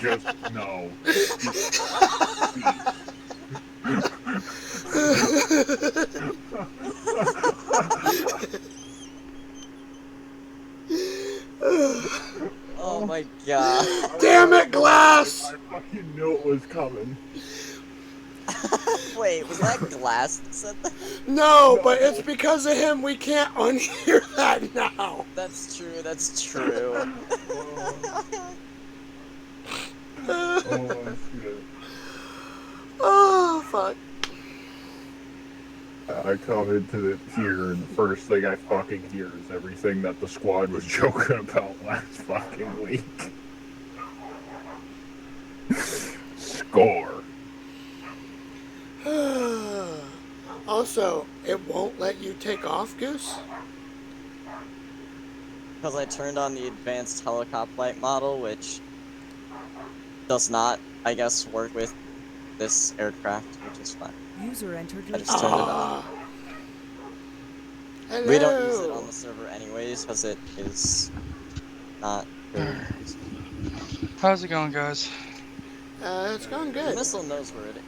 Just no. Cease. Oh Oh, my god. Damn it, Glass! I fucking knew it was coming. Wait, was that Glass that said that? No, but it's because of him we can't unhear that now. That's true, that's true. Oh, shit. Oh, fuck. I come into here, and the first thing I fucking hear is everything that the squad was joking about last fucking week. Score. Also, it won't let you take off, Goose? Because I turned on the advanced helicopter flight model, which does not, I guess, work with this aircraft, which is fine. User entered I your just turned it on. Hello. We don't use it on the server anyways, because it is not very used. How's it going, guys? It's going The good. missile knows where it is.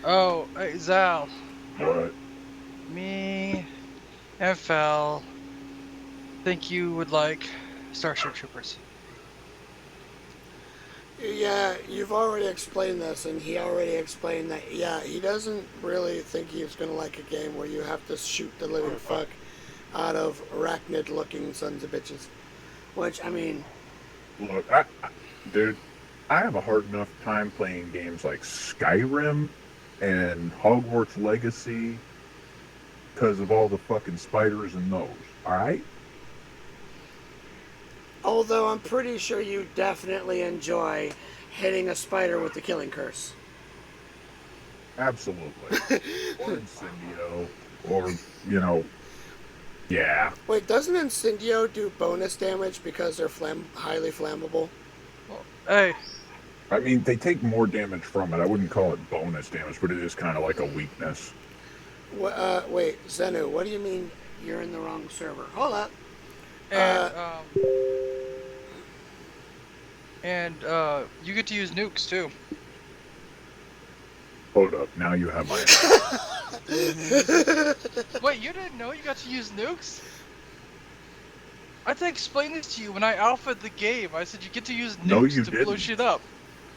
Oh, hey, Zal. What? Me and Fel think you would like Starship Troopers. Yeah, you've already explained this, and he already explained that, yeah, he doesn't really think he's gonna like a game where you have to shoot the living fuck out of arachnid-looking sons of bitches. Which, I mean... Look, dude, I have a hard enough time playing games like Skyrim and Hogwarts Legacy because of all the fucking spiders and those, alright? Although I'm pretty sure you definitely enjoy hitting a spider with the killing curse. Absolutely. Or Incendio, or, you know, yeah. Wait, doesn't Incendio do bonus damage because they're highly flammable? Hey, I mean, they take more damage from it. I wouldn't call it bonus damage, but it is kind of like a weakness. Wait, Zenu, what do you mean you're in the wrong server? Hold up. And you get to use nukes too. Hold up, now you have my... Wait, you didn't know you got to use nukes? I had to explain this to you when I alphaed the game. I said you get to use nukes No, you to blow didn't. shit up.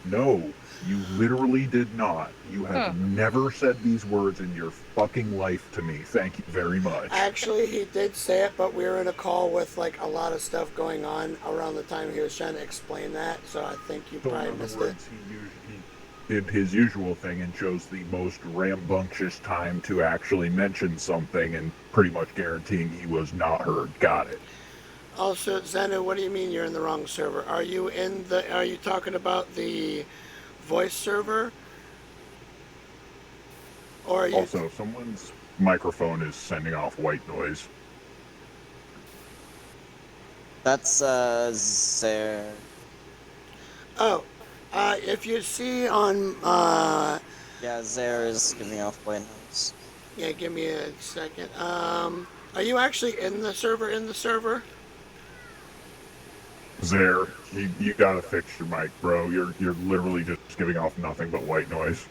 No, you literally did not. You have never said these words in your fucking life to me. Thank you very much. Actually, he did say it, but we were in a call with like a lot of stuff going on around the time he was trying to explain that, so I think you So probably in missed other it. words, he did his usual thing and chose the most rambunctious time to actually mention something and pretty much guaranteeing he was not heard. Got it. Also, Zenu, what do you mean you're in the wrong server? Are you talking about the voice server? Or are you... Also, someone's microphone is sending off white noise. That's, Zer. Oh, if you see on, Yeah, Zer is giving off white noise. yeah, give me a second. Are you actually in the server? Zare, you gotta fix your mic, bro. You're literally just giving off nothing but white noise.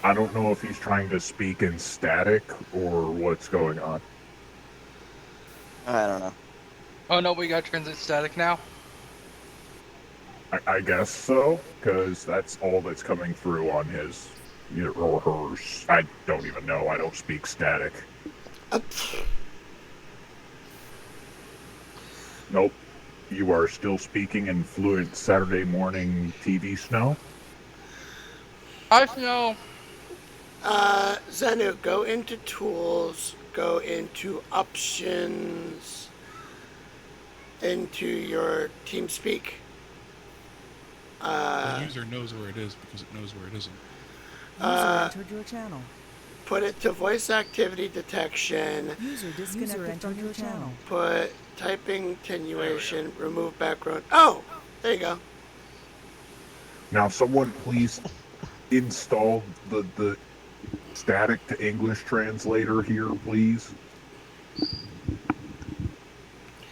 I don't know if he's trying to speak in static or what's going on. I don't know. Oh no, we got transit static now. I guess so, because that's all that's coming through on his or hers. I don't even know. I don't speak static. Nope. You are still speaking in fluent Saturday morning TV snow? I know. Zenu, go into tools, go into options, into your TeamSpeak. The user knows where it is because it knows where it isn't. User entered your channel. Put it to voice activity detection. User disconnected from your channel. Put typing attenuation, remove background. Oh, there you go. Now, someone please install the static to English translator here, please.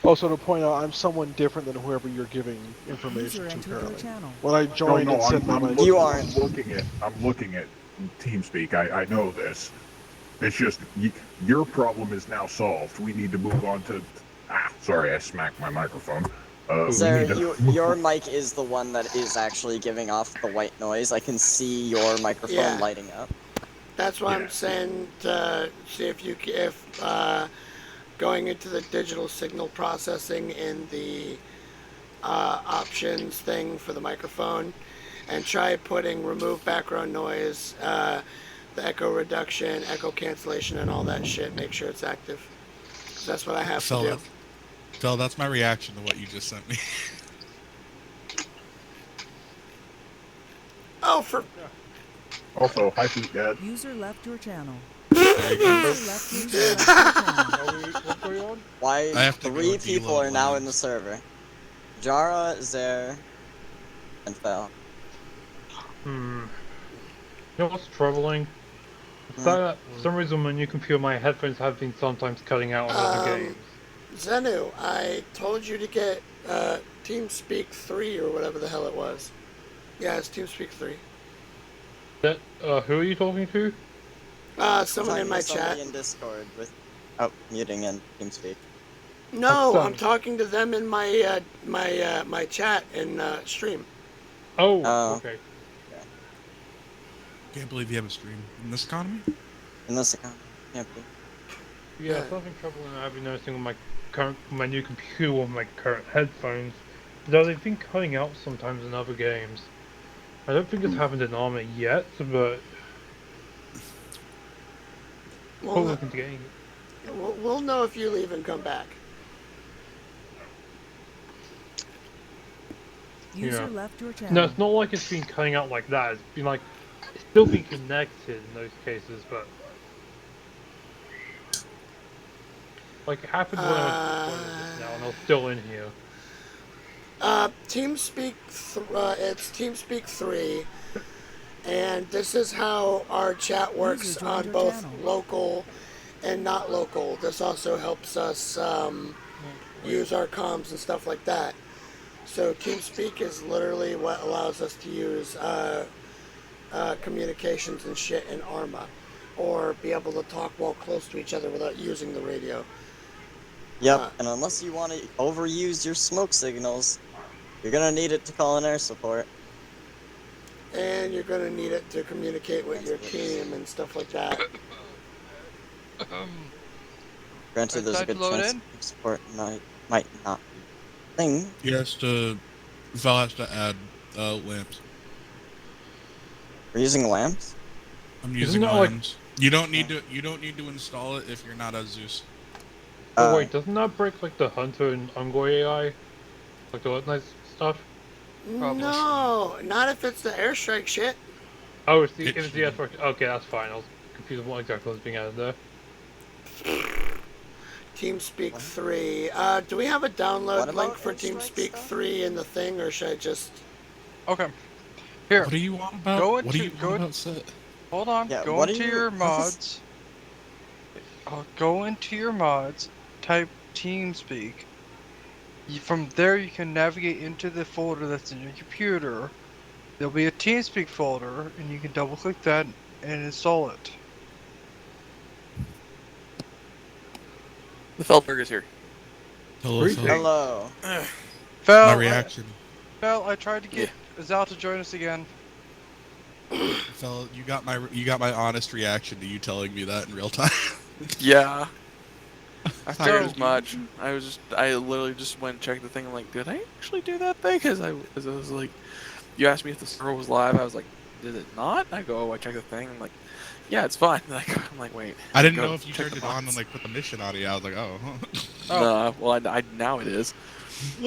Also, to point out, I'm someone different than whoever you're giving information User to entered your currently. channel. When I No, joined, no, it said that I... You aren't. I'm looking at TeamSpeak. I know this. It's just your problem is now solved. We need to move on to. Sorry, I smacked my microphone. We Sir, need to your mic is the one that is actually giving off the white noise. I can see your microphone Yeah. lighting up. That's why Yeah. I'm saying to see if going into the digital signal processing in the options thing for the microphone, and try putting remove background noise, the echo reduction, echo cancellation, and all that shit. Make sure it's active. 'Cause that's what I have to do. Phil, that's my reaction to what you just sent me. Oh, for Also, hi, Sweet Dad. User left your channel. There you go. User left your channel. What's going on? Why I have to go 3 people deload are now in lands. the server? Jara, Zer, and Fel. You know what's troubling? It's that for some reason when you computer my headphones have been sometimes cutting out on other games. Zenu, I told you to get TeamSpeak 3 or whatever the hell it was. Yeah, it's TeamSpeak 3. Who are you talking to? Someone in my chat. in Discord with muting and TeamSpeak. No, What's I'm talking to them in my my chat in stream. Oh, Oh. okay. Can't believe you have a stream in this economy. In this account, can't be. Yeah, something troubling I've been noticing with my new computer with my current headphones. Though they've been cutting out sometimes in other games. I don't think it's happened in Arma yet, but We'll, looking to getting. we'll know if you leave and come back. User Yeah. left your channel. No, it's not like it's been cutting out like that. It's been like it's still been connected in those cases, but like it happened when I was just now, and I was still in here. TeamSpeak, it's TeamSpeak 3, and this is how our chat works User joined on your both channel. local and not local. This also helps us use our comms and stuff like that. So TeamSpeak is literally what allows us to use communications and shit in Arma, or be able to talk while close to each other without using the radio. Yep, and unless you want to overuse your smoke signals, you're gonna need it to call in air support. And you're going to need it to communicate with your team and stuff like that. Granted, there's a Time to good load chance in? support might not be a thing. Phil has to add lamps. We're using lamps? I'm Isn't using that like- lamps. You don't need to install it if you're not a Zeus. Oh wait, doesn't that break like the Hunter and Ungoy AI? Like the nice stuff? Probably. No, not if it's the airstrike shit. Oh, it's It the S. Okay, that's fine. I was confused with what exactly was being added there. TeamSpeak 3. Do we have a What download about link for airstrike TeamSpeak stuff? 3 in the thing, or should I just... Okay. Here, What do you want about? Go What do into- you go want in- about set? hold on. Yeah, Go what into do you- your what is- mods. Go into your mods. Type TeamSpeak. From there, you can navigate into the folder that's in your computer. There'll be a TeamSpeak folder, and you can double-click that and install it. The Feldberger's here. Hello, Phil. Hello. Fel, My reaction. I tried to get Zal to join us again. Phil, you got my honest reaction to you telling me that in real time. Yeah. I figured So- as much. I literally just went and checked the thing. I'm like, did I actually do that thing? Because I was like, you asked me if the server was live. I was like, did it not? I go, oh, I checked the thing. I'm like, yeah, it's fine. I'm like, wait. I didn't Go know if you check turned the it on box. and like put the mission audio. I was like, oh. Oh. Well, I now it is.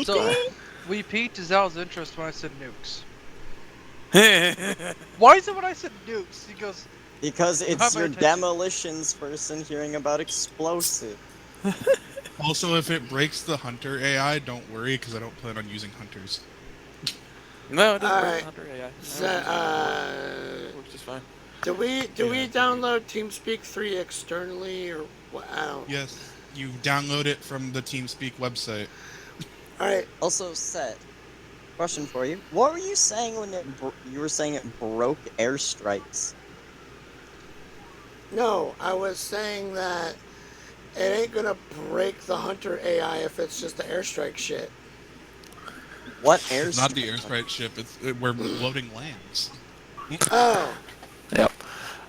So, we piqued Zal's interest when I said nukes. Why is it when I said nukes? He goes, Because have it's my your attention. demolitions person hearing about explosive. Also, if it breaks the hunter AI, don't worry because I don't plan on using hunters. No, it doesn't break Alright. the Hunter AI. Ze- Works just fine. do we Yeah, download TeamSpeak 3 externally or what? I don't. Yes, you download it from the TeamSpeak website. All right. Also, Set, question for you. What were you saying when you were saying it broke airstrikes? No, I was saying that it ain't gonna break the Hunter AI if it's just the airstrike shit. What It's not airstrike? the airstrike ship. We're loading lambs. Oh, Yep.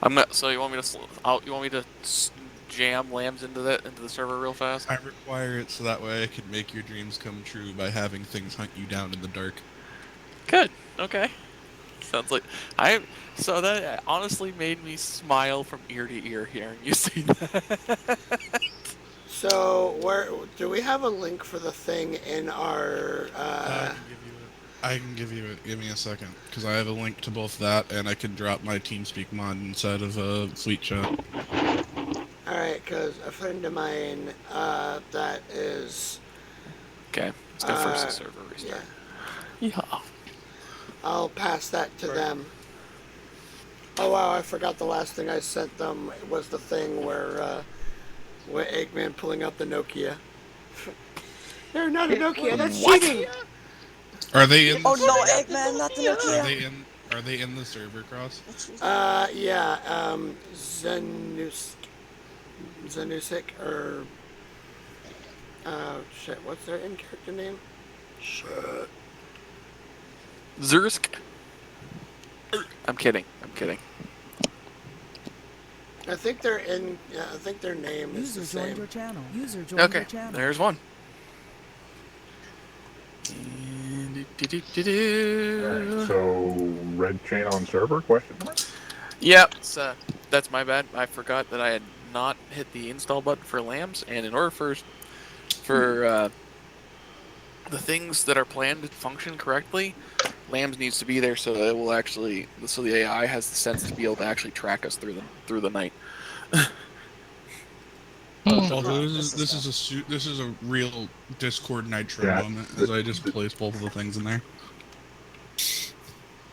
I'm not. So you want me to? You want me to jam lambs into the server real fast? I require it so that way I can make your dreams come true by having things hunt you down in the dark. Good. Okay. Sounds like So that honestly made me smile from ear to ear hearing you say that. so where do we have a link for the thing in our? I can give you it. Give me a second, because I have a link to both that, and I can drop my TeamSpeak mod inside of a Fleet Chat. All right, because a friend of mine that is. Okay. Let's go first. The server restart. Yeah. I'll pass that to them. Oh wow, I forgot the last thing I sent them was the thing where Eggman pulling out the Nokia. They're not a Nokia, that's cheating! Are they in? Oh no, Eggman, not the Nokia! Are they in the server cross? Yeah, Zanusik, or... shit, what's their in-character name? Shit. Zursk. I'm kidding. I think they're in, I think their name is User the joined same. your channel. User joined Okay. your channel. There's one. Alright, so red chain on server? Question mark? Yep, that's my bad. I forgot that I had not hit the install button for lambs, and in order for the things that are planned to function correctly, lambs needs to be there so that it will actually, so the AI has the sense to be able to actually track us through the night. Also, this is a real Discord Nitro moment, as I just placed both of the things in there.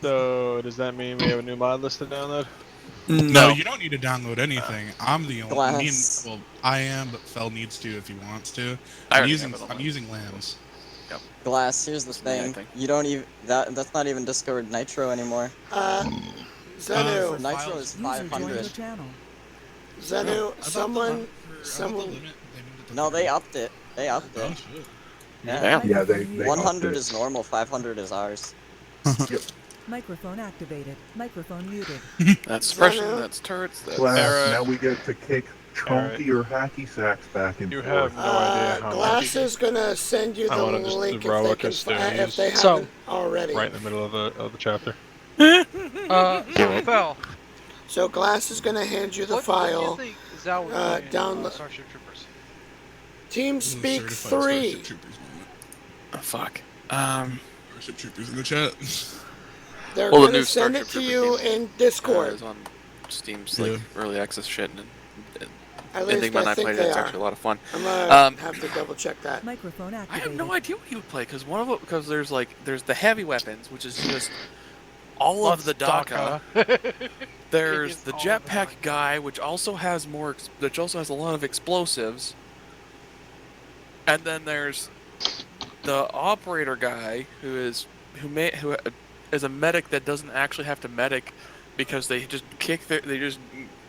So, does that mean we have a new mod list to download? No, you don't need to download anything. I'm the only. Glass. I am, but Fel needs to if he wants to. I I'm already using. have it on I'm my- using lambs. Glass, here's the That's my thing. thing. You don't even that's not even Discord Nitro anymore. Zenu, Nitro is User joined your 500. channel. Zenu, someone, No, they upped it. They upped Oh it. shit. Yeah. Yeah, they 100 upped it. is normal, 500 is ours. Microphone activated. Microphone muted. That's suppression. Zanu? That's turrets. That's Glass, now we get to kick chunky or hacky sacks back and You forth. have no idea how Glass is gonna send you I the wanna just link if throw they a can, if they custodians. haven't already. right in the middle of the chapter. So Fel, So Glass is gonna hand you the what file. do you think Zal would uh, play in down- Starship Troopers? TeamSpeak Certified 3. Starship Troopers moment. Oh, fuck. Starship Troopers in the chat. They're Well, the gonna new send Starship it to Trooper you game, in Discord. is on Steam's Yeah. early access shit, and At least Enigma and I I think played it. they It's are. actually a lot of fun. I'm gonna Um, have to double check that. Microphone I activated. have no idea what he would play because there's the heavy weapons, which is just all of the DACA. There's It's the all of the jetpack DACA. guy, which also has a lot of explosives. And then there's the operator guy who is a medic that doesn't actually have to medic because they just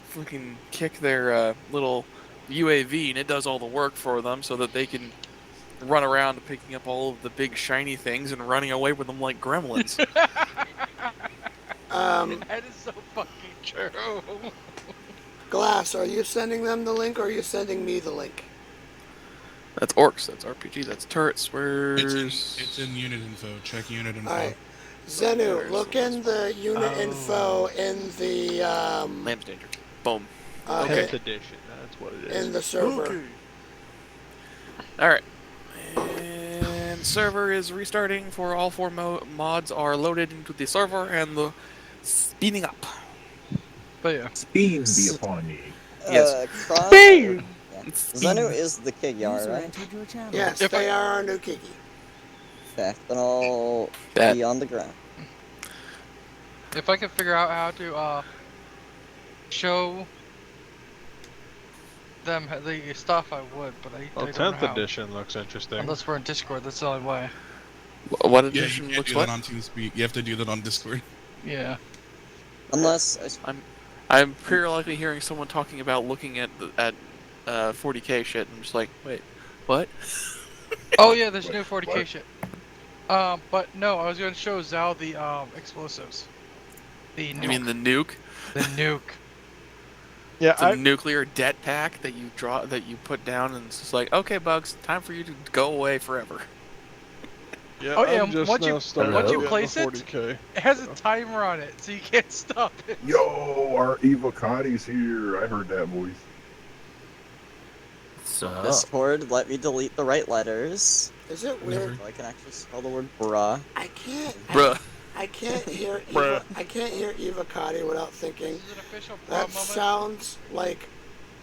fucking kick their little UAV and it does all the work for them so that they can run around picking up all of the big shiny things and running away with them like gremlins. That is so fucking true. Glass, are you sending them the link or are you sending me the link? That's orcs, that's RPG, that's turrets. It's in unit info. Check unit info. Alright. Zenu, look in the unit info in the Lamb's danger. Boom. okay, 10th edition, that's what it is. in the server. Alright. And server is restarting for all four mods are loaded into the server and the speeding up. But yeah. Speed be upon ye. Yes. Kron, Zenu is the Kigyar, User right? entered your channel. Yes, they are our new Kiki. Okay, then I'll That- be on the ground. If I could figure out how to show them the stuff, I would, but I Well, don't know 10th how. edition looks interesting. Unless we're in Discord, that's the only way. What Yeah, you edition can't looks do what? that on TeamSpeak. You have to do that on Discord. Yeah. Unless I'm periodically hearing someone talking about looking at 40k shit, and I'm just like, wait, what? Oh yeah, there's new 40k shit. But no, I was gonna show Zal the explosives. The nuke. I mean the nuke? The nuke. Yeah, It's a nuclear det pack that you put down, and it's just like, okay, Bugs, time for you to go away forever. yeah. Oh yeah, I'm just once now you starting once to you get place the it, 40K. it has a timer on it, so you can't stop it. Yo, our Evocati's here. I heard that voice. So, Discord, let me delete the right letters. Is it weird? So I can actually spell the word bruh. I can't. Bruh. I can't hear Bruh. I can't hear Eva Cotti without thinking This is an official bruh that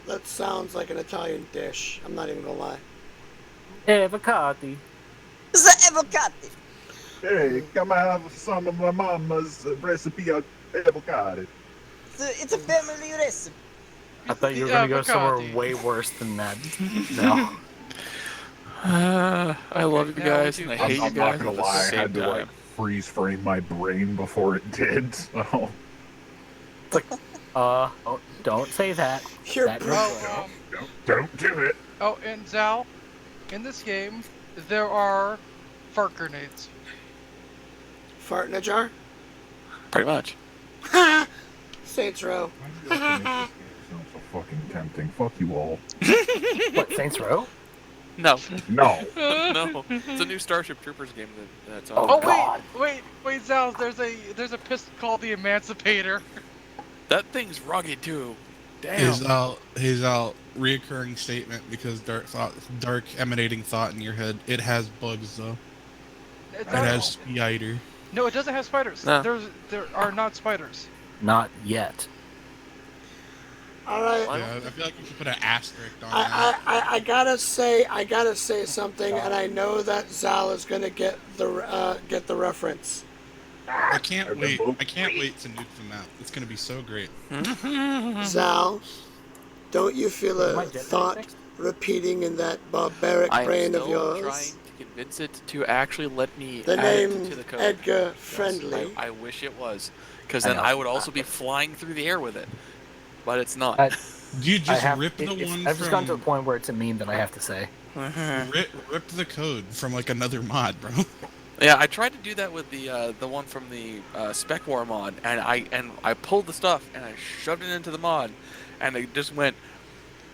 moment. sounds like an Italian dish. I'm not even gonna lie. avocado. It's the avocado. Hey, come have some of my mama's recipe of avocado. It's a family recipe. I thought you were The gonna go avocado. somewhere way worse than that. No. I love you now guys, we and I do- hate you I'm guys not gonna at the lie, I same had to like time. freeze frame my brain before it did. So It's like, oh, don't say that. You're That bro. Oh, don't do it. oh, and Zal, in this game, there are fart grenades. Fart in a jar? Pretty much. Ha! Saints Row. Why do you have to make this game sound so fucking tempting? Fuck you all. What, Saints Row? No. No. No. It's a new Starship Troopers game that's on. Oh, Oh God. wait, Zal, there's a pistol called the Emancipator. That thing's rugged too. Damn. His reoccurring statement, because dark emanating thought in your head. It has bugs though. It It does- has spider. No, it doesn't have spiders. No. There are not spiders. Not yet. All right. Yeah, I feel like you should put an asterisk on that. I gotta say something, and I know that Zal is gonna get the reference. I can't wait to nuke them out. It's gonna be so great. Zal, don't you feel Is my a jetpack thought fixed? repeating in that barbaric I am brain of still yours? trying to convince it to actually let me The add name it to the code. Edgar Yes, Friendly. I wish it was, because I then know. I would also be flying through the air with it. But it's not. You just rip the I've one just gotten to the from point where it's a meme that I have to say. rip the code from like another mod, bro. Yeah, I tried to do that with the one from the Spec War mod, and I pulled the stuff and I shoved it into the mod, and it just went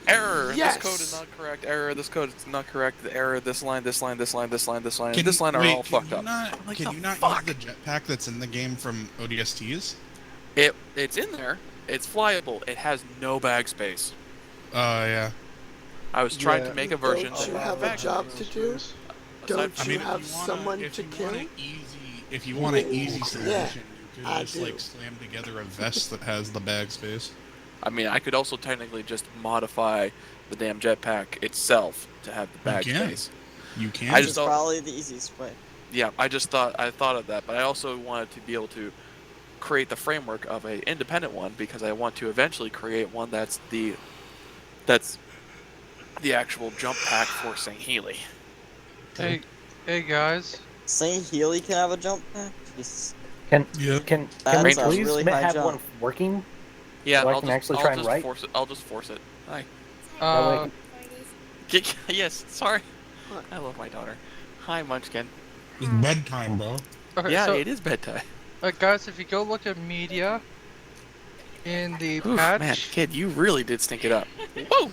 error. Yes! This code is not correct. Error. This code is not correct. The error. This line. This line. This line. This line. This line. And this line are all fucked up. Like, Can the you not fuck? use the jetpack that's in the game from ODSTs? It's in there. It's flyable. It has no bag space. Yeah. I was trying Yeah. to make a version. Don't you that have a bag job space. to do? Aside Don't from- you have someone to kill? If you want an easy solution, Yeah, you could I just do. like slam together a vest that has the bag space. I mean, I could also technically just modify the damn jetpack itself to have the bag can. space. You can. I Which just is don't- probably the easiest way. Yeah, I thought of that, but I also wanted to be able to create the framework of an independent one, because I want to eventually create one that's the actual jump pack for St. Healy. Hey guys. St. Healy can have a jump pack? Jesus. Can Yeah. can That's we a please really high have jump. one working? Yeah, So I I'll can just, actually I'll try and just write? force it. I'll just force it. Hi. Uh, Yes, sorry. What? I love my daughter. Hi, Munchkin. It's bedtime, bro. okay, Yeah, so, it is bedtime. guys, if you go look at media in the Oof, patch, man, kid, you really did stink it up. Whoa!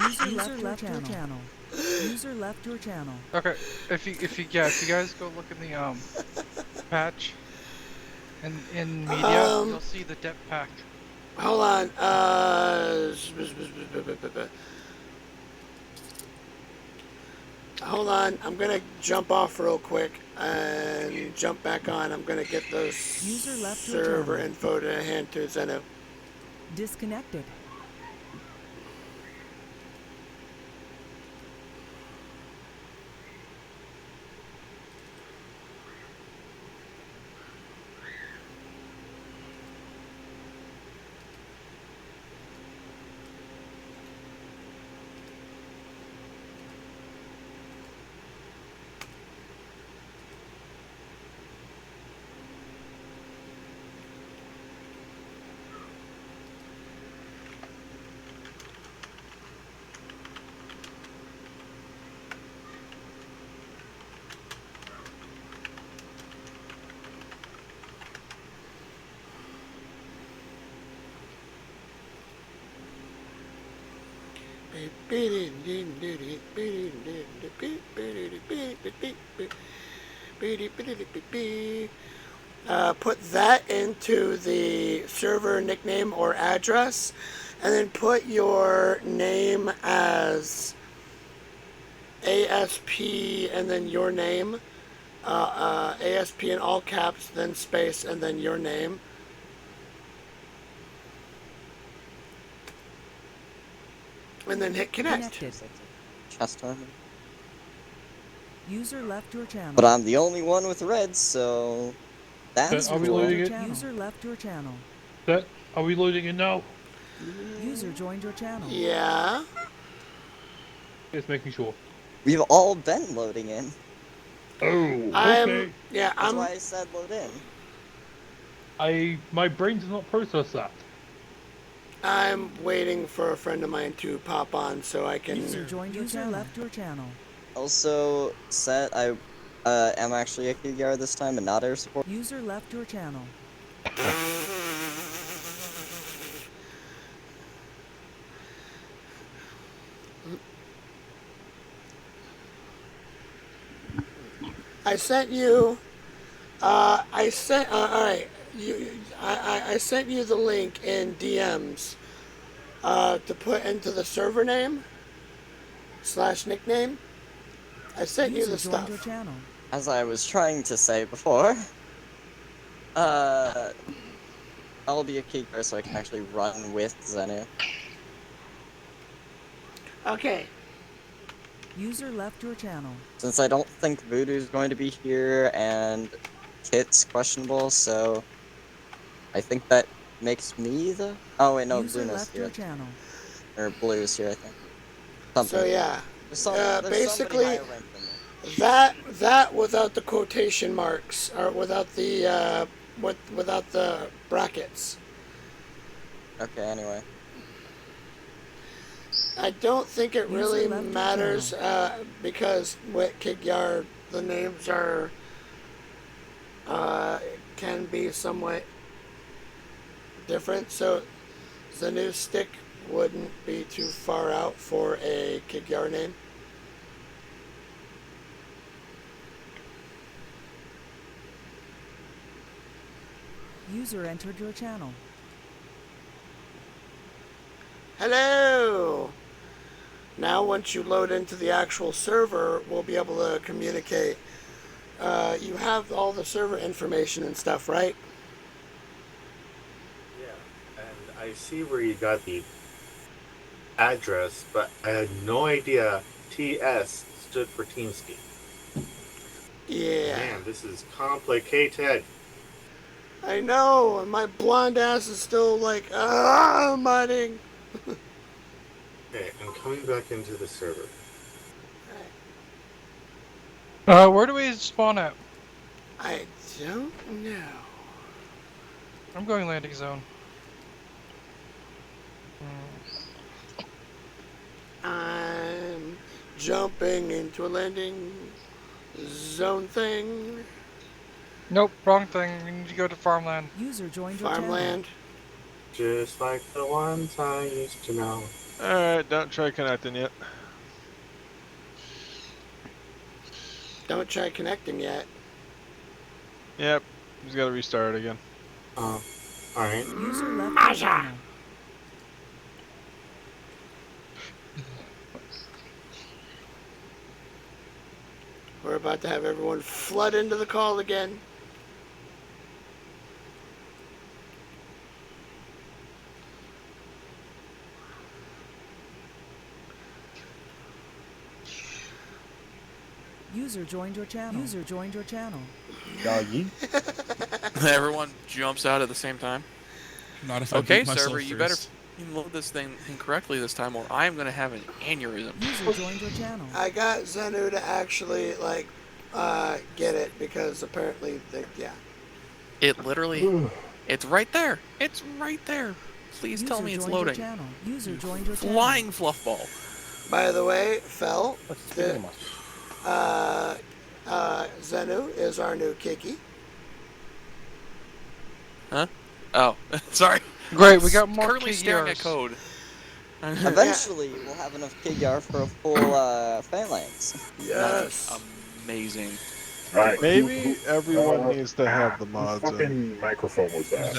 User left your channel. User left your channel. okay, if you guys go look in the patch, and in media, you'll see the depth pack. Hold on. Hold on. I'm gonna jump off real quick and jump back on. I'm gonna get those User left your server channel. info to hand to Zeno. Disconnected. Put that into the server nickname or address, and then put your name as ASP and then your name. ASP in all caps, then space, and then your name. And then hit connect. Connected. Chest armor. User left your channel. But I'm the only one with red, so that's Are we cool. loading it? User left your channel. Are we loading it now? User joined your channel. Yeah. Just making sure. We've all been loading in. Oh, okay. That's why I said load in. My brain does not process that. I'm waiting for a friend of mine to pop on so I can. User joined your channel. Left your channel. Also, Set, I am actually a KDR this time and not air support. User left your channel. I sent you. All right. I sent you the link in DMs to put into the server name / nickname. I sent you the stuff. Your channel. As I was trying to say before, I'll be a keeper so I can actually run with Zenu. Okay. User left your channel. Since I don't think Voodoo's going to be here and Kit's questionable, so I think that makes me the. Oh wait, no, User Blue's left here. your channel. Or Blue's here, I think. Something. So yeah. There's Basically, somebody higher ranked than me. that without the quotation marks or without the without the brackets. Okay, anyway. I don't think it really User left your matters because with Kigyar the names are can be somewhat different, so the new stick wouldn't be too far out for a Kigyar name. User entered your channel. Hello! Now once you load into the actual server, we'll be able to communicate. You have all the server information and stuff, right? Yeah, and I see where you got the address, but I had no idea TS stood for TeamSpeak. Yeah. Man, this is complicated. I know, and my blonde ass is still like, mudding. Okay, I'm coming back into the server. Where do we spawn at? I don't know. I'm going landing zone. I'm jumping into a landing zone thing. Nope, wrong thing. We need to go to farmland. User joined your Farmland. Just like the ones I used to know. Alright, don't try connecting yet. Don't try connecting yet. Yep, just gotta restart it again. Oh, alright. channel. User left your channel. We're about to have everyone flood into the call again. User joined your channel. User joined your channel. Doggy. Everyone jumps out at the same time. Not if I Okay, beat myself server, you first. better load this thing incorrectly this time, or I am gonna have an aneurysm. User joined your channel. I got Zenu to actually get it because apparently yeah. It literally, it's right there. It's right there. Please tell me it's loading. User joined your channel. Flying fluff ball. By the way, Fel, Zenu is our new Kiki. Huh? Oh, sorry. Great, we got more Currently staring at KDRs. code. Eventually, we'll have enough Kigyar for a full phalanx. Yes. Amazing. Alright, Maybe everyone needs to have the whose mods in. fucking microphone was that?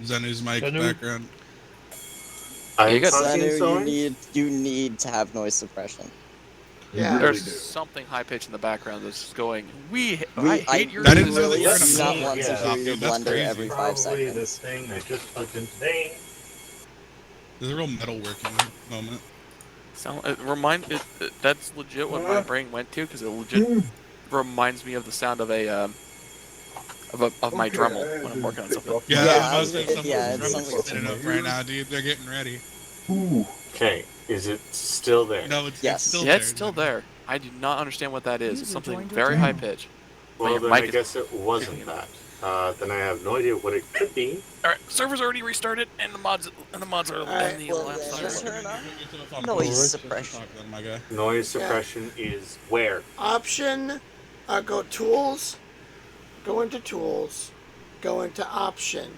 Zenu's mic Zenu? background. I'm got talking Xenu, Zoinks. you need to have noise suppression. You Yeah. really There's do. something high pitched in the background that's just going. I I hate your. I didn't know that really you were in a do not phone want to Yeah. hear your dude, that's blender crazy. every 5 Probably seconds. this thing I just plugged in today. There's a real metalworking moment. That's legit what my brain went to because it legit reminds me of the sound of my Dremel when I'm working on something. Yeah, Yeah, I was gonna say yeah, it someone's sounds really like spinning up right now, dude. They're getting ready. Ooh. Okay, is it still there? No, it's Yes. still Yeah, there. it's still there. I do not understand what that is. It's User something joined your very high channel. pitched. Well, your then I mic is guess it wasn't kicking in. that. Then I have no idea what it could be. All right, server's already restarted, and the mods are Alright, and the well, labs then are just working. turn on Alright, noise suppression. then, my guy. Noise suppression is where? Option, go tools, go into tools, go into option,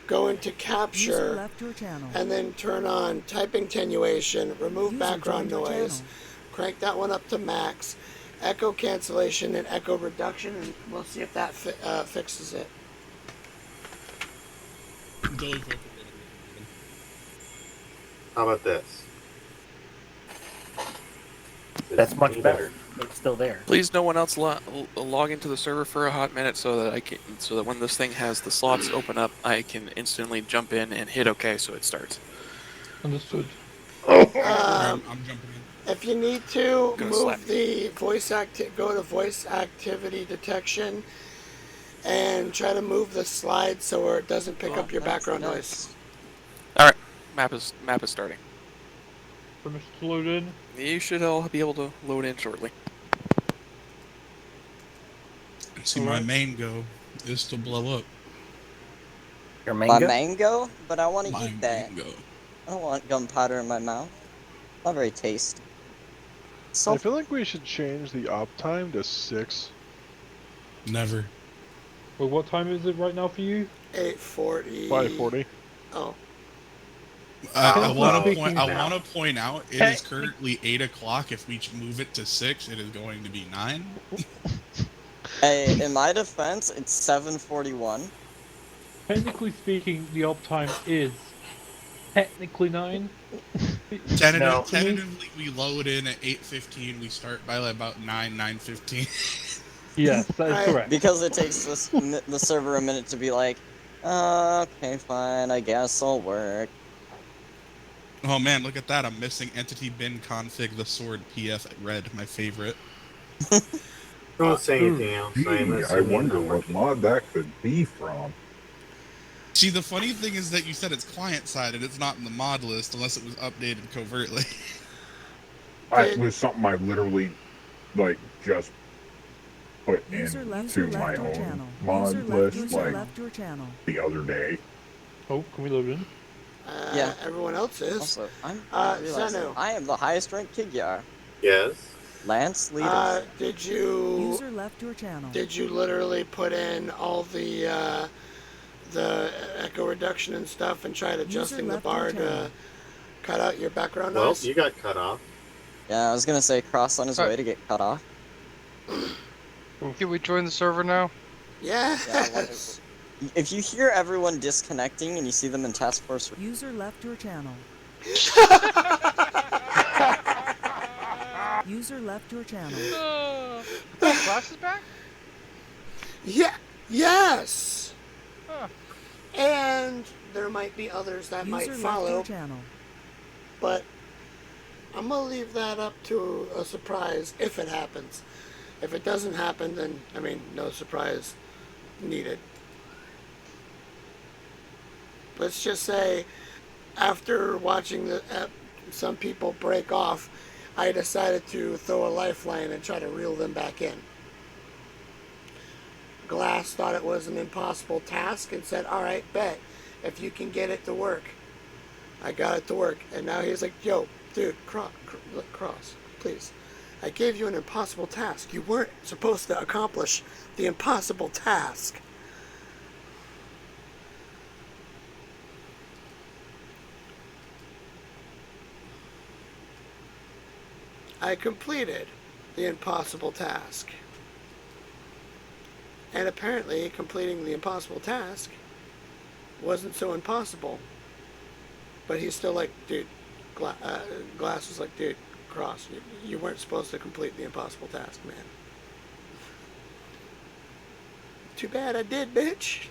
go into User capture, left your channel. and then turn on typing attenuation, remove User background joined your noise, channel. crank that one up to max, echo cancellation and echo reduction, and we'll see if that fixes it. How about this? That's much better. It's still there. Please, no one else log into the server for a hot minute so that when this thing has the slots open up, I can instantly jump in and hit OK so it starts. Understood. I'm jumping in. If you need to Gonna slap move the go to voice activity detection and try to move the slide so it doesn't pick up your background noise. All right, map is starting. Pretty much loaded. You should all be able to load in shortly. See, my main go is to blow up. Your My mango? mango? But I want to My eat that. mango. I don't want gunpowder in my mouth. Not very tasty. I So feel like we should change the op time to 6. Never. Well, what time is it right now for you? 8:40. 540. Oh, I want to speaking point out it is currently 8 o'clock. If we move it to 6, it is going to be 9. hey, in my defense, it's 7:41. Technically speaking, the op time is technically 9. Tentatively, we load in at 8:15. We start by about 9:15. Yes, that is correct. Because it takes the server a minute to be like, okay, fine, I guess I'll work. Oh man, look at that! I'm missing entity bin config the sword PF red, my favorite. Don't say anything else. I wonder what mod that could be from. See, the funny thing is that you said it's client side and it's not in the mod list unless it was updated covertly. It was something I literally, just put User into my left your own channel. mod list, User left your channel. the other day. Oh, can we load in? Yeah. Everyone else is. Also, I Zenu. am the highest ranked Kigyar. Yes. Lance leaders. Did you User left your channel. literally put in all the echo reduction and stuff and tried adjusting the left bar your to channel. cut out your background Well, noise? you got cut off. Yeah, I was gonna say Cross on his way to get cut off. Can we join the server now? Yes. If you hear everyone disconnecting and you see them in task force, User left your channel. User left your channel. Class is back? Yeah. Yes. Huh. And there might be others that might User left follow, your channel. but I'm gonna leave that up to a surprise if it happens. If it doesn't happen, then no surprise needed. Let's just say, after watching some people break off, I decided to throw a lifeline and try to reel them back in. Glass thought it was an impossible task and said, all right, bet, if you can get it to work. I got it to work, and now he's like, yo, dude, Cross, please. I gave you an impossible task. You weren't supposed to accomplish the impossible task. I completed the impossible task. And apparently, completing the impossible task wasn't so impossible. But he's still like, dude, Glass was like, dude, Cross, you weren't supposed to complete the impossible task, man. Too bad I did, bitch.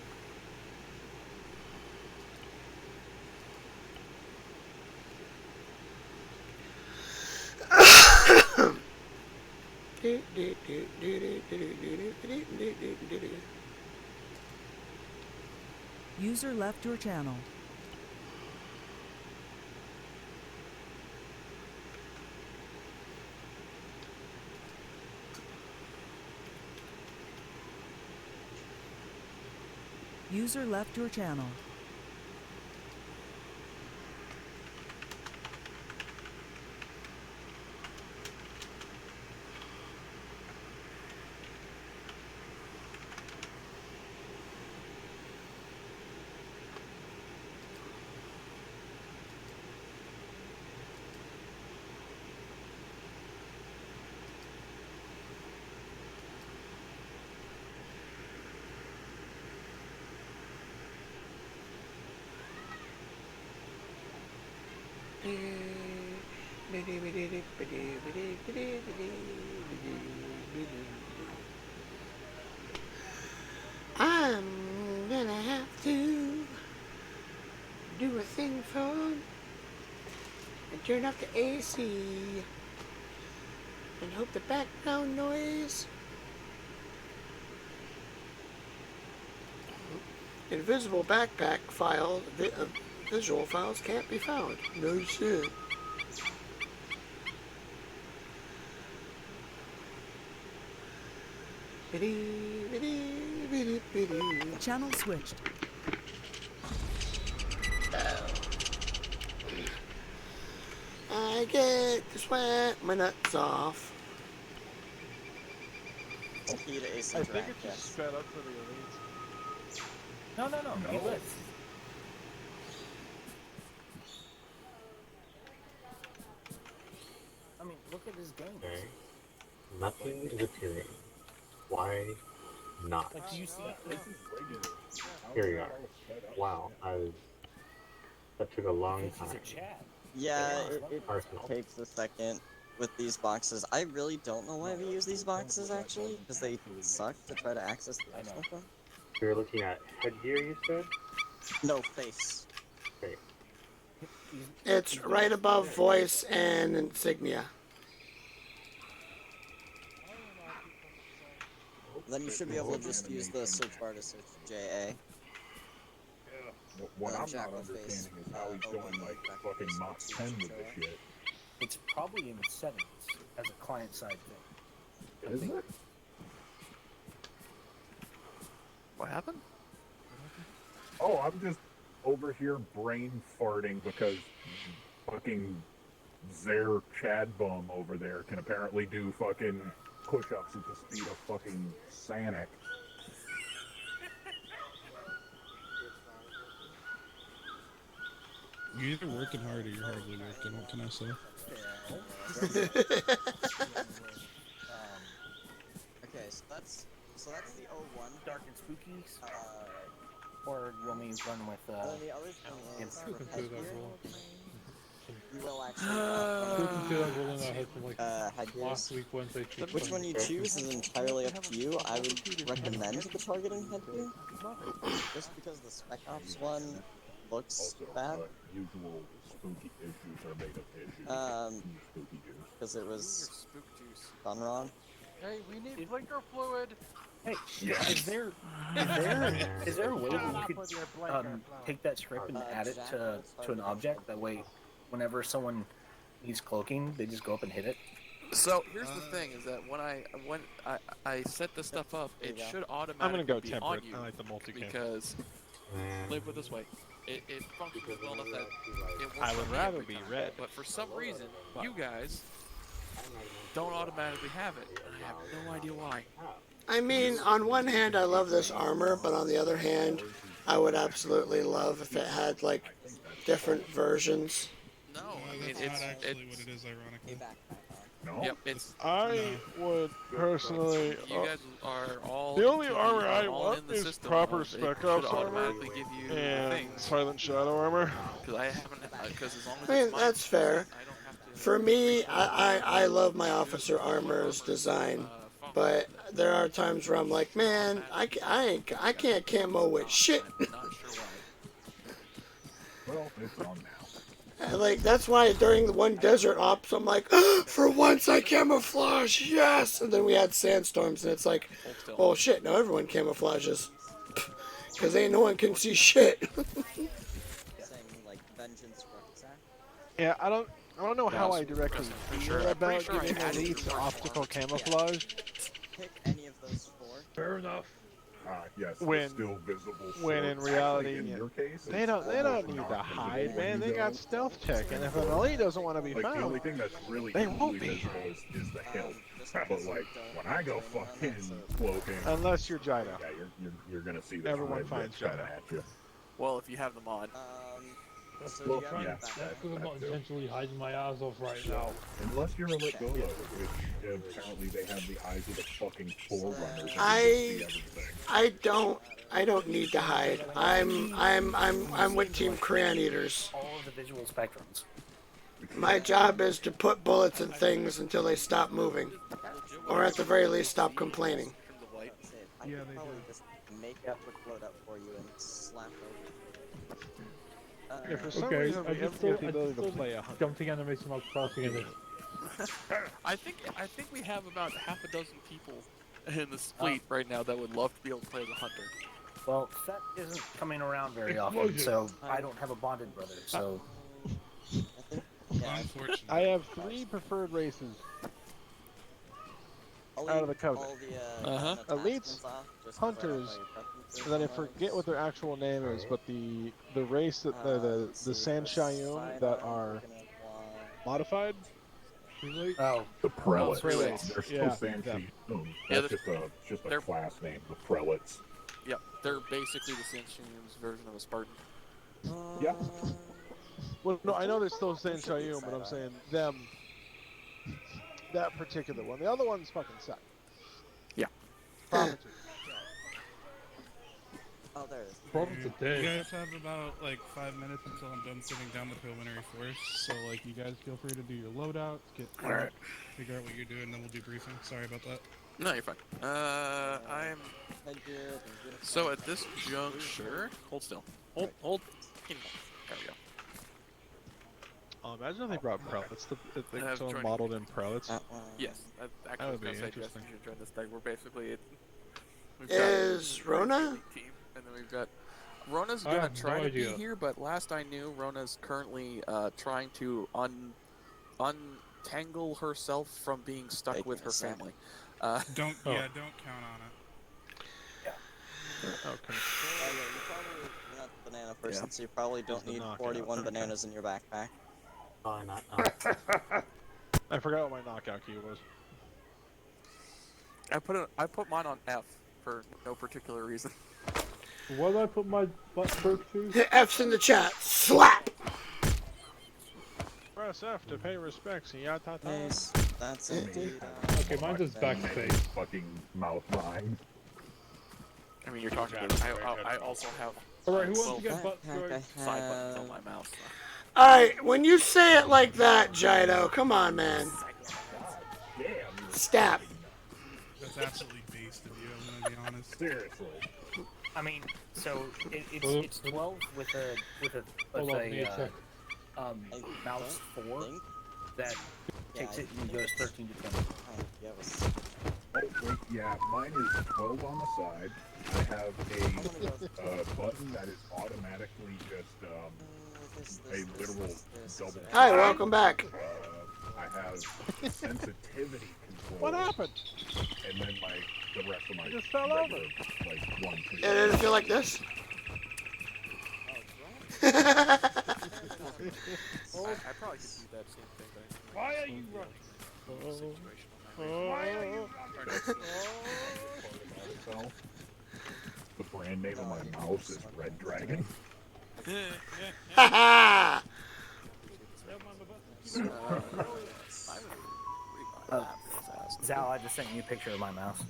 User left your channel. User left your channel. I'm gonna have to do a thing phone and turn off the AC and hope the background noise invisible backpack file visual files can't be found. No shit. Channel switched. I get to sweat my nuts off. Key to AC I track, think it just yes. sped up for the elites. No, he No. lives. I mean, look at his game. Okay. Nothing is appearing. Why not? Like, do you see? Here we are. Wow, that took a long Because he's time. a Chad. Yeah, it Arsenal. takes a second with these boxes. I really don't know why we use these boxes, actually, because they suck to try to access the Arsenal from. You're looking at headgear, you said? No, face. Okay. It's right above voice and insignia. Then you should be able to just use the search bar to search JA. What I'm not Jackal understanding face, is how he's going like fucking Mach 10 with this shit. It's probably in the settings as a client-side thing. Is it? What happened? Oh, I'm just over here brain farting because fucking Zare Chad Bum over there can apparently do fucking push-ups at the speed of fucking Sanic. You're either working hard or you're hardly working. What can I say? Okay, so that's the 01. Dark and spooky. Or you want me to run with Then the other thing is You can for do that headgear, roll. you will You can do that roll in our head from like headgear. last week, Wednesday, Tuesday. Which one you choose is entirely up to you. I would recommend the targeting headgear, just because the Spec Ops one looks Also, bad. usual spooky issues are made of issues. Spooky juice. Because it was done wrong. Hey, we need blinker fluid. Hey, Yes. is there a way that you could take that script and add it to an object? That way, whenever someone needs cloaking, they just go up and hit it. So here's the thing: is that when I set this stuff up, it should automatically I'm gonna go be temperate. on you I like the multicam. because let me put it this way: it functions well enough that it works. I would on me rather every be time. red. But for some reason, you guys don't automatically have it. I have no idea why. I mean, on one hand, I love this armor, but on the other hand, I would absolutely love if it had, like, different versions. No, I mean That's not actually what it is, ironically. No. Yep, it's I would personally. you guys are all The only into armor are I all want in the is system proper of Spec it Ops should armor automatically give you and things. Silent Shadow armor. Because I haven't, because as long as I mean, it's that's fair. I don't have to. For me, I love my officer armor's design, but there are times where I'm like, man, I can't camo with shit. Not sure why. Well, it's on now. And, like, that's why during the one desert ops, I'm like, for once I camouflage, yes! And then we had sandstorms, and it's like, oh shit, now everyone camouflages. Because ain't no one can see shit. Saying like vengeance rucksack. Yeah, I don't know how I directly For feel sure. about Pretty sure I giving added elites more optical forms. camouflage. Pick any of those 4. Fair enough. Yes, When- it's still visible. when in reality, in your case, They it's don't almost need not to visible hide, when man. you They go. got stealth check, and if an elite doesn't want to be Like, the only found, thing that's really they truly won't be. visible is the hill. But like when I go fucking cloaking, unless you're Jida. yeah, you're gonna see the Everyone red finds shot Jedi. at you. Well, if you have the mod. So Well, do you have yeah, any background? That's because I'm not that too. intentionally hiding my ass off right now. Unless you're a let go, which apparently they have the eyes of the fucking forerunners. And I- you can see everything. I don't need to hide. I'm with Team Crayon Eaters. All of the visual spectrums. My job is to put bullets in things until they stop moving. Or at the very least stop complaining. I Yeah, could they probably do. just make a quick load up for you and slap over. Yeah, for some Okay, reason, I we just have saw, the ability to play a hunter. jumping animation while crossing in it. I think we have about half a dozen people in this fleet right now that would love to be able to play as a hunter. Well, Fett isn't coming around very often, so I don't have a bonded brother. So Unfortunately. I have 3 preferred races. I'll Out of leave the covenant. all the, Elites, attachments off, just hunters, clarify your preferences and then I on forget those. what their actual name is, but the race that Let's the see, San for Shayum that sidearm, are we're gonna apply- modified. oh, The prelates. Prelates, They're yeah, still fancy. Yeah, That's just a they're- class name. The prelates. Yep, they're basically the Sanchunium's version of a Spartan. Yep. Well, no, I know they're still San Shayum, but I'm saying them. That particular one. The other ones fucking suck. Yeah. Property. Oh, there it is. Problem You today. guys have about like 5 minutes until I'm done sitting down the preliminary force, so like you guys feel free to do your loadout, Alright. figure out what you're doing, then we'll do briefing. Sorry about that. No, you're fine. I'm. Headgear, So at this juncture, hold still. Hold. There we go. Imagine if they brought prelates. If they Have someone joined- modeled in prelates. Yes, I That actually was would be gonna say interesting. Justin should join this thing. We're basically we've Is got Rona? the elite team, and then we've got Rona's I gonna have no try to be idea. here, but last I knew, Rona's currently trying to untangle herself from being stuck Taking with a her sec. family. Don't Oh. don't count on it. Okay. Oh, yeah, you're not the banana person, Yeah. so you probably don't the need knockout. 41 bananas in your backpack. Oh, not. I forgot what my knockout key was. I put mine on F for no particular reason. What did I put my butt perk to? Hit F's in the chat. Slap! Press F to pay respects. Yeah, ta ta. Yes, that's indeed. Okay, mine just backspace. Fucking mouth line. I mean, you're talking Yeah, about. I also have. Alright, who wants 12 to get butt Backpack, strokes? side buttons on have- my mouse. Alright, when you say it like that, Jido, come on, man. Stab. That's absolutely based of you, I'm gonna be honest. Seriously. I mean, so it's 12 with a Hold on, need a sec. mouse 4 Think? that takes it and goes 13 to 20. Oh, yeah, it was... Oh, wait, yeah, mine is 12 on the side. I have a button that is automatically just a literal double. Hi, welcome back. I have sensitivity control. What happened? And then the rest of my Just fell regular, over. like 1, 2. It didn't feel like this. I probably could do that same thing. But Why are you running? Why are you The brand name of my mouse is Red Dragon. Ha Zal, I just sent you a picture of my mouse.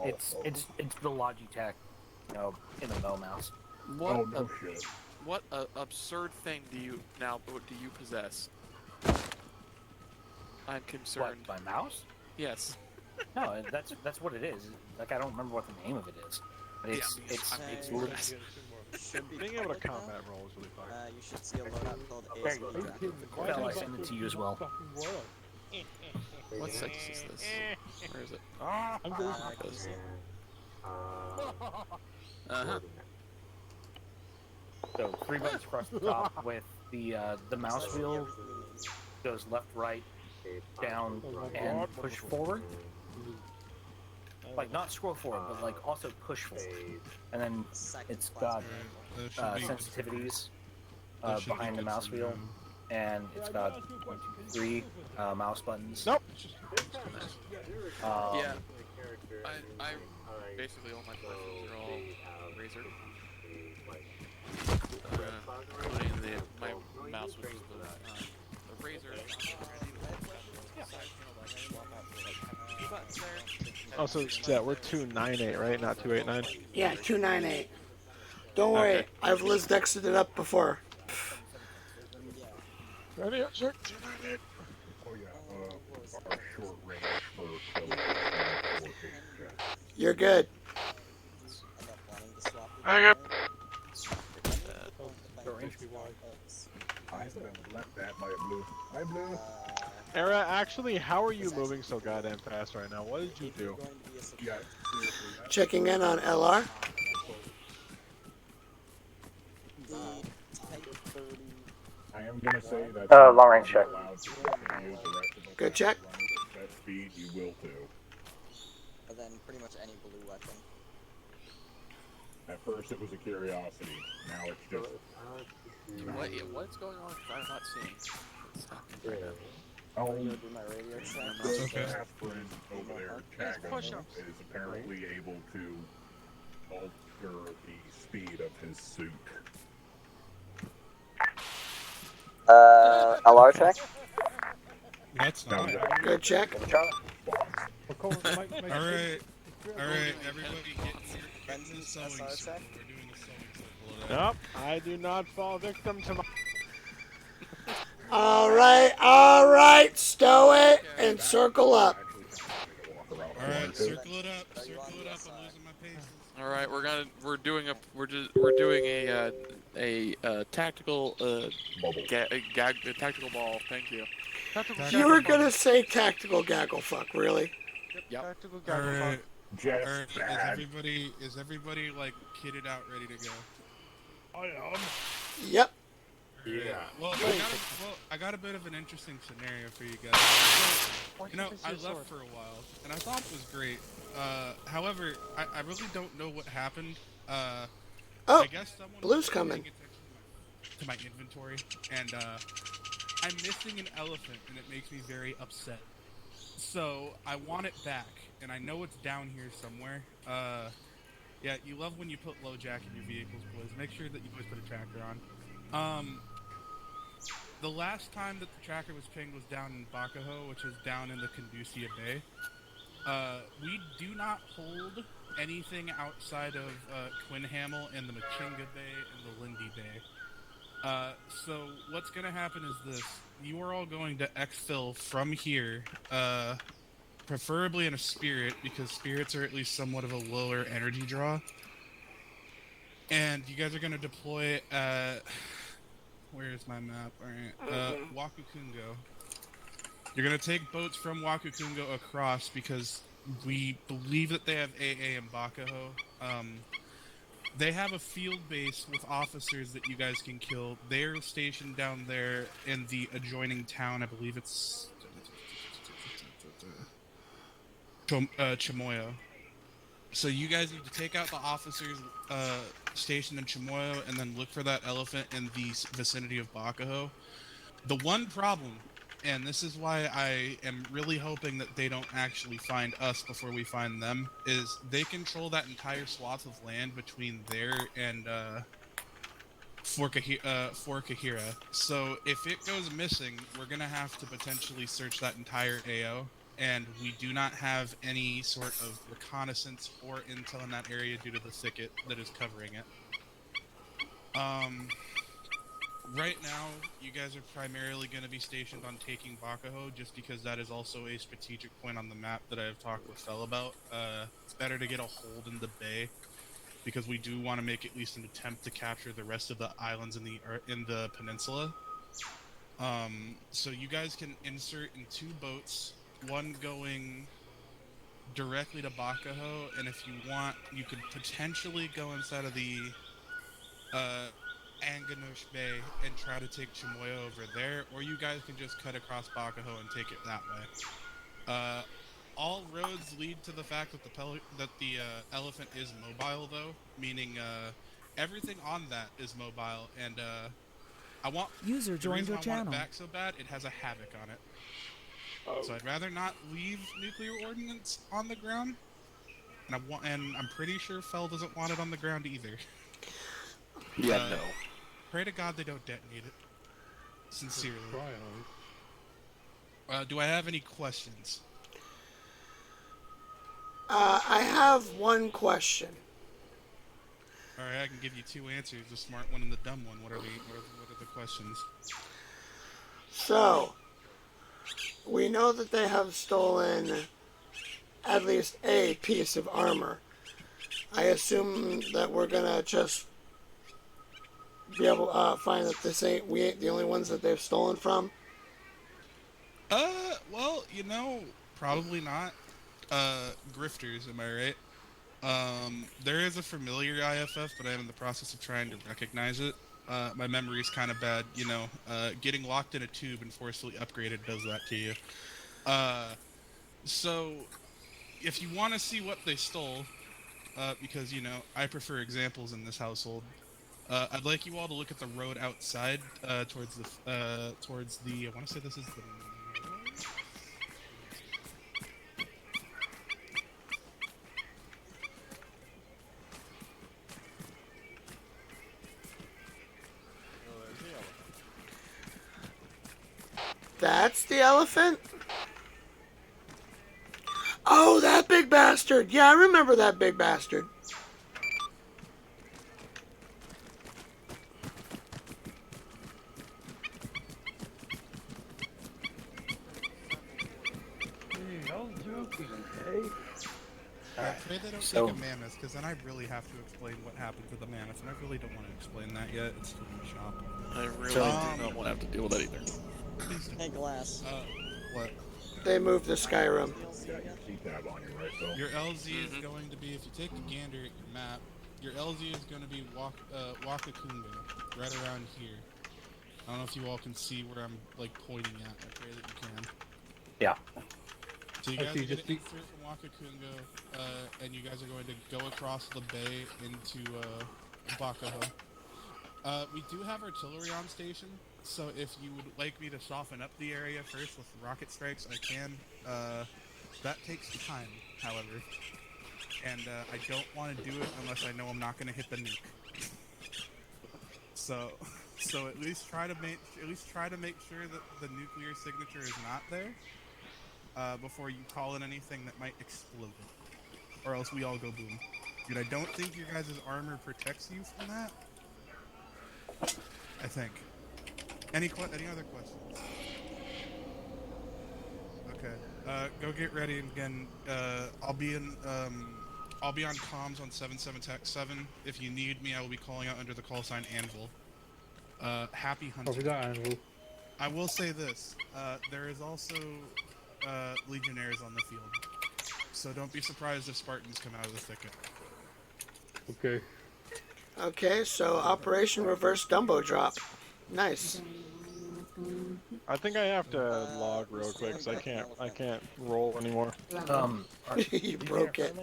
It's the Logitech, MMO mouse. What Oh, no shit. What absurd thing do you possess? I'm concerned. What, my mouse? Yes. No, that's what it is. Like, I don't remember what the name of it is. But it's Being able to combat roll is really fun. You should see a loadout called There you ASP go. Tracker. Fell, I sent it to you as well. What sex is this? Where is it? I'm going Uh-huh. So 3 buttons across the top with the mouse wheel goes left, right, down, and push forward. Like, not scroll forward, but like also push forward. And then it's got sensitivities behind the mouse wheel, and it's got 3 mouse buttons. Nope. Yeah. I basically all my buttons are all Razer. Including my mouse, which is the Razer. Oh, so yeah, we're 298, right? Not 289. Yeah, 298. Don't worry, Okay. I've Liz Dexted it up before. Ready up, sir. 298. Oh, yeah. Our short range for You're good. Hang up. I've been left that by a blue. Hi, blue. Era, actually, how are you moving so goddamn fast right now? What did you do? Yeah, seriously. Checking in on LR. I am gonna say that. Long range check. Good check. That speed, you will too. And then pretty much any blue weapon. At first, it was a curiosity. Now it's just. What's going on? 'Cause I'm not seeing. What's happening right now? Oh, Do my radio check. the aspirin over there, Chaga, is apparently able to alter the speed of his suit. LR check? That's not it. Good check. Alright, everybody get in the sewing SR circle. check? We're doing a sewing circle of that. Nope, I do not fall victim to my. All right, stow it and circle up. Alright, circle it up, I'm losing my pace. All right, we're doing a tactical tactical ball. Thank you. You were gonna say tactical gaggle fuck, really? Yep. Tactical gaggle Alright, Just alright, is everybody like kitted out, ready to go? I am. Yep. Yeah. Well, I got a bit of an interesting scenario for you guys. So, I left for a while, and I thought it was great. However, I really don't know what happened. Oh, I guess someone Blue's was paying coming. attention to my inventory, and I'm missing an elephant, and it makes me very upset. So I want it back, and I know it's down here somewhere. Yeah, you love when you put low jack in your vehicles, boys. Make sure that you always put a tracker on. The last time that the tracker was pinged was down in Bakaho, which is down in the Conducia Bay. We do not hold anything outside of Quinhamel and the Machinga Bay and the Lindy Bay. So what's going to happen is this. You are all going to exfil from here, preferably in a spirit, because spirits are at least somewhat of a lower energy draw. And you guys are going to deploy where's my map? Alright, Wakukungo. You're going to take boats from Wakukungo across because we believe that they have AA in Bakaho. They have a field base with officers that you guys can kill. They're stationed down there in the adjoining town. I believe it's Chimoyo. So you guys need to take out the officers stationed in Chimoyo and then look for that elephant in the vicinity of Bakaho. The one problem, and this is why I am really hoping that they don't actually find us before we find them, is they control that entire swath of land between there and for Kahira. So if it goes missing, we're gonna have to potentially search that entire AO, and we do not have any sort of reconnaissance or intel in that area due to the thicket that is covering it. Right now, you guys are primarily going to be stationed on taking Bakaho, just because that is also a strategic point on the map that I have talked with Fel about. It's better to get a hold in the bay, because we do want to make at least an attempt to capture the rest of the islands in the peninsula. So you guys can insert in 2 boats, one going directly to Bakaho, and if you want, you could potentially go inside of the Anganosh Bay and try to take Chimoya over there, or you guys can just cut across Bakaho and take it that way. All roads lead to the fact that the elephant is mobile, though, meaning everything on that is mobile, and User the reason joined your I want it channel. back so bad, it has a havoc on it. So I'd rather not leave nuclear ordnance on the ground, and I'm pretty sure Fel doesn't want it on the ground either. Yeah, no. Pray to God they don't detonate it. Sincerely. Do I have any questions? I have one question. Alright, I can give you 2 answers, the smart one and the dumb one. What are the questions? So, we know that they have stolen at least a piece of armor. I assume that we're gonna just be able to find that we ain't the only ones that they've stolen from. Well, probably not. Grifters, am I right? There is a familiar IFF, but I'm in the process of trying to recognize it. My memory's kind of bad, getting locked in a tube and forcefully upgraded does that to you. So, if you want to see what they stole, because, I prefer examples in this household, I'd like you all to look at the road outside, towards the, I want to say this is the... That's the elephant? Oh, that big bastard! Yeah, I remember that big bastard. I pray they don't take a mammoth, because then I really have to explain what happened to the mammoth, and I really don't want to explain that yet. It's too much shop. I really do not want to have to deal with that either. Hey, Glass. What? They moved the Skyrim. Your LZ is going to be, if you take a gander at your map, your LZ is going to be Wakakunga, right around here. I don't know if you all can see where I'm, pointing at. I pray that you can. Yeah. So you guys are going to insert from Wakakunga, and you guys are going to go across the bay into Bakaho. We do have artillery on station, so if you would like me to soften up the area first with rocket strikes, I can. That takes time, however, and I don't want to do it unless I know I'm not going to hit the nuke. So at least try to make sure that the nuclear signature is not there before you call in anything that might explode it, or else we all go boom. Dude, I don't think your guys' armor protects you from that. I think. Any other questions? Okay. Go get ready again. I'll be on comms on 77-7. If you need me, I will be calling out under the call sign Anvil. Happy hunting. Copy that, Anvil. I will say this. There is also legionnaires on the field. So don't be surprised if Spartans come out of the thicket. Okay. Okay, so Operation Reverse Dumbo Drop. Nice. I think I have to log real quick because I can't roll anymore. You broke it.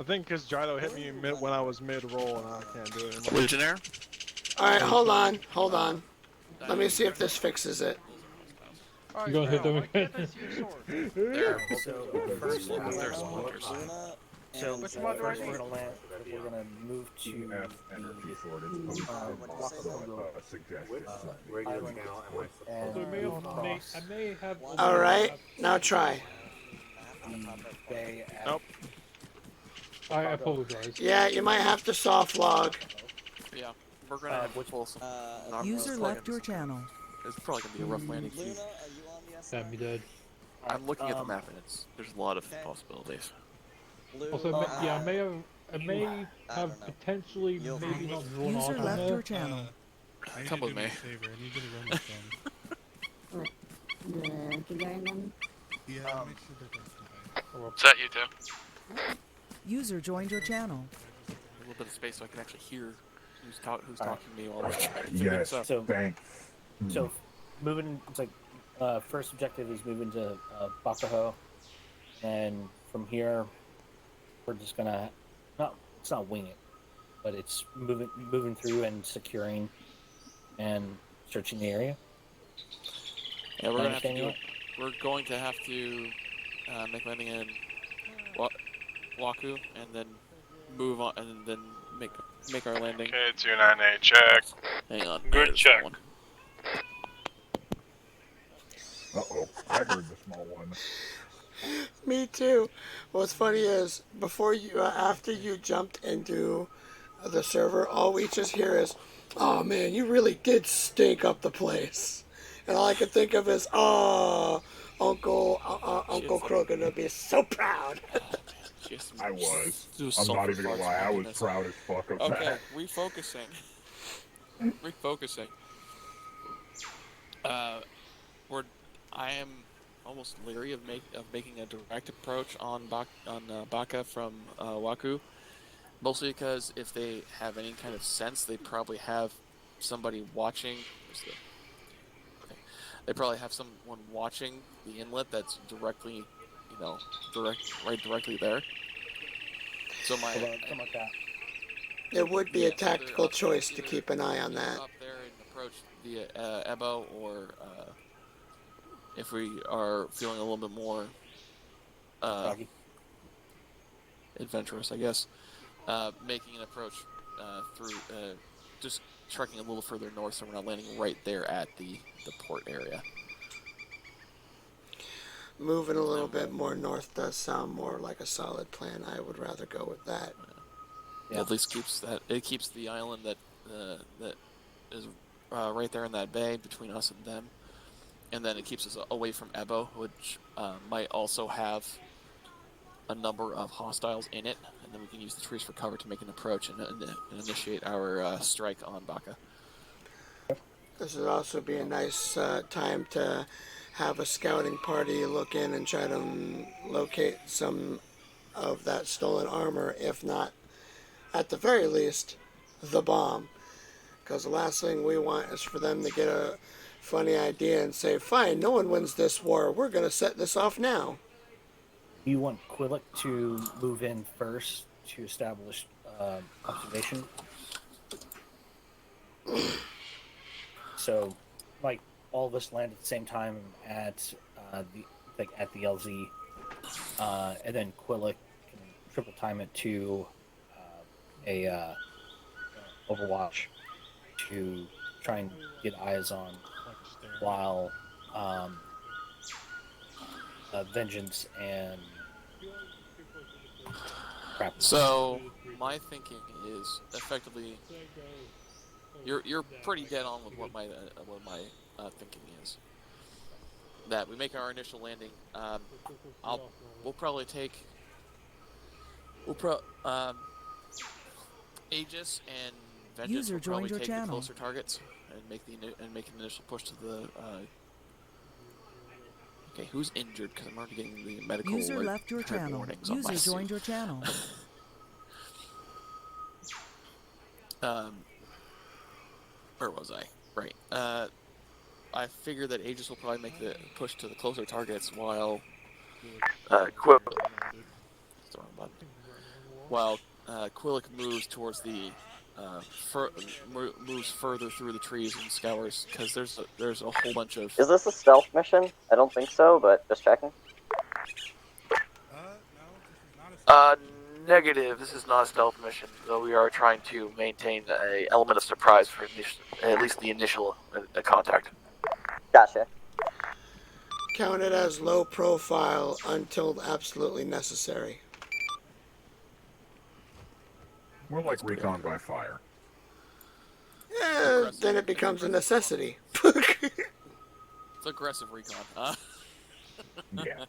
I think because Gyro hit me when I was mid-roll and I can't do it anymore. Legionnaire? Alright, hold on. Let me see if this fixes it. You gonna hit them again? So, first, Luna, So And, first uh, we're gonna land. We're gonna move to EF energy shortage poses a suggestion. Which radio island channel am I and supposed to move be across I may have. All right, now try. the bay at Nope. I apologize. Yeah, you might have to soft log. Yeah, we're gonna which- pull some. User left your channel. It's probably gonna be a rough landing. Luna, are you on the SR? That'd be dead. I'm looking at the map and there's a lot of possibilities. Blue, Also, yeah, I may have don't know. potentially You'll maybe not drawn User off on left there. your channel. I need Come you with to do me. a favor. I need you to run this phone. Yeah, make sure that that's fine. Is that you too? User joined your channel. A little bit of space so I can actually hear who's talking to me while Uh, we're trying to figure Yes, this out. So- thanks. So moving, it's like first objective is moving to Bakaho, and from here we're just gonna it's not wing it, but it's moving through and securing and searching the area. Yeah, we're gonna have to Understanding do. We're going to have to make landing in Waku and then move on and then make our landing. Okay, 298, check. Hang on. Good there's check. one. Uh-oh, I heard the small one. Me too. What's funny is before you, after you jumped into the server, all we just hear is, "Oh man, you really did stink up the place," and all I can think of is, "Oh, Uncle Crow gonna be so proud." I was. Do I'm sulfur not even gonna farts lie, I was goodness. proud as fuck of Okay, that. refocusing. Refocusing. I am almost leery of making a direct approach on Baka from Waku, mostly because if they have any kind of sense, they probably have somebody watching. They probably have someone watching the inlet that's directly, directly there. So Something like that. It would be a tactical choice to keep an eye on that. Up there and approach via Ebo, or if we are feeling a little bit more adventurous, I guess, making an approach through just trekking a little further north, so we're not landing right there at the port area. Moving a little bit more north does sound more like a solid plan. I would rather go with that. Yeah. At least keeps the island that is right there in that bay between us and them, and then it keeps us away from Ebo, which might also have a number of hostiles in it, and then we can use the trees for cover to make an approach and initiate our strike on Baka. This would also be a nice time to have a scouting party look in and try to locate some of that stolen armor, if not, at the very least, the bomb. Because the last thing we want is for them to get a funny idea and say, "Fine, no one wins this war. We're going to set this off now." You want Quillick to move in first to establish observation. So, like, all of us land at the same time at the LZ, and then Quillick can triple time it to a Overwatch to try and get eyes on, while Vengeance and crap. So my thinking is effectively, you're pretty dead on with what my thinking is. That we make our initial landing. We'll probably take. Aegis and Vengeance User will probably joined your take the channel. closer targets and make an initial push to the. Okay, who's injured? Because I'm already getting the medical User alert left your type channel. warnings on my User suit. joined your channel. Where was I? Right. I figure that Aegis will probably make the push to the closer targets, while Quillick moves towards the moves further through the trees and scours, because there's a whole bunch of. Is this a stealth mission? I don't think so, but just checking. Negative. This is not a stealth mission, though we are trying to maintain a element of surprise for at least the initial contact. Gotcha. Count it as low profile until absolutely necessary. More like recon by fire. Yeah, then it becomes a necessity. It's aggressive recon. Yeah.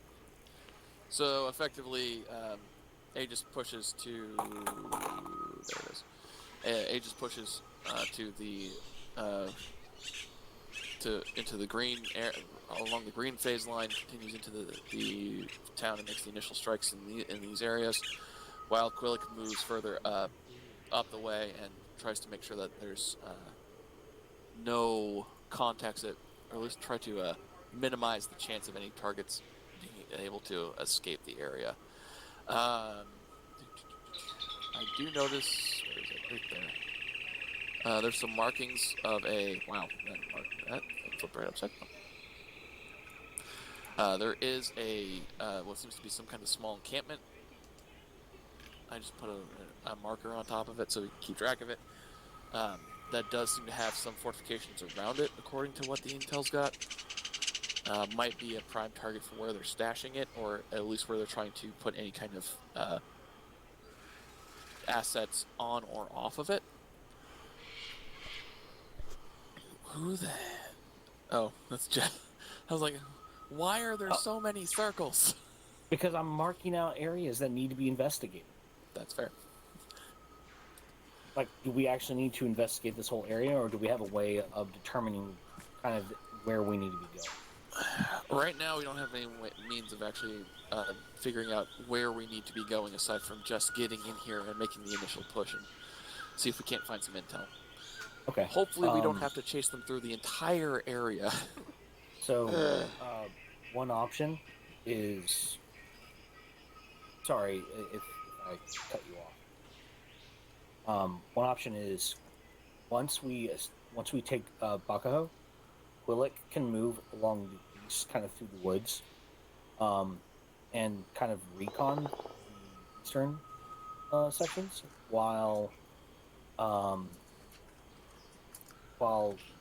So effectively, Aegis pushes to. There it is. Aegis pushes to the into the green air along the green phase line, continues into the town and makes the initial strikes in these areas, while Quillic moves further up the way and tries to make sure that there's no contacts or at least try to minimize the chance of any targets being able to escape the area. I do notice where is it? Right there. There's some markings of a that flipped right upside down. There is a what seems to be some kind of small encampment. I just put a marker on top of it so we can keep track of it. That does seem to have some fortifications around it, according to what the intel's got. Might be a prime target for where they're stashing it, or at least where they're trying to put any kind of assets on or off of it. Who the... Oh, that's Jeff. I was like, why are there so many circles? Because I'm marking out areas that need to be investigated. That's fair. Like, do we actually need to investigate this whole area, or do we have a way of determining kind of where we need to be going? Right now, we don't have any means of actually figuring out where we need to be going, aside from just getting in here and making the initial push and see if we can't find some intel. Okay. Hopefully, we don't have to chase them through the entire area. So, one option is... Sorry if I cut you off. One option is once we take Bakaho, Quillic can move along the east, kind of through the woods, and kind of recon the eastern sections, while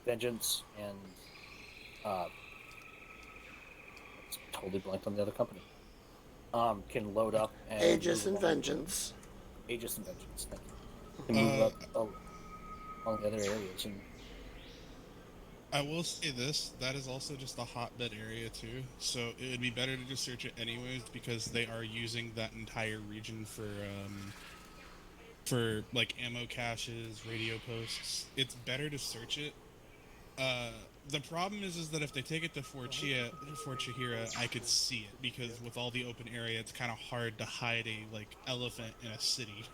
Vengeance and it's totally blanked on the other company. Can load up and Aegis and Vengeance. Aegis and Vengeance. Thank you. Can move up along the other areas. And I will say this: that is also just a hotbed area too. So it would be better to just search it anyways, because they are using that entire region for like ammo caches, radio posts. It's better to search it. The problem is that if they take it to Fort Chihira, I could see it, because with all the open area, it's kind of hard to hide a elephant in a city,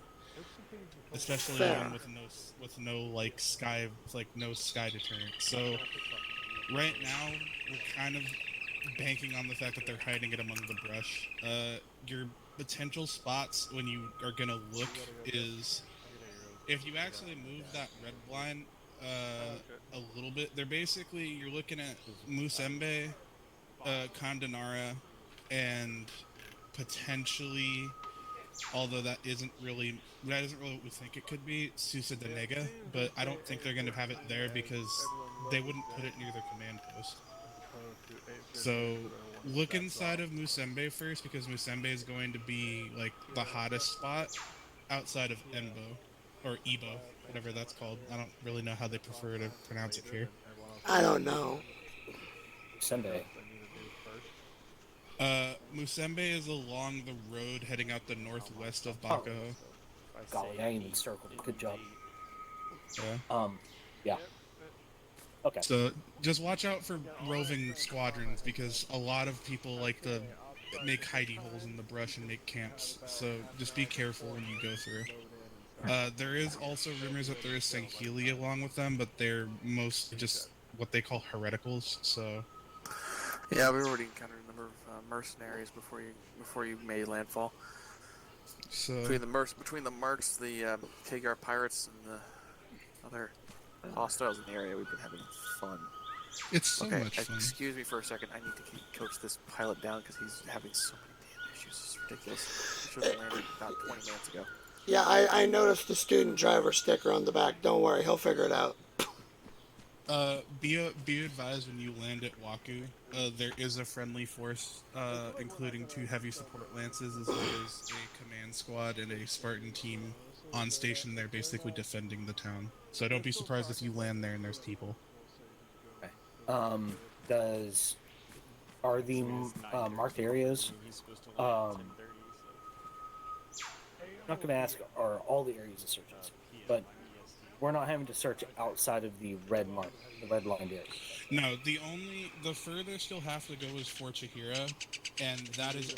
especially one with no sky deterrent. So right now we're kind of banking on the fact that they're hiding it among the brush. Your potential spots when you are gonna look is if you actually move that red blind a little bit. You're looking at Musembe, Kandanara, and potentially, although that isn't really what we think it could be, Susa Denega, but I don't think they're going to have it there because they wouldn't put it near their command post. So look inside of Musembe first, because Musembe is going to be the hottest spot outside of Enbo, or Ebo, whatever that's called. I don't really know how they prefer to pronounce it here. I don't know. Musembe. Musembe is along the road heading out the northwest of Bakaho. Golly, I even circled it. Good job. Yeah. Yeah. Okay. So just watch out for roving squadrons, because a lot of people like to make hidey holes in the brush and make camps. So just be careful when you go through. There is also rumors that there is Sangheli along with them, but they're mostly just what they call hereticals. So yeah, we already encountered a number of mercenaries before you made landfall. So between the mercs, the Kagar pirates, and the other hostiles in the area, we've been having fun. It's so much fun. Excuse me for a second. I need to coach this pilot down because he's having so many damn this is ridiculous. I should have landed about 20 minutes ago. Yeah, I noticed the student driver sticker on the back. Don't worry, he'll figure it out. Be advised when you land at Waku, there is a friendly force, including 2 heavy support lances, as well as a command squad and a Spartan team on station there, basically defending the town. So don't be surprised if you land there and there's people. Okay. Are the marked areas? I'm not going to ask are all the areas of searches, but we're not having to search outside of the red lined area. No, the furthest you'll have to go is Fort Chihira, and that is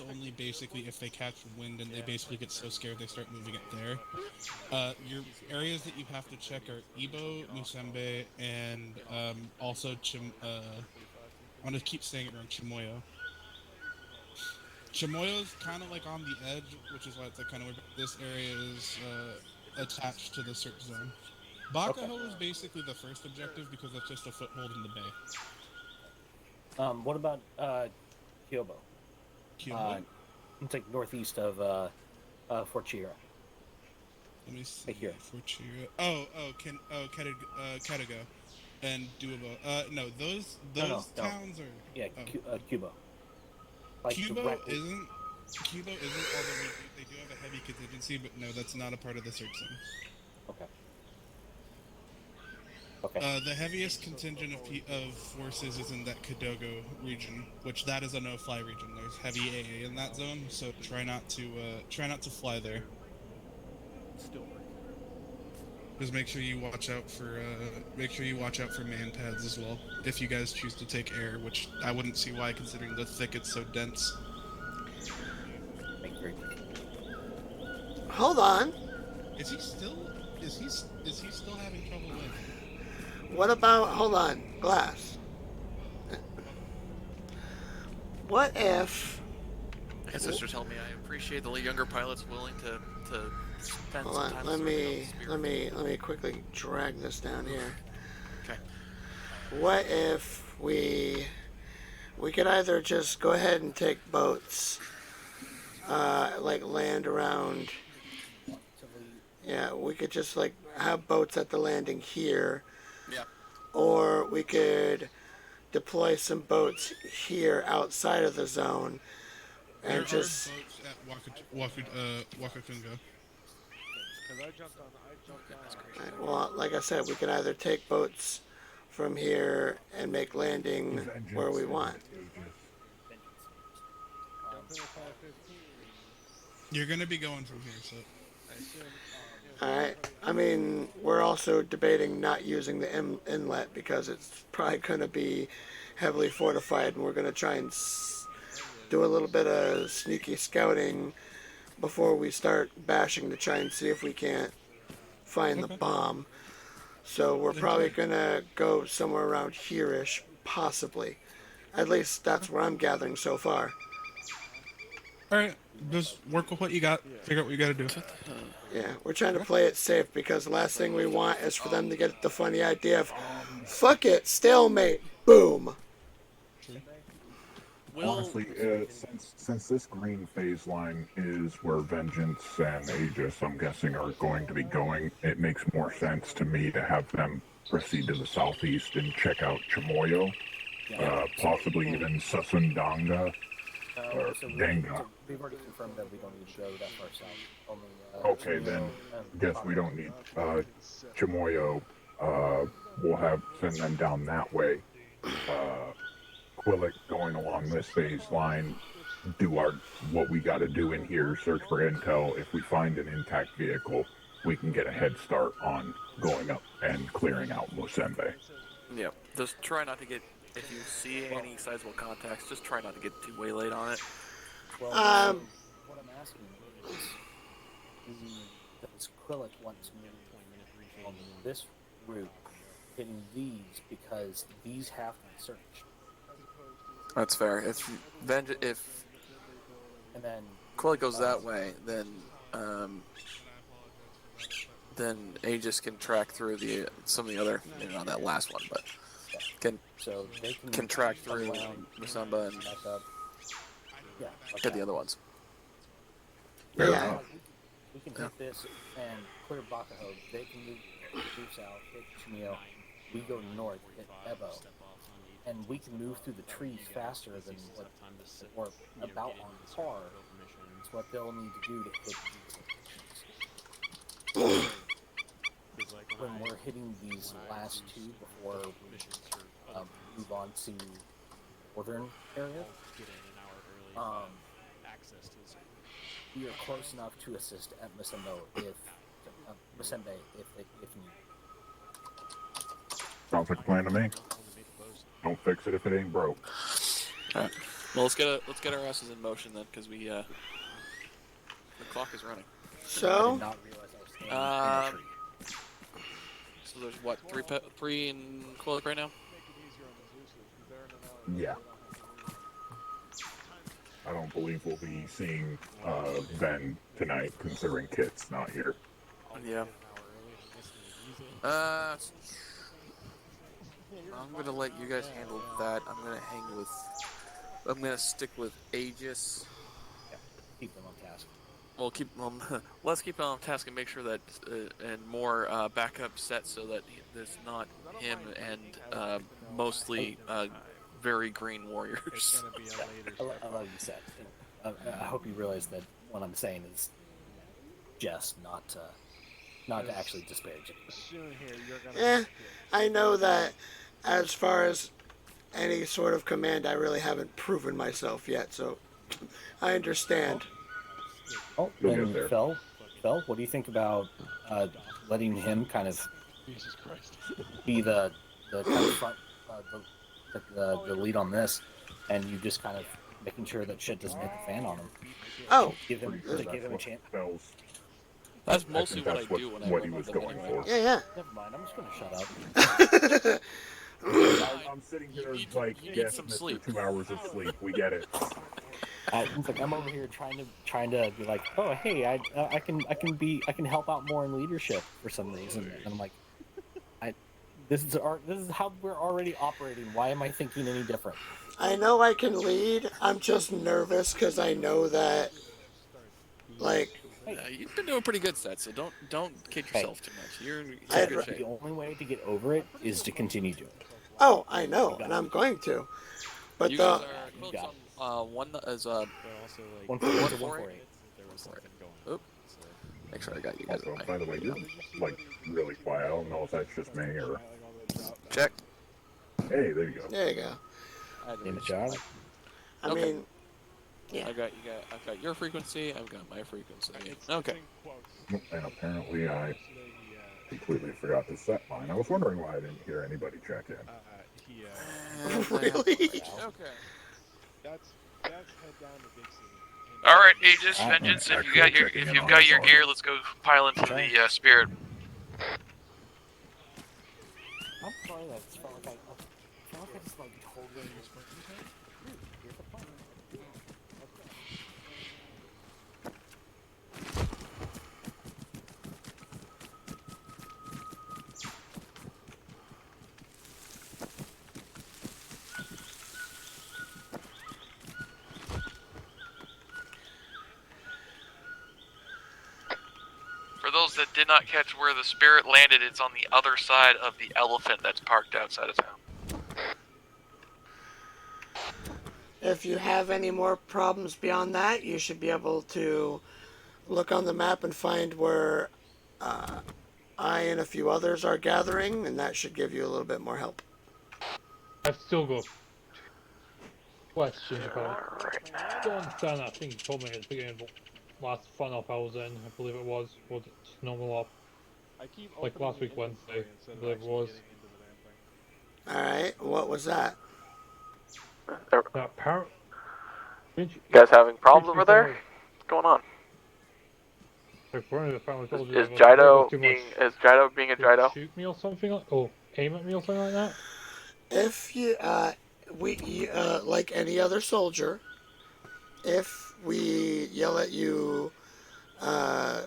only basically if they catch wind and they basically get so scared they start moving it there. Your areas that you have to check are Ibo, Musembe, and also I'm gonna keep saying it wrong, Chimoyo. Chimoyo's kind of like on the edge, which is why it's like kind of weird. This area is attached to the search zone. Bakaho is basically the first objective because that's just a foothold in the bay. What about Kyobo? Kyobo? It's like northeast of Fort Chihira. Let me see. Right here. Fort Chihira. Katago and Duobo. No, those towns are. Yeah, Cubo. Like Cubo isn't. Although they do have a heavy contingency, but no, that's not a part of the search zone. Okay. Okay. The heaviest contingent of forces is in that Kadogo region, which that is a no-fly region. There's heavy AA in that zone, so try not to fly there. Just make sure you watch out for man pads as well. If you guys choose to take air, which I wouldn't see why, considering the thicket's so dense. Hold on. Is he still having trouble with? What about, hold on, Glass. What if... My sister told me I appreciate the younger pilots willing to spend Hold some on, time. let me quickly drag this down here. Okay. What if we could either just go ahead and take boats, like land around. Yeah, we could just like have boats at the landing here. Yeah. Or we could deploy some boats here outside of the zone, and There just. are boats at Wakatunga. Well, like I said, we can either take boats from here and make landing where we want. You're gonna be going from here, so. Alright, I mean, we're also debating not using the inlet because it's probably going to be heavily fortified, and we're going to try and do a little bit of sneaky scouting before we start bashing to try and see if we can't find the bomb. So we're probably going to go somewhere around here-ish, possibly. At least that's where I'm gathering so far. Alright, just work with what you got, figure out what you gotta do. Yeah, we're trying to play it safe because the last thing we want is for them to get the funny idea of, fuck it, stalemate, boom. Honestly, since this green phase line is where Vengeance and Aegis, I'm guessing, are going to be going, it makes more sense to me to have them proceed to the southeast and check out Chimoyo, possibly even Sasundanga. Danga. We've already confirmed that we don't need to go that far south. Only, okay, then guess we don't need Chimoyo. We'll send them down that way. Quillic going along this phase line, do what we got to do in here, search for intel. If we find an intact vehicle, we can get a head start on going up and clearing out Musembe. Yeah, just try not to get. If you see any sizable contacts, just try not to get too waylaid on it. Well, what I'm asking is, does Quillic want to move on this route, hitting these, because these have to be searched? That's fair. If and then Quillic goes that way, then Aegis can track through some of the other, not that last one, but can track through Musamba and Yeah. Hit the other ones. Fair Yeah. enough. We can take this and clear Bakaho. They can move south, hit Chinio. We go north, hit Ebo. And we can move through the trees faster than what, or about on par. It's what they'll need to do to hit these locations. When we're hitting these last two before we move on to northern area, we are close enough to assist at Masembe if needed. Sounds like a plan to me. Don't fix it if it ain't broke. All right. Well, let's get our asses in motion then, because the clock is running. I So, did not realize I was standing in a tree. So there's what, three in Quillic right now? Yeah. I don't believe we'll be seeing Ben tonight, considering Kit's not here. Yeah. I'm gonna let you guys handle that. I'm gonna stick with Aegis. Yeah, keep them on task. Well, let's keep them on task and make sure that and more backup sets so that there's not him and mostly very green warriors. I love you said. I hope you realize that what I'm saying is jest, not to actually disparage it. I know that as far as any sort of command, I really haven't proven myself yet, so I understand. Oh, and Phil, what do you think about letting him kind of be the kind of front, the lead on this, and you just kind of making sure that shit doesn't hit the fan on him? Oh, give him a chance. That's mostly what I do when I what he was going for. Yeah. Never mind. I'm just gonna shut up. I'm sitting here like, yes, Mr. 2 hours of sleep. We get it. I'm over here trying to be like, oh hey, I can help out more in leadership for some reason, and I'm like, this is how we're already operating. Why am I thinking any different? I know I can lead. I'm just nervous because I know that, like. You've been doing pretty good, Seth, so don't kid yourself too much. You're in good shape. The only way to get over it is to continue doing it. Oh, I know, and I'm going to. But you guys are one is 148. Oop. Make sure I got you guys. Also, by the way, you're like really quiet. I don't know if that's just me or. Check. Hey, there you go. There you go. Name it, Charlie. I mean, yeah. I've got your frequency. I've got my frequency. Okay. And apparently, I completely forgot to set mine. I was wondering why I didn't hear anybody check in. Really? Okay. All right, Aegis, Vengeance. If you've got your gear, let's go pile into the Spirit. I'm sorry that it's felt like I just like totally. For those that did not catch where the Spirit landed, it's on the other side of the elephant that's parked outside of town. If you have any more problems beyond that, you should be able to look on the map and find where I and a few others are gathering, and that should give you a little bit more help. I've still got questions about it. I don't understand that thing you told me at the beginning of the last fun op I was in, I believe it was it normal op? Like last week Wednesday, I believe it was. Alright, what was that? You guys having problems over there? What's going on? Is Jido being a Jido? Shoot me or something or aim at me or something like that? If you, like any other soldier, if we yell at you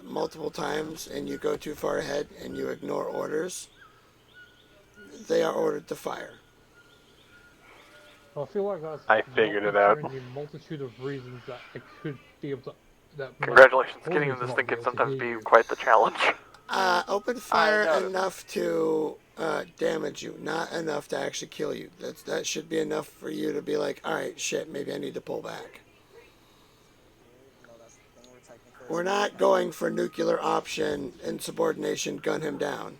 multiple times and you go too far ahead and you ignore orders, they are ordered to fire. I feel like that's I figured it out. The multitude of reasons that I could be able to. Congratulations, getting in this thing can sometimes be quite the challenge. Open fire enough to damage you, not enough to actually kill you. That should be enough for you to be like, all right, shit, maybe I need to pull back. We're not going for nuclear option, insubordination, gun him down.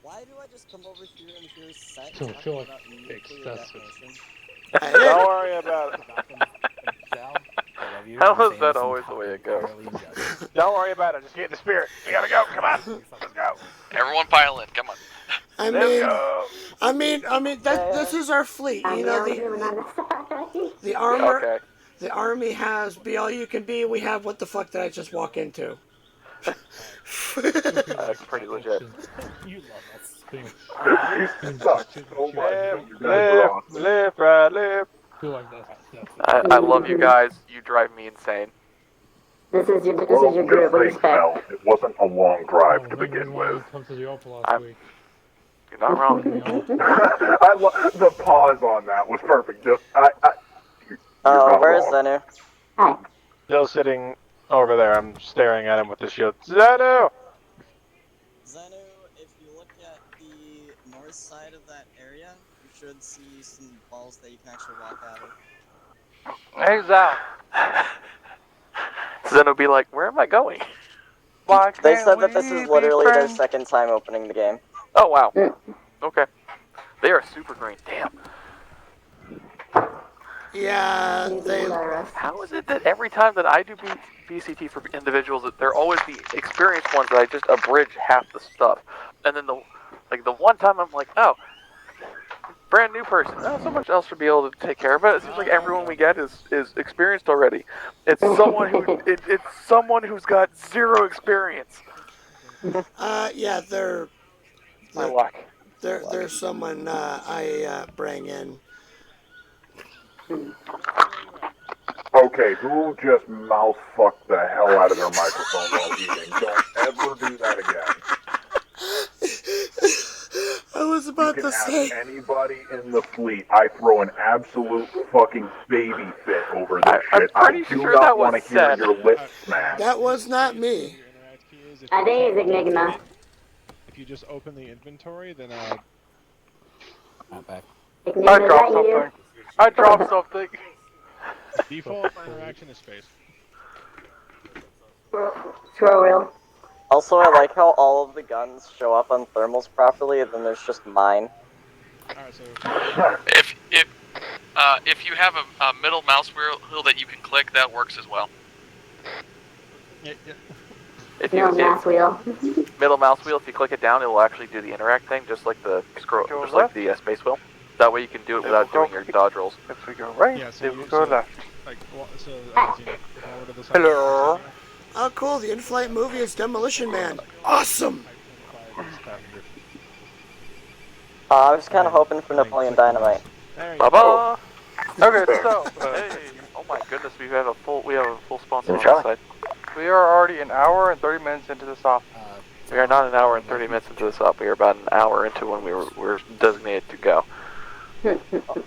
Why do I just come over here and hear set So I talking feel like about nuclear excessive. detonation? Don't worry about it. How is that always the way it goes? Don't worry about it. Just get in the spirit. We gotta go. Come on. Let's go. Everyone pile in. Come on. I mean, this is our fleet. You know, the armor. Okay. The army has be all you can be. We have what the fuck did I just walk into? That's pretty legit. You love us. Live, right, live. I love you guys. You drive me insane. This is your group. What do you expect? It wasn't a long drive to begin with. You're not wrong. The pause on that was perfect. Just where is Zenu? Hi. Still sitting over there. I'm staring at him with the shield. Zenu! Zenu, if you look at the north side of that area, you should see some balls that you can actually walk out of. Hey, Zal. Zeno be like, where am I going? Why They can't said that we this is be literally their friends? second time opening the game. Oh, wow. Okay. They are super green. Damn. Yeah, How is it that every time that I do BCT for individuals, that they're always the experienced ones that I just abridge half the stuff, and then the one time I'm like, oh, brand new person, oh, someone else should be able to take care of it. It seems like everyone we get is experienced already. It's someone who it's someone who's got zero experience. Yeah, they're My luck. There's someone I bring in. Okay, who just mouth fucked the hell out of their microphone while eating? Don't ever do that again. I was about to say. Anybody in the fleet, I throw an absolute fucking baby fit over this shit. I'm pretty sure that was said. Hear your lips smash. That was not me. I think it's Enigma. If you just open the inventory, then Not back. Enigma, I is dropped that you? something. I dropped something. default interaction is space. Scroll wheel. Also, I like how all of the guns show up on thermals properly, and then there's just mine. Alright, so If you have a middle mouse wheel that you can click, that works as well. yeah. If Middle mouse wheel. Middle mouse wheel, if you click it down, it will actually do the interact thing, just like the scroll, just like the space wheel. That way you can do it without doing your dodge rolls. If we go right, Yeah, if we go left. Like, so, to the side. Hello. Oh, cool. The in-flight movie is Demolition Man. Awesome. I was kind of hoping for Napoleon Dynamite. Bye-bye. Okay, so Hey, oh my goodness, we have a full sponsor on Charlie. the side. we are already an hour and 30 minutes into this off. We are not an hour and 30 minutes into this up. We are about an hour into when we're designated to go.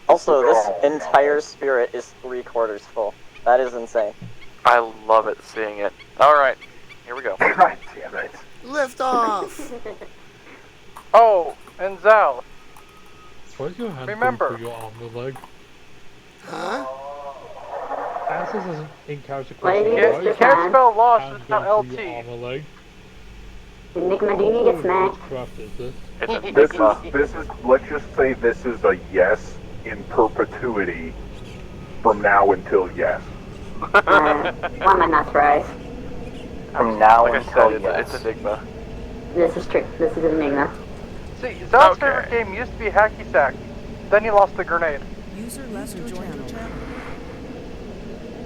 Also, this entire spirit is 3/4 full. That is insane. I love it seeing it. All right, here we go. God damn it. Lift off. Oh, and Zal, Why's your hand remember. through your armor leg? Huh? Answers as an in-character What question. did you You just can't spell lost, Hand it's not going through LT. your armor leg. Enigma, do you need to get smacked? Craft is this? It's a This is, let's just say this is a yes in perpetuity from now until yes. Why am I not surprised? From now like I until said, yes. it's Enigma. This is trick. This is Enigma. See, Zal's favorite game used to be Hacky Sack. Then he lost the grenade. User left your channel.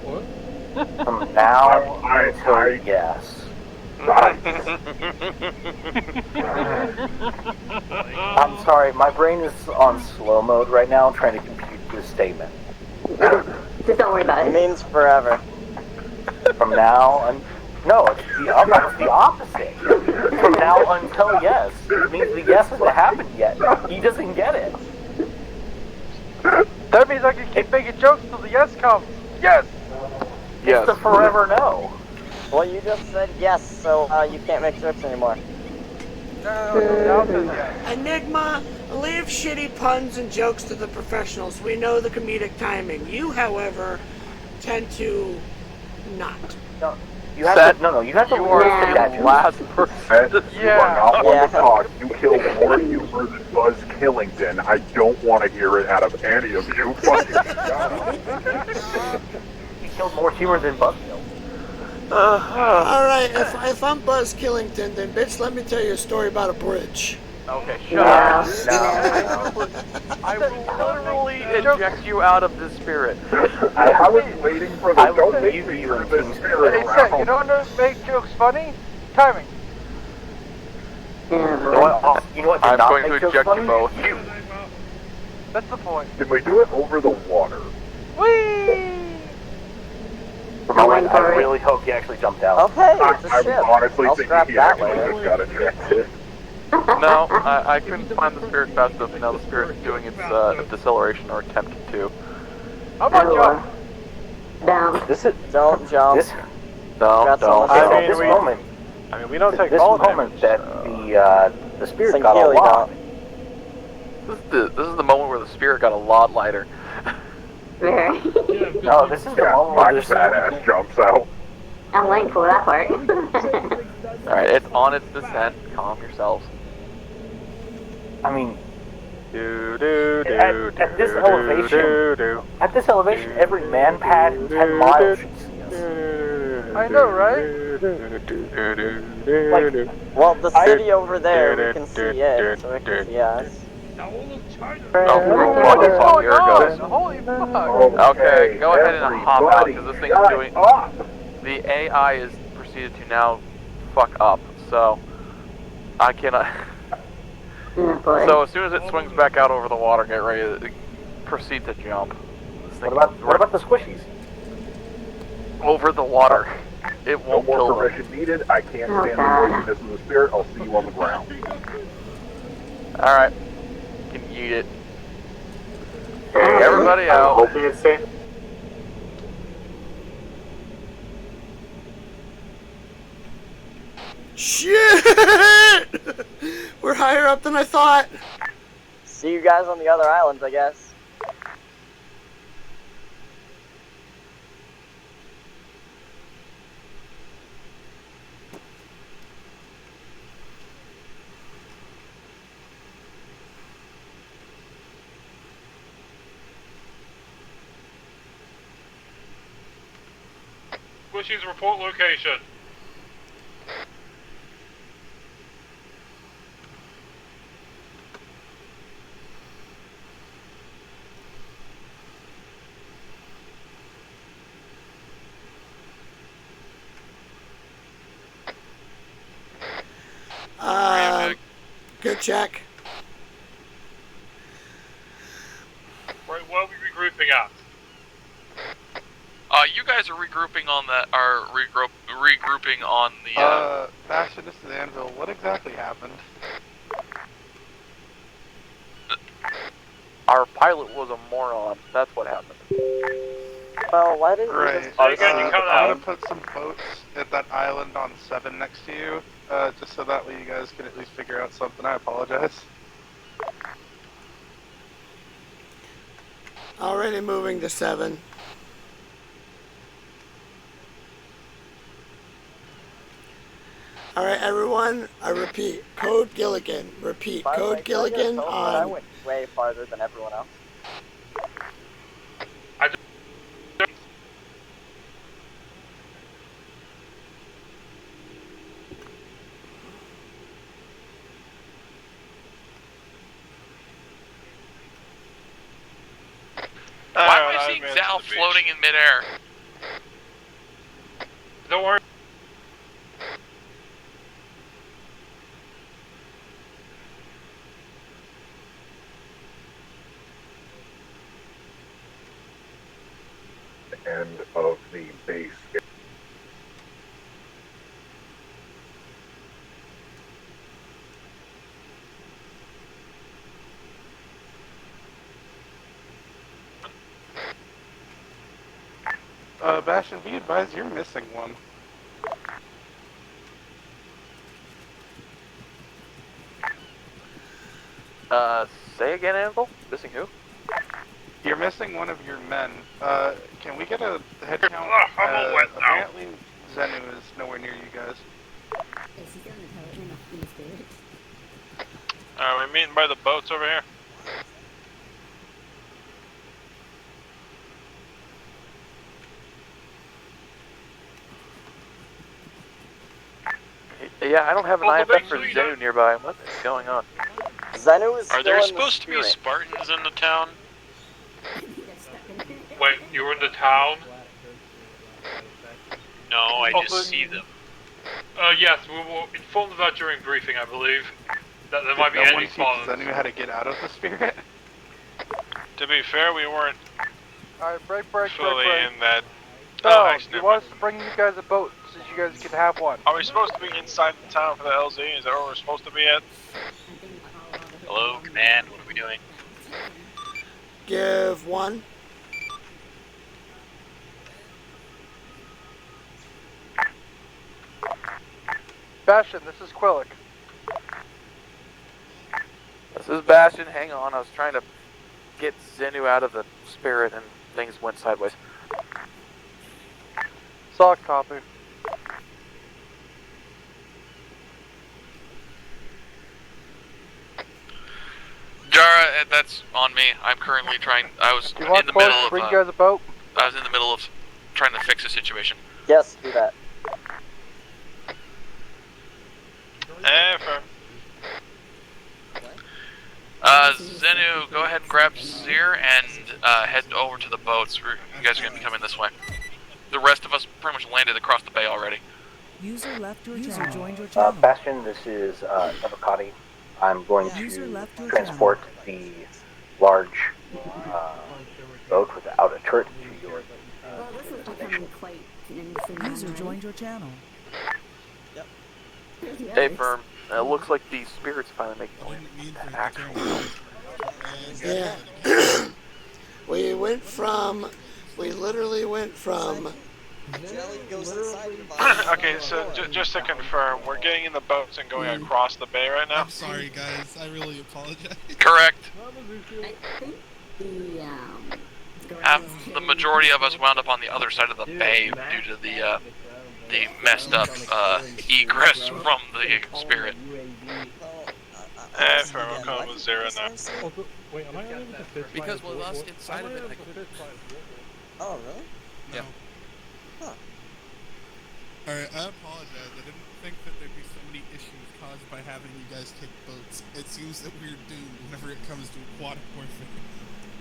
What? From now I- until yes. I'm sorry, my brain is on slow mode right now. I'm trying to compute this statement. Just don't worry about It it. means forever. From now on. No, it's the opposite. From now until yes. It means the yes hasn't happened yet. He doesn't get it. That means I can keep making jokes till the yes comes. Yes! Yes. It's the forever no. Well, you just said yes, so you can't make jokes anymore. No, now says yes. Enigma, leave shitty puns and jokes to the professionals. We know the comedic timing. You, however, tend to not. No, you have to. No, you have to. You are that the joke. last person. You are not one Yeah. to talk. You killed more humor than Buzz Killington. I don't want to hear it out of any of you. Fucking shut up. He killed more humor than Buck killed. Alright, if I'm Buzz Killington, then bitch, let me tell you a story about a bridge. Okay, shut up. No. I will literally eject you out of the spirit. I was waiting for the don't make me you turn in this King's spirit Hey, Seth, you around. know what make jokes funny? Timing. You know what? I'm going to eject you both. That's the point. Can we do it over the water? Whee! I really hope you actually jumped out. Okay, I it's a was ship. honestly I'll thinking scrap he that actually later. just got ejected. No, I couldn't find the spirit fast enough, and now the spirit's doing its deceleration or attempting to. How about jump? Down. This is Don't jump. this. Don't. At this moment. I mean, we don't take this all moment damage. that the spirit got a Sincerely lot. This is the moment where the spirit got a lot lighter. Very. No, this is the Yeah, moment my where fat ass jumps out. I'm waiting for that part. Alright, it's on its descent. Calm yourselves. I mean, Do, do, do, at this do, elevation, do, do. at this elevation, every man pad in 10 miles should see us. I know, right? Well, the city over there, we can see it, so it can see us. Oh, here it goes. Holy fuck! Okay, go ahead and hop out, because this thing's shut doing... up. The AI is proceeded to now fuck up, so... I cannot... Oh, boy. So as soon as it swings back out over the water, get ready to proceed to jump. This thing What about the squishies? over the water? It No won't kill more them. permission needed. I can't stand the noisiness of the spirit. I'll see you on the ground. Alright. You can eat it. Everybody out. Hoping it's safe. Shit! We're higher up than I thought. See you guys on the other islands, I guess. Squishies, report location. Good check. Right, where are we regrouping at? You guys are regrouping on that, regrouping on the, Bastion, this is Anvil. What exactly happened? our pilot was a moron. That's what happened. Well, why didn't Right. you just Say again, you cut I'm out. gonna put some boats at that island on 7 next to you, just so that way you guys can at least figure out something. I apologize. Already moving to 7. Alright, everyone, I repeat, Code Gilligan. Repeat, By the way, Code can I get a Gilligan toast that I on... went way farther than everyone else. Why am I seeing Zal floating in midair? Don't worry. End of the base. Bastion, be advised, you're missing one. Say again, Anvil? Missing who? You're missing one of your men. Can we get a head count? I'm all wet now. Apparently, Zenu is nowhere near you guys. Are we meeting by the boats over here? Yeah, I don't have an IFF for Zenu nearby. What is going on? Zenu is Are still there in the supposed to be spirit. Spartans in the town? Wait, you're in the town? No, I just see them. Yes, we were informed of that during briefing, I believe. That there might be no one enemy teaches spawns. Zenu how to get out of the spirit. To be fair, we weren't Alright, break. fully in that. Oh, actually, he wants to bring you guys a boat so you guys can have one. Are we supposed to be inside the town for the LZ? Is that where we're supposed to be at? Hello, command, what are we doing? Give one. Bastion, this is Quillic. This is Bastion, hang on, I was trying to get Zenu out of the spirit and things went sideways. Solid copy. Jara, that's on me. I'm currently trying. I was Do you want in the middle Quillic to of. bring you guys a boat? I was in the middle of trying to fix a situation. Yes, do that. Firm. Zenu, go ahead and grab Seer and head over to the boats. You guys are going to be coming this way. The rest of us pretty much landed across the bay already. User left your channel. Joined your channel. Bastion, this is Avocati. I'm going to transport the large boat without a turret to your destination. User joined your channel. Hey, Firm, it looks like the spirit's finally making a way to actual. Yeah. we literally went from. Okay, so just to confirm, we're getting in the boats and going across the bay right now? I'm sorry, guys. I really apologize. Correct. I The majority of us wound up on the other side of the bay due to the messed up egress from the spirit. Firm, we'll come with 0 now. Wait, am I unable to fish? Because with us inside of it, Oh, really? Yeah. Huh. Alright, I apologize. I didn't think that there'd be so many issues caused by having you guys take boats. It seems that we're doomed whenever it comes to aquatic warfare.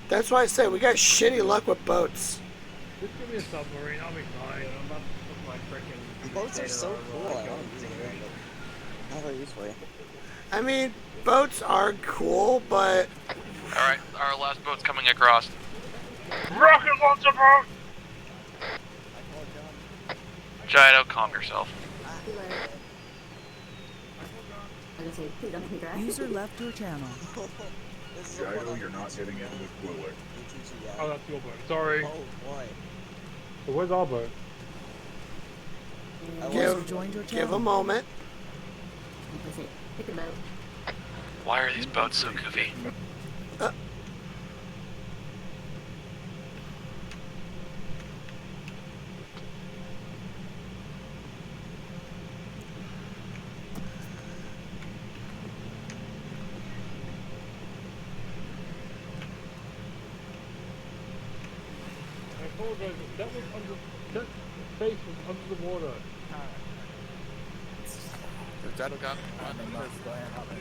That's why I said we got shitty luck with boats. Just give me a submarine, I'll be fine. I'm about to put my frickin' Boats are so cool. I want to use them, but not very usefully. I mean, boats are cool, but Alright, our last boat's coming across. Rocket launcher boat! Jido, calm yourself. User left your channel. Jido, you're not getting in with Quiller. Oh, that's your boat. Sorry. Oh boy. So where's our boat? give a moment. Why are these boats so goofy? I apologize, that was under. That face was under the water. Jido got Anybody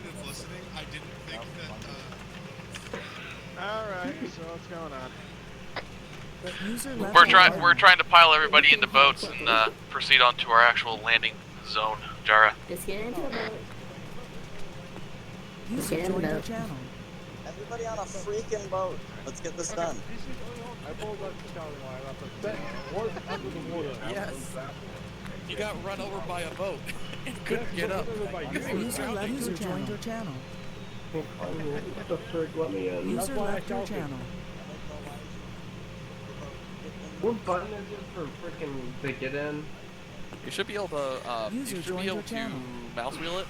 that's listening, I didn't think that, Alright, so what's going on? We're trying to pile everybody into boats and proceed on to our actual landing zone, Jara. Just get into the boat. User joined your channel. Everybody on a freaking boat. Let's get this done. I apologize for shouting while I left, but that was under the water. Yes. You got run over by a boat and couldn't get up. User joined your channel. What the frick? Let me in. User left your channel. What button is it for freaking to get in? You should be able to. You should be able to mouse wheel it.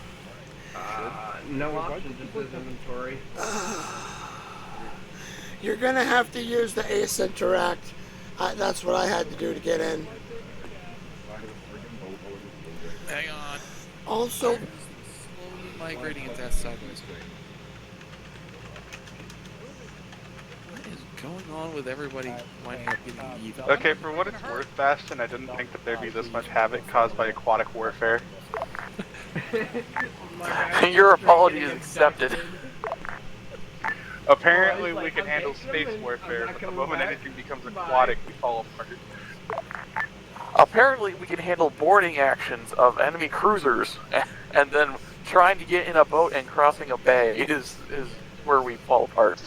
No option, just says inventory. You're gonna have to use the Ace Interact. That's what I had to do to get in. Hang on. Also, slowly migrating into that sideways. What is going on with everybody winding up getting evil? Okay, for what it's worth, Bastion, I didn't think that there'd be this much havoc caused by aquatic warfare. Your apology is accepted. Apparently we can handle space warfare, but the moment anything becomes aquatic, we fall apart. Apparently, we can handle boarding actions of enemy cruisers, and then trying to get in a boat and crossing a bay is where we fall apart.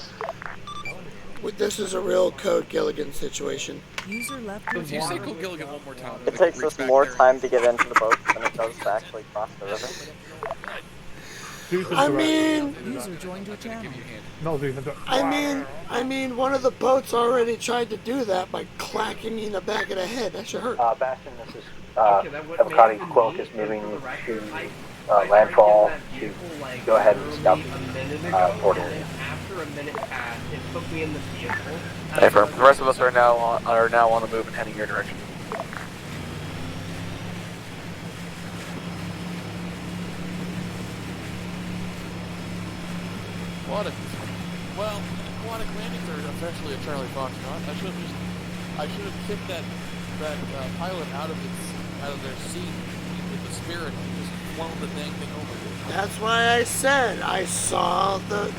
this is a real Code Gilligan situation. User left If you say Code Gilligan one more time, It takes us more time to get into the boat than it does to actually cross the river. I mean, User joined your channel. No, I mean, one of the boats already tried to do that by clacking me in the back of the head. That should hurt. Bastion, this is Avocado Quilk is moving to landfall to go ahead and scout the port area. After a minute passed, it put me in the vehicle. Hey, the rest of us are now on the move and heading your direction. Well, aquatic landings are officially a Charlie Foxtrot. I should have kicked that pilot out of their seat with the spirit and just flown the dang thing over. That's why I said I saw the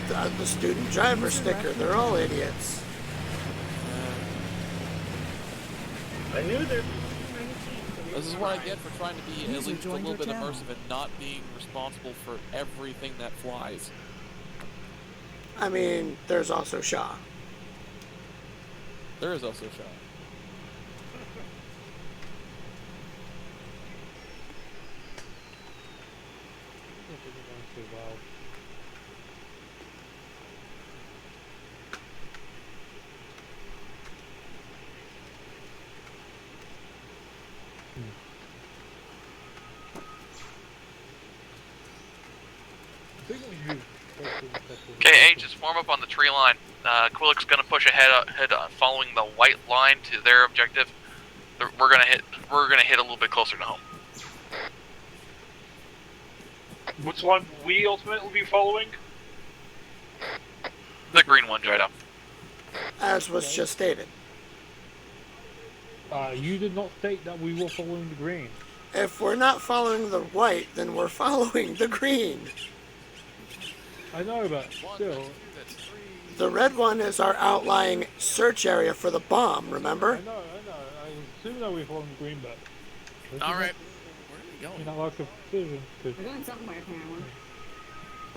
student driver sticker. They're all idiots. I knew there. This is what I get for trying to be at least a little bit immersive and not being responsible for everything that flies. I mean, there's also Shaw. There is also Shaw. Okay, H, just form up on the tree line. Quillick's gonna push ahead, following the white line to their objective. We're gonna hit a little bit closer to home. Which one we ultimately will be following? The green one, Jada. As was just stated. You did not state that we were following the green. If we're not following the white, then we're following the green. I know, but still. The red one is our outlying search area for the bomb, remember? I know. I assume that we're following the green, but... Alright. Where are we going? You're not locked of precision. We're going somewhere,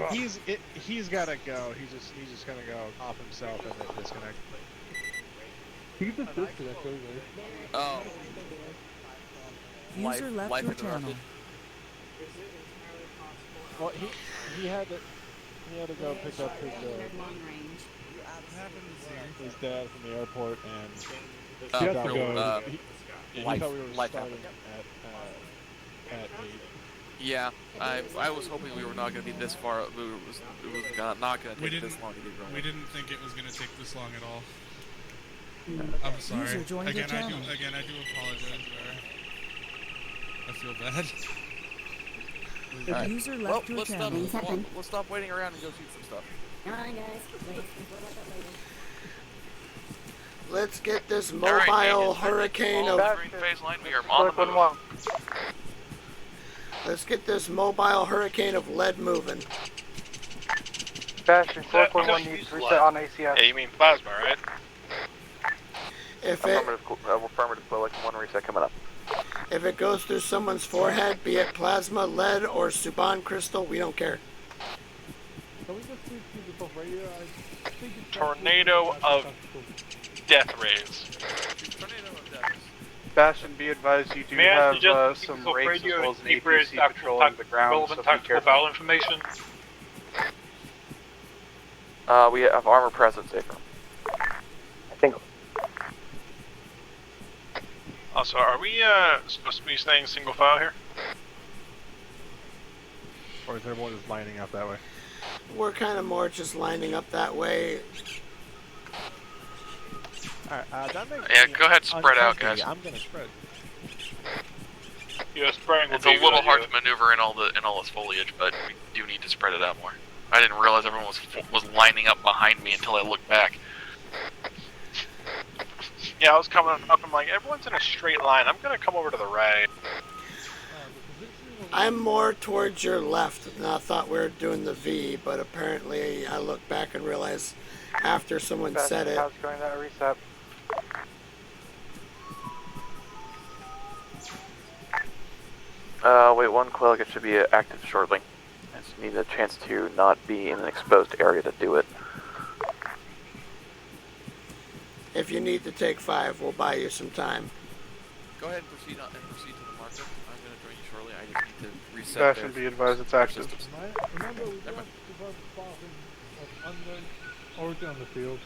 apparently. He's gotta go. He's just gonna go off himself and then disconnect. You can just disconnect over. Oh. User left your channel. Well, he had to go pick up his dad from the airport, and he thought we were starting at 8. Yeah, I was hoping we were not going to be this far. It was not going to take this long to get going. We didn't think it was going to take this long at all. I'm sorry. Again, I do apologize there. I feel bad. Right. User left your channel. Let's stop waiting around and go shoot some stuff. Alright, guys. Wait, Let's get this mobile hurricane of... Phase line, we are on the move. Let's get this mobile hurricane of lead moving. Bastion, 4.1 needs reset on ACS. Yeah, you mean plasma, right? If it Affirmative, like one reset coming up. If it goes through someone's forehead, be it plasma, lead, or Suban crystal, we don't care. Tornado of death rays. Bastion, be advised you do have some rakes as well as an APC patrolling the ground, so be careful. Battle information. We have armor presence, April. I think Also, are we supposed to be staying single file here? Or is everyone just lining up that way? We're kind of more just lining up that way. Alright, that makes Yeah, me go ahead, spread out, uncomfy. guys. I'm gonna spread. Yeah, spreading It's a little hard to maneuver in all this foliage, but we do need to spread it out more. I didn't realize everyone was lining up behind me until I looked back. Yeah, I was coming up. I'm like, everyone's in a straight line. I'm gonna come over to the right. I'm more towards your left, and I thought we were doing the V, but apparently I looked back and realized after someone said it. How's going that reset? Wait, one Quillic, it should be active shortly. I just need a chance to not be in an exposed area to do it. If you need to take 5, we'll buy you some time. Go ahead and proceed to the marker. I'm going to join you shortly. I just need to reset Sebastian, be advised it's active. Remember, we got the sparking of unknown origin on the field.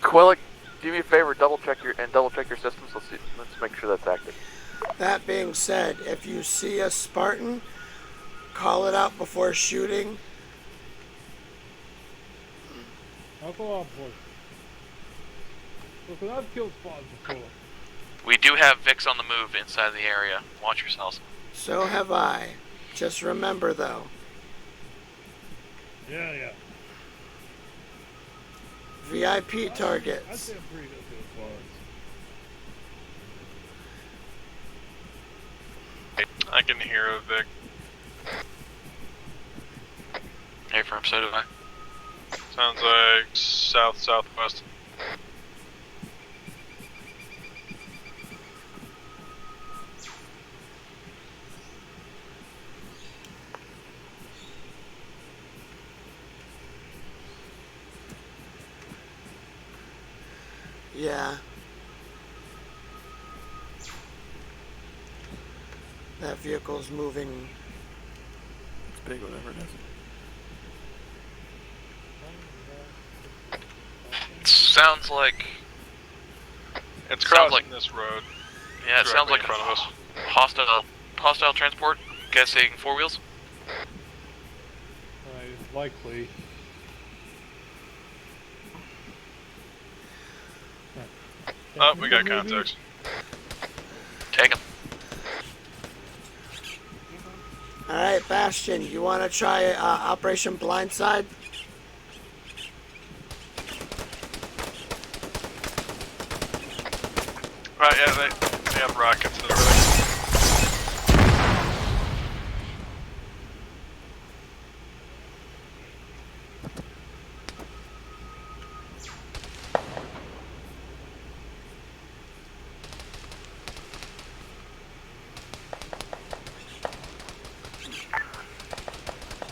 Quillic, do me a favor, double check your systems. Let's make sure that's active. That being said, if you see a Spartan, call it out before shooting. I'll go on, boys. Look, I've killed Spartans before. We do have Vix on the move inside the area. Watch yourselves. So have I. Just remember, though. Yeah. VIP targets. I'd say I'm pretty good at Spartans. I can hear a Vic. Hey, firm, so do I. Sounds like southwest. Yeah. That vehicle's moving. It's big, whatever it is. Sounds like it's crossing this road. Yeah, it sounds like in front of us. Hostile transport. Guessing 4 wheels. Likely. Oh, we got contacts. Take him. Alright, Bastion, you want to try Operation Blindside? Right, yeah, they have rockets and everything.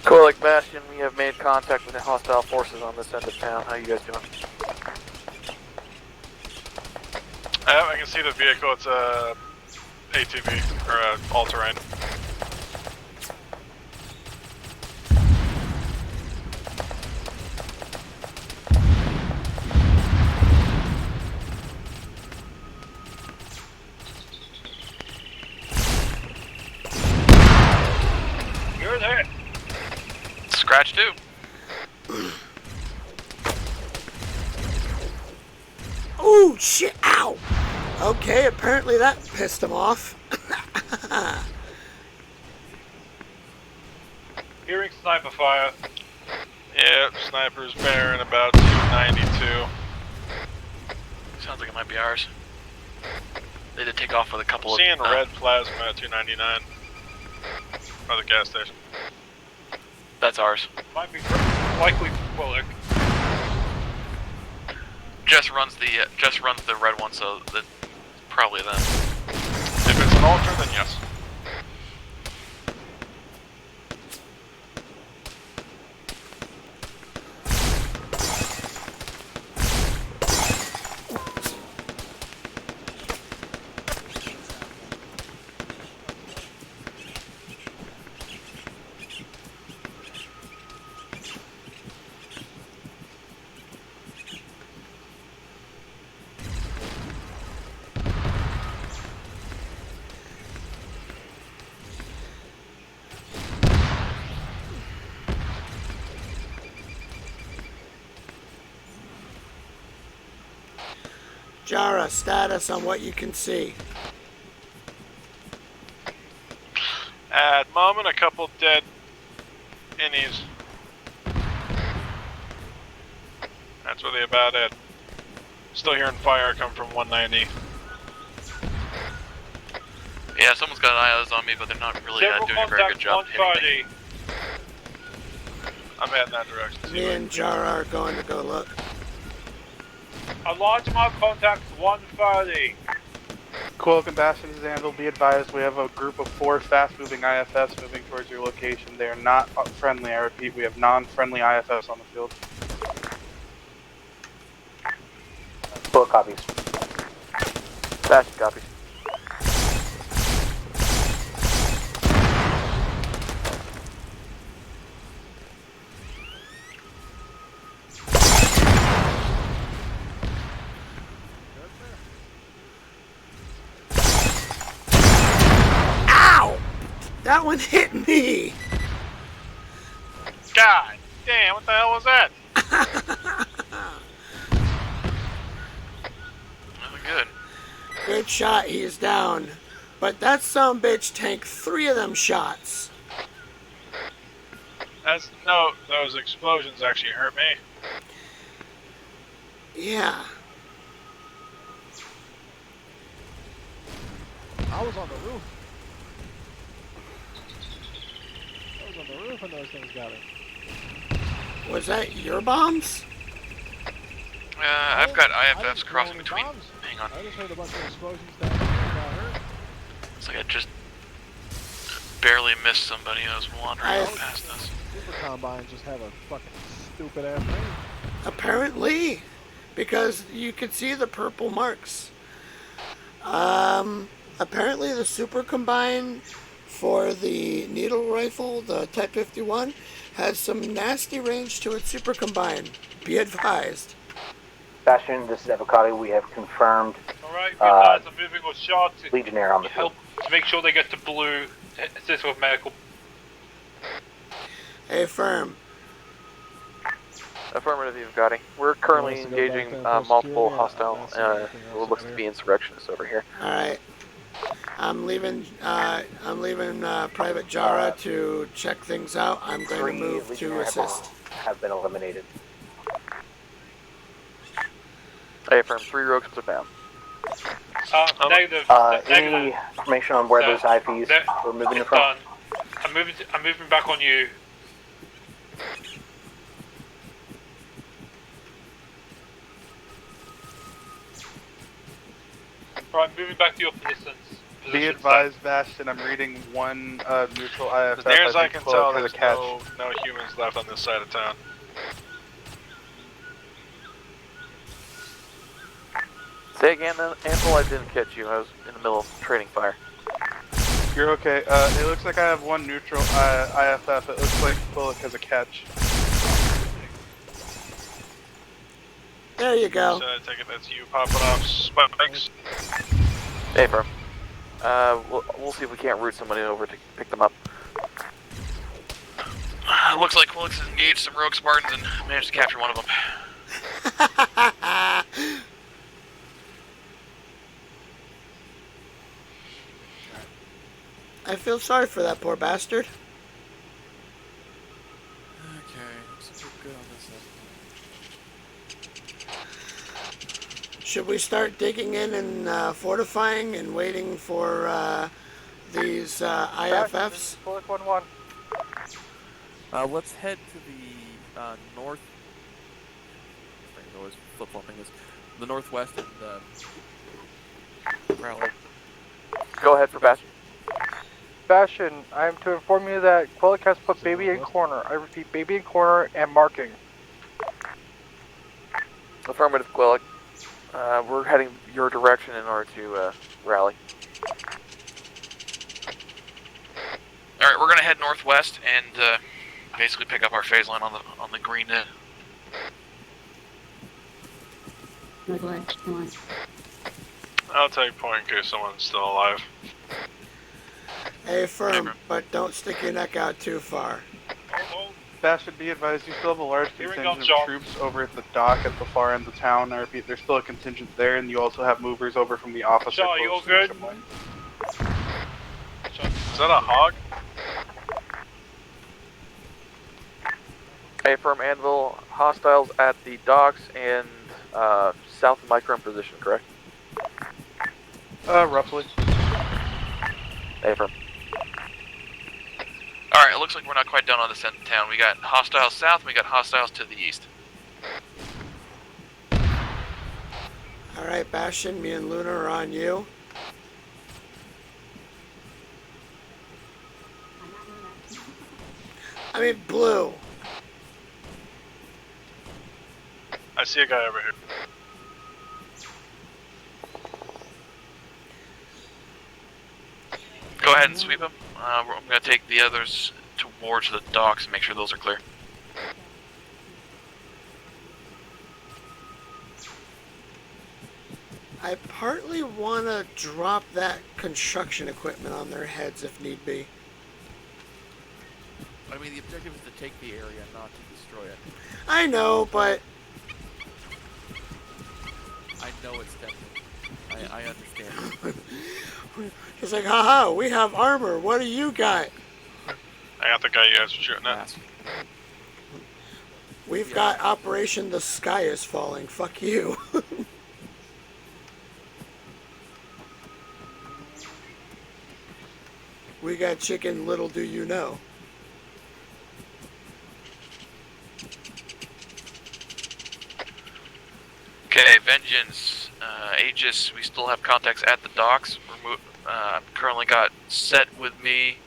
Quillic, Bastion, we have made contact with the hostile forces on this end of town. How you guys doing? I can see the vehicle. It's a ATV or a all-terrain. You're there. Scratch too. Oh shit! Ow! Okay, apparently that pissed him off. Hearing sniper fire. Yeah, sniper's bearing about 292. Sounds like it might be ours. They did take off with a couple Seeing of... red plasma at 299. By the gas station. That's ours. Might be likely Quillic. Just runs the red one, so that's probably them. If it's an altar, then yes. Jara, status on what you can see. At the moment, a couple dead innies. That's really about it. Still hearing fire come from 190. Yeah, someone's got eyes on me, but they're not really doing a very good job hitting me. I'm heading that direction. Me and Jara are going to go look. A large amount of contacts 130. Quilk and Bastion is handled. Be advised, we have a group of 4 fast-moving IFFs moving towards your location. They are not friendly, I repeat. We have non-friendly IFFs on the field. Full copies. Bastion copies. Ow! That one hit me! God damn, what the hell was that? Good. Good shot, he is down. But that sumbitch tanked 3 of them shots. No, those explosions actually hurt me. Yeah. I was on the roof. I was on the roof when those things got it. Was that your bombs? I've got IFFs crossing between. Hang on. I just heard a bunch of explosions down there and got hurt. It's like I just barely missed somebody. I was wandering past us. Super Combines just have a fucking stupid ass name. Apparently. Because you could see the purple marks. Apparently the Super Combine for the needle rifle, the Type 51, has some nasty range to its Super Combine. Be advised. Bastion, this is Avocado. We have confirmed. Alright, guys, I'm moving with shots. Legionnaire on the field. Help to make sure they get to blue. Assist with medical. Hey, firm. Affirmative, you've got it. We're currently engaging multiple hostile, what looks to be insurrectionists over here. Alright. I'm leaving Private Jara to check things out. I'm going to move to assist. Have been eliminated. Hey, firm, 3 rogues are down. Negative. Any information on where those IPs were moving from? Done. I'm moving back on you. Right, moving back to your positions. Be advised, Bastion, I'm reading 1 neutral IFF. As near as I think can Quilk tell, has a there's catch. no humans left on this side of town. Say again, Ansel, I didn't catch you. I was in the middle of training fire. You're okay. It looks like I have 1 neutral IFF. It looks like Quilk has a catch. There you go. So I take it that's you popping off spikes. Hey, firm. We'll see if we can't route somebody over to pick them up. Looks like Wilkes has engaged some rogue Spartans and managed to capture one of them. I feel sorry for that poor bastard. Okay, looks like we're good on this end. Should we start digging in and fortifying and waiting for these IFFs? Bullet 1-1. Let's head to the north. I always flip-flopping this. The northwest and Rally. Go ahead for Bastion. Bastion, I am to inform you that Quillic has put baby in corner. I repeat, baby in corner and marking. Affirmative, Quillic. We're heading your direction in order to rally. Alright, we're gonna head northwest and basically pick up our phase line on the green net. Northwest, come on. I'll take point in case someone's still alive. Hey, firm, but don't stick your neck out too far. Bastion, be advised, you still have a large Hearing contingent of gunshot. troops over at the dock at the far end of town. I repeat, there's still a contingent there, and you also have movers over from the officer Shaw, you all post in the good? shipway. Is that a hog? A firm Anvil, hostiles at the docks and south of my current position, correct? Roughly. A firm. Alright, it looks like we're not quite done on this end of town. We got hostiles south and we got hostiles to the east. Alright, Bastion, me and Luna are on you. I mean, Blue. I see a guy over here. Go ahead and sweep him. I'm going to take the others towards the docks and make sure those are clear. I partly want to drop that construction equipment on their heads if need be. I mean, the objective is to take the area, not to destroy it. I know, but... I know it's tempting. I understand. It's like, haha, we have armor. What do you got? I got the guy you guys were shooting at. We've got Operation The Sky is Falling. Fuck you. We got chicken, little do you know. Okay, Vengeance, Aegis, we still have contacts at the docks. Currently got set with me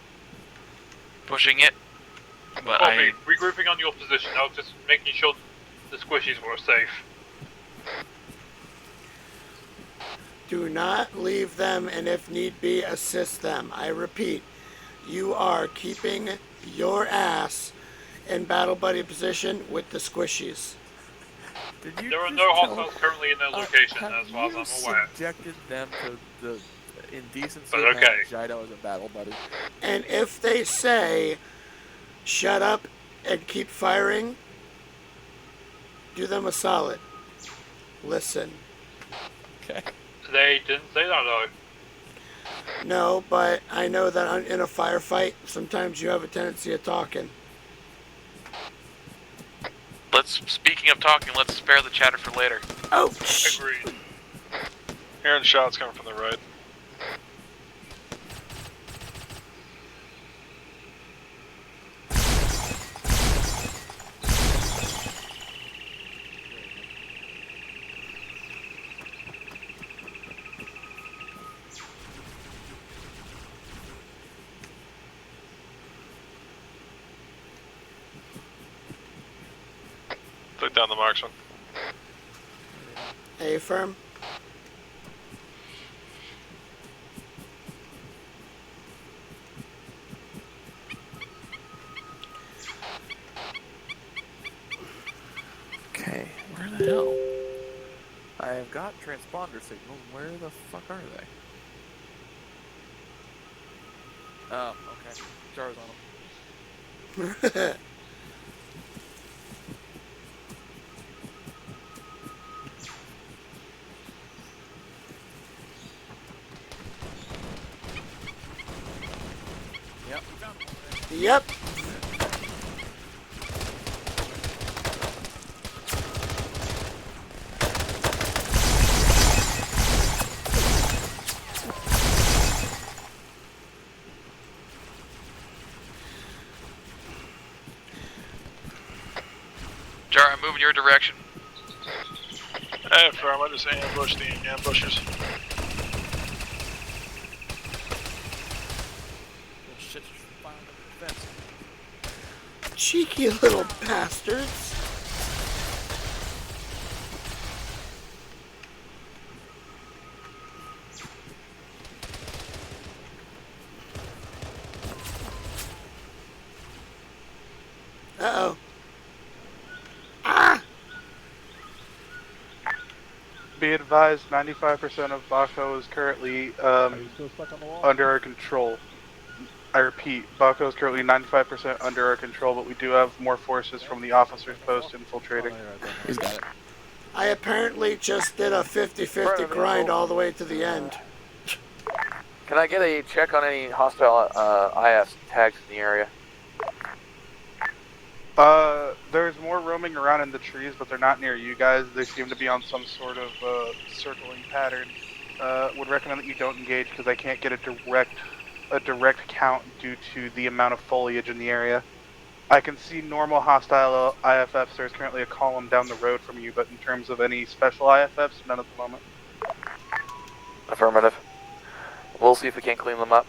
pushing it. But Copy. Regrouping on your position. I was just making sure the squishies were safe. Do not leave them, and if need be, assist them. I repeat, you are keeping your ass in battle buddy position with the squishies. There are no hostiles currently in their location, as far as I'm aware. Subjected them to the indecency But of okay. having Jido as a battle buddy. And if they say, shut up and keep firing, do them a solid. Listen. Okay. They didn't say that though. No, but I know that in a firefight, sometimes you have a tendency of talking. Speaking of talking, let's spare the chatter for later. Oh, agreed. Hearing shots coming from the right. Put down the marksman. A firm. Okay, where the hell? I have got transponder signals. Where the fuck are they? Oh, okay. Jar's on them. Yep, we found them already. Yep. Jar, I'm moving your direction. Hey, firm, I just ambushed the ambushers. Oh shit, there's fire on the fence. Cheeky little bastards. Uh-oh. Ah! Be advised, 95% of Baco is currently under our control. I repeat, Baco is currently 95% under our control, but we do have more forces from the officers post infiltrating. He's got it. I apparently just did a 50-50 grind all the way to the end. Can I get a check on any hostile IS tags in the area? There's more roaming around in the trees, but they're not near you guys. They seem to be on some sort of circling pattern. Would recommend that you don't engage because I can't get a direct count due to the amount of foliage in the area. I can see normal hostile IFFs. There's currently a column down the road from you, but in terms of any special IFFs, none at the moment. Affirmative. We'll see if we can't clean them up.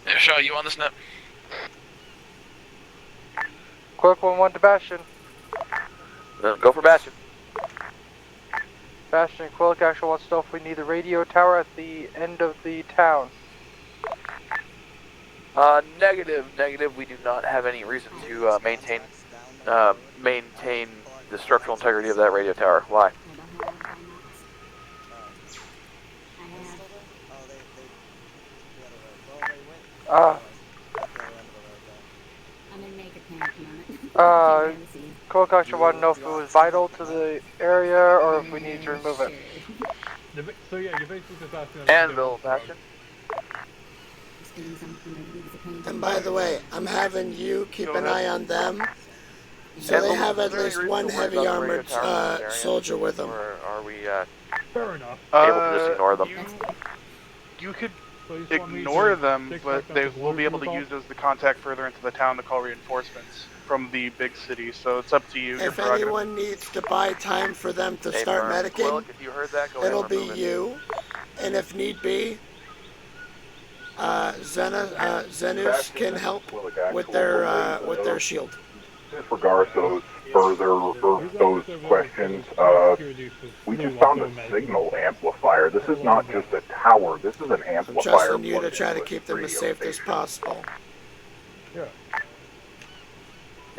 Yeah, Shaw, you on this net? Quick 1-1 to Bastion. Then go for Bastion. Bastion and Quillic actually wants to know if we need the radio tower at the end of the town. Negative. We do not have any reason to maintain the structural integrity of that radio tower. Why? Quillic actually wanted to know if it was vital to the area or if we need to remove it. So yeah, you're basically just asking. Anvil, Bastion. And by the way, I'm having you keep an eye on them, so they have at least one heavy armored soldier with them. Or are we Fair enough. able to just ignore them? You could ignore them, but they will be able to use it as the contact further into the town to call reinforcements from the big city, so it's up to you. If anyone needs to buy time for them to start medicing, it'll be you, and if need be, Zenus can help with their shield. Disregard those those questions. We just found a signal amplifier. This is not just a tower. This is an amplifier. I'm trusting you to try to keep them as safe as possible. Yeah.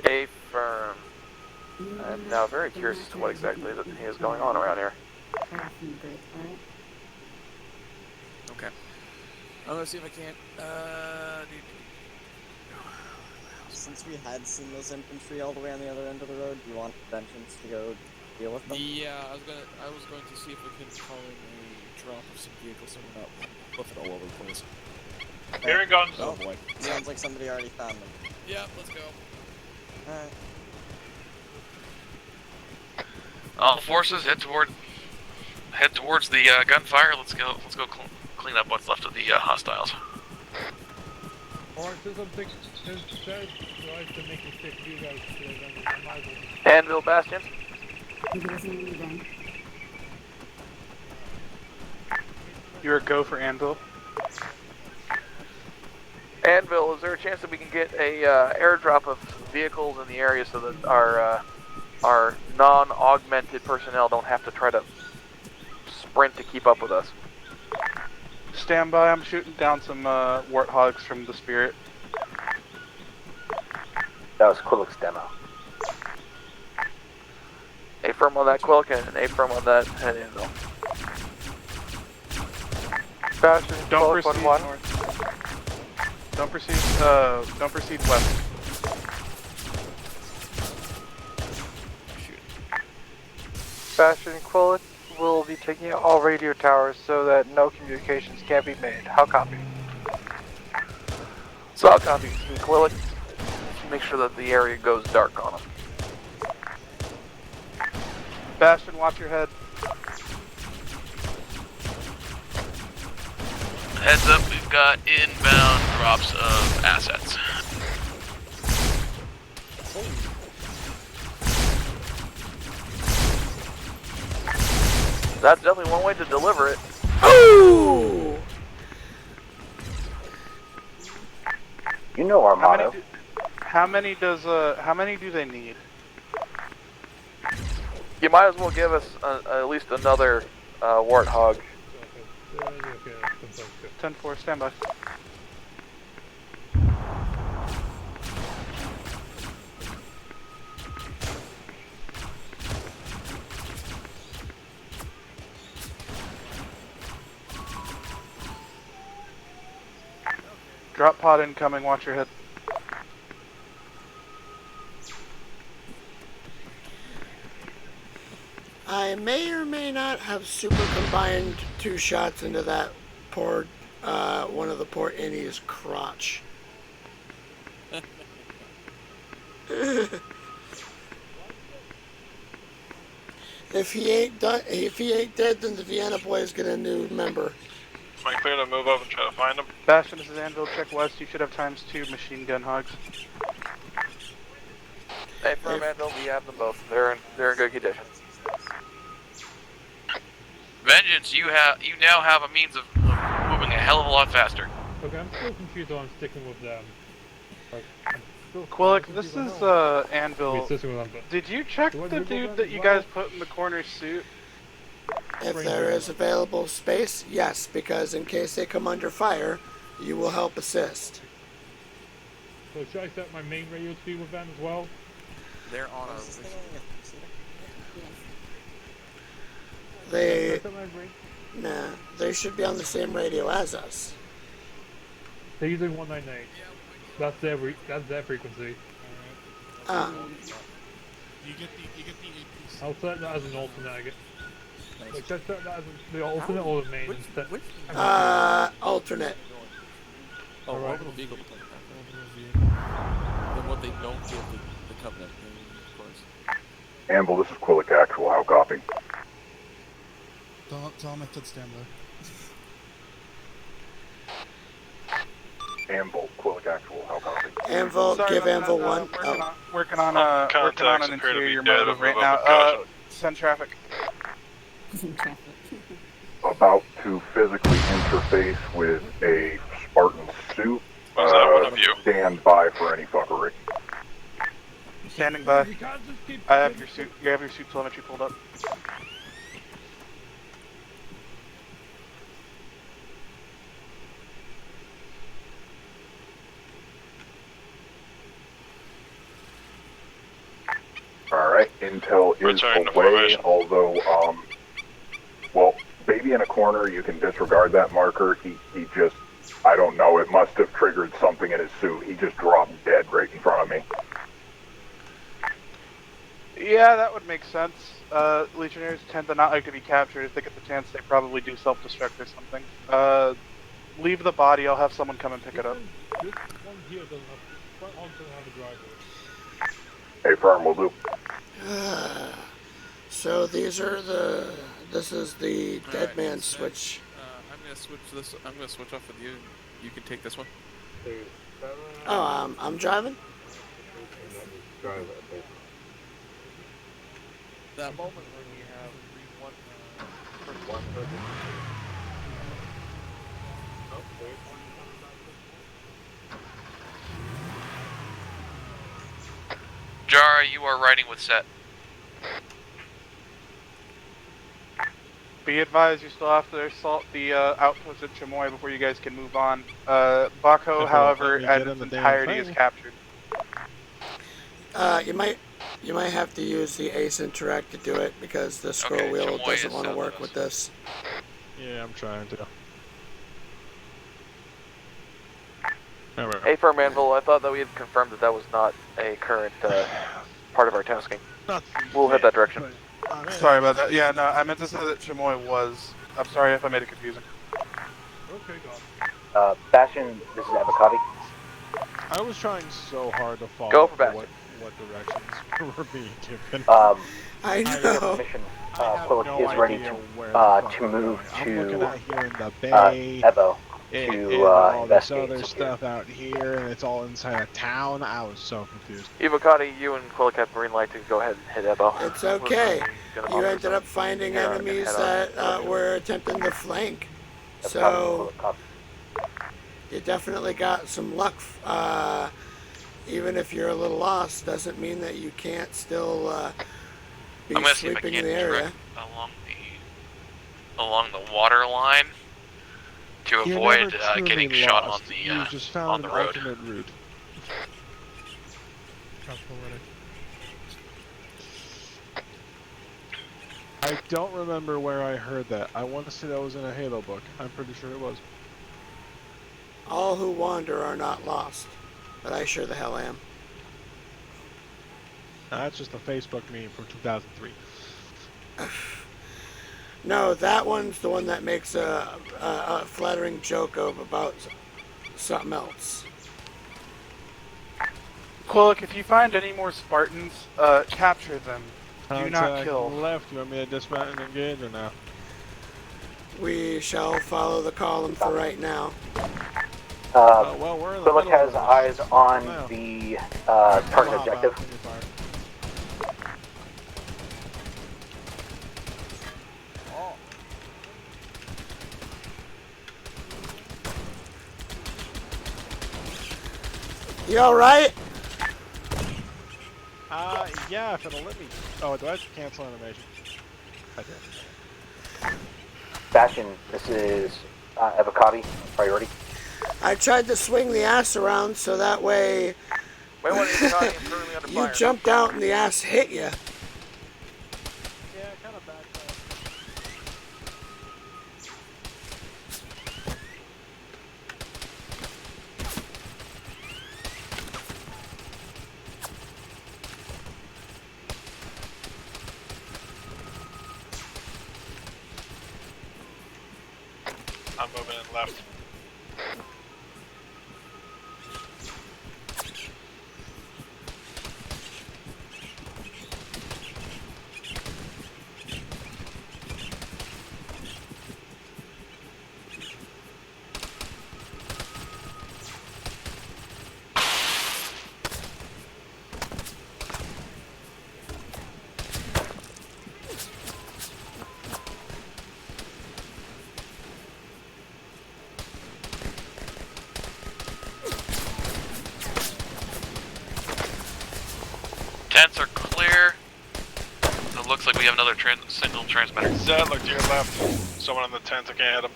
Affirm. I'm now very curious as to what exactly is going on around here. Okay. I'm gonna see if I can't. Since we had seen those infantry all the way on the other end of the road, do you want Vengeance to go deal with them? Yeah, I was going to see if we could call in a drop of some vehicles so we're not flipping all over the place. Hearing guns. Oh boy. Sounds like somebody already found them. Yeah, let's go. Alright. All forces head towards the gunfire. Let's go clean up what's left of the hostiles. Alright, since I'm thinking, since Sarah's tries to make it safe for you guys, I might as well. Anvil, Bastion. You're a go for Anvil. Anvil, is there a chance that we can get a airdrop of vehicles in the area so that our non-augmented personnel don't have to try to sprint to keep up with us? Stand by, I'm shooting down some warthogs from the Spirit. That was Quillic's demo. Affirm on that Quillic and affirm on that Anvil. Bastion, Don't Quillic proceed 1-1. north. Don't proceed west. Bastion, Quillic will be taking out all radio towers so that no communications can be made. How copy? So I'll copy Quillic. Make sure that the area goes dark on them. Bastion, watch your head. Heads up, we've got inbound drops of assets. That's definitely one way to deliver it. Ooh! You know our motto. How many do they need? You might as well give us at least another warthog. 10-4, stand by. Drop pod incoming, watch your head. I may or may not have super combined 2 shots into that poor, one of the poor innie's crotch. If he ain't dead, then the Vienna boy is getting a new member. Am I clear to move up and try to find him? Bastion, this is Anvil. Check west. You should have ×2 machine gun hogs. Hey, for Anvil, we have them both. They're in good condition. Vengeance, you now have a means of moving a hell of a lot faster. Okay, I'm still confused on sticking with them. Quillick, this is Anvil. Did you check the dude that you guys put in the corner suit? If there is available space, yes, because in case they come under fire, you will help assist. So should I set my main radio to be with them as well? They're on our... They should be on the same radio as us. They're using 198. That's their frequency. You get the APC. I'll set that as an alternate. I guess. Like, set that as the alternate or the main instead. Alternate. Oh, orbital vehicle deployment. Then what they don't give the Covenant, of course. Amble, this is Quillick Actual. How copy? Tell him I could stand there. Amble, Quillick Actual. How copy? Anvil, give Anvil one. Working on an interior motive right now. Send traffic. About to physically interface with a Spartan suit. Was that one of you? Stand by for any fuckery. Standing by. I have your suit. You have your suit telemetry pulled up. Alright, intel is away, although, well, baby in a corner, you can disregard that marker. He just, I don't know, it must have triggered something in his suit. He just dropped dead right in front of me. Yeah, that would make sense. Legionnaires tend to not like to be captured. If they get the chance, they probably do self-destruct or something. Leave the body, I'll have someone come and pick it up. This one here doesn't have a driver. Hey, firm, will do. So this is the dead man switch. I'm gonna switch this. I'm gonna switch off with you. You can take this one. Oh, I'm driving? That moment when we have one person. Jara, you are riding with Set. Be advised, you still have to assault the outpost at Chamoy before you guys can move on. Baco, however, in its entirety is captured. You might have to use the Ace Interact to do it because the scroll wheel doesn't want to work with this. Yeah, I'm trying to. Hey, Firm Anvil, I thought that we had confirmed that that was not a current part of our tasking. We'll head that direction. Sorry about that. Yeah, no, I meant to say that Chamoy was. I'm sorry if I made it confusing. Okay, go. Bastion, this is Avocado. I was trying so hard to follow Go for Bastion. What directions were being given. I know. Quillick is ready to move I'm to looking out here in the bay. Evo. And all this other stuff out here, and it's all inside a town. I was so confused. Evocati, you and Quillick have green light to go ahead and hit Evo. It's okay. You ended up finding enemies that were attempting to flank. So you definitely got some luck. Even if you're a little lost, doesn't mean that you can't still be sweeping the area. Along the water line to avoid getting shot on the You just found on the an road. alternate route. I don't remember where I heard that. I want to say that was in a Halo book. I'm pretty sure it was. All who wander are not lost. But I sure the hell am. That's just a Facebook meme from 2003. No, that one's the one that makes a flattering joke about something else. Quillick, if you find any more Spartans, capture them. Do not kill. Left. You want me to dismount and engage or no? We shall follow the column for right now. Well, we're in the Quillick middle has of eyes this. on No. the target objective. You alright? Yeah, if it'll let me. Oh, do I have to cancel animation? I did. Bastion, this is Evocati. Are you ready? I tried to swing the ass around so that way you jumped out and the ass hit you. Yeah, kind of back. I'm moving in left. Tents are clear. It looks like we have another signal transmitter. Zed, look to your left. Someone in the tent, I can't hit him.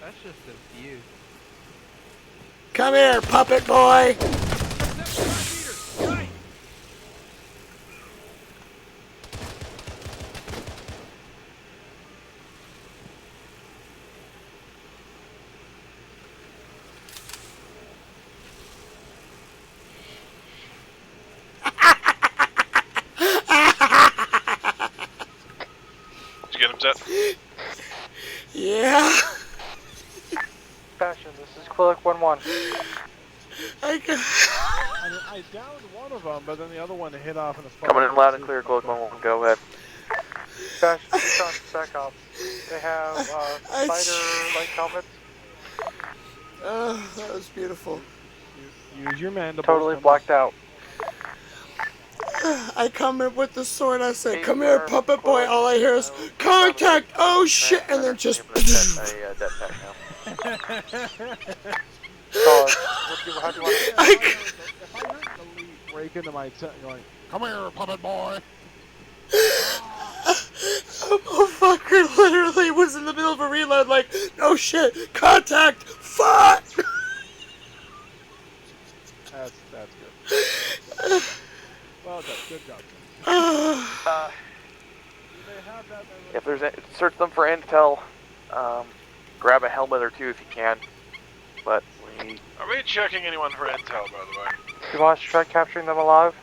That's just a view. Come here, puppet boy! Did you get him, Zed? Yeah. Bastion, this is Quillick 1-1. I downed one of them, but then the other one hit off in the front. Coming in loud and clear, Quillick 1-1. Go ahead. Bastion, Tucson, back up. They have spider-like helmets. Oh, that was beautiful. Use your mandibles. Totally blacked out. I come in with the sword, I say, come here, puppet boy. All I hear is, contact! Oh shit! And then just. A dead pack now. How do you want to... If I heard the lead break into my tent going, come here, puppet boy! A motherfucker literally was in the middle of a reload like, no shit, contact, fuck! That's good. Well done, good job. If there's search them for intel. Grab a helmet or two if you can. But we... Are we checking anyone for intel, by the way? Do you want us to try capturing them alive?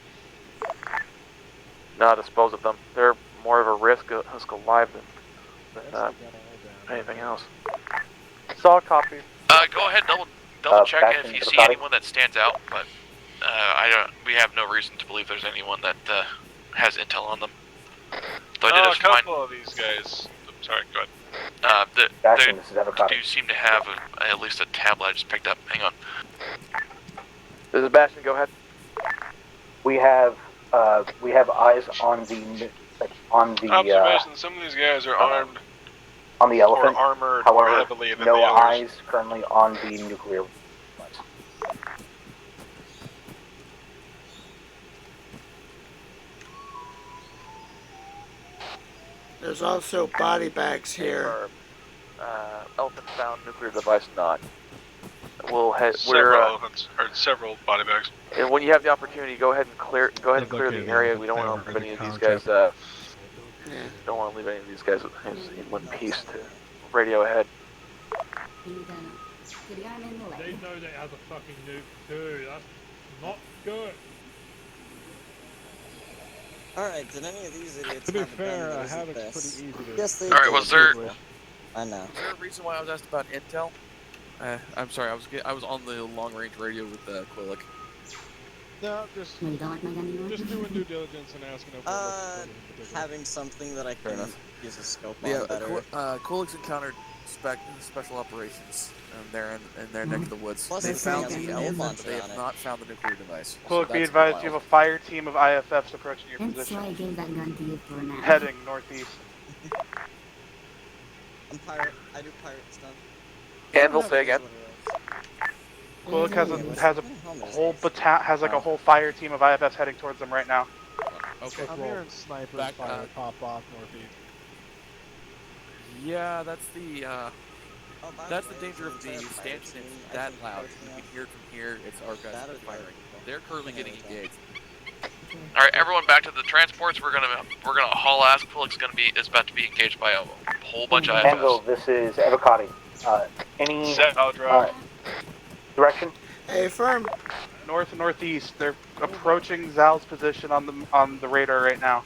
No, dispose of them. They're more of a risk alive than anything else. Solid copy. Go ahead, double check if you see anyone that stands out, but we have no reason to believe there's anyone that has intel on them. Though I did A couple of these guys. I'm sorry, go ahead. Bastion, this is Evocati. Do seem to have at least a tablet I just picked up. Hang on. This is Bastion, go ahead. We have eyes on the Observation, some of these guys are armed. On the elephant. Or armored However, more heavily than no the others. eyes currently on the nuclear device. There's also body bags here. Elephant found, nuclear device not. We'll head. Several elephants, or several body bags. And when you have the opportunity, go ahead and clear the area. We don't want to leave any of these guys. Don't want to leave any of these guys in one piece to radio ahead. They know they have a fucking nuke too. That's not good. Alright, did any of these idiots To be have a gun fair, that a isn't Havoc's this? pretty easy to. Yes, they All right, did. was there- Beautiful. I know. Is there a reason why I was asked about intel? I'm sorry, I was on the long range radio with Quillic. No, just You don't like my gun anymore? just doing due diligence and asking if we're looking for anything in particular. Having something that I Fair can enough. use a scope Yeah, on better. Quillic's encountered special operations there in their neck of the woods. Plus, They this thing found has a the nail elephant, launcher but they on have it. not found the nuclear device. Quillic, So be that's advised, wild. you have a fire team of IFFs approaching your That's position. why I gave that gun to you for now. Heading northeast. I'm pirate. I do pirate stuff. Anvil, say again. Quillic has a whole fire team of IFFs heading towards them right now. Okay. I'm hearing snipers Back, fire pop off northeast. Yeah, that's the by that's the the way, danger of since the I have a stanchion. fire team, It's I that can loud. approach You them. can hear it from here. It's our guys That or firing. fire. They're currently Yeah, getting okay. engaged. All right, everyone, back to the transports. We're gonna haul ass. Quillic's is about to be engaged by a whole bunch of Anvil, IFFs. this is Avocati. Any Set, I'll drive. direction? Hey, firm. Northeast. They're approaching Zal's position on the radar right now.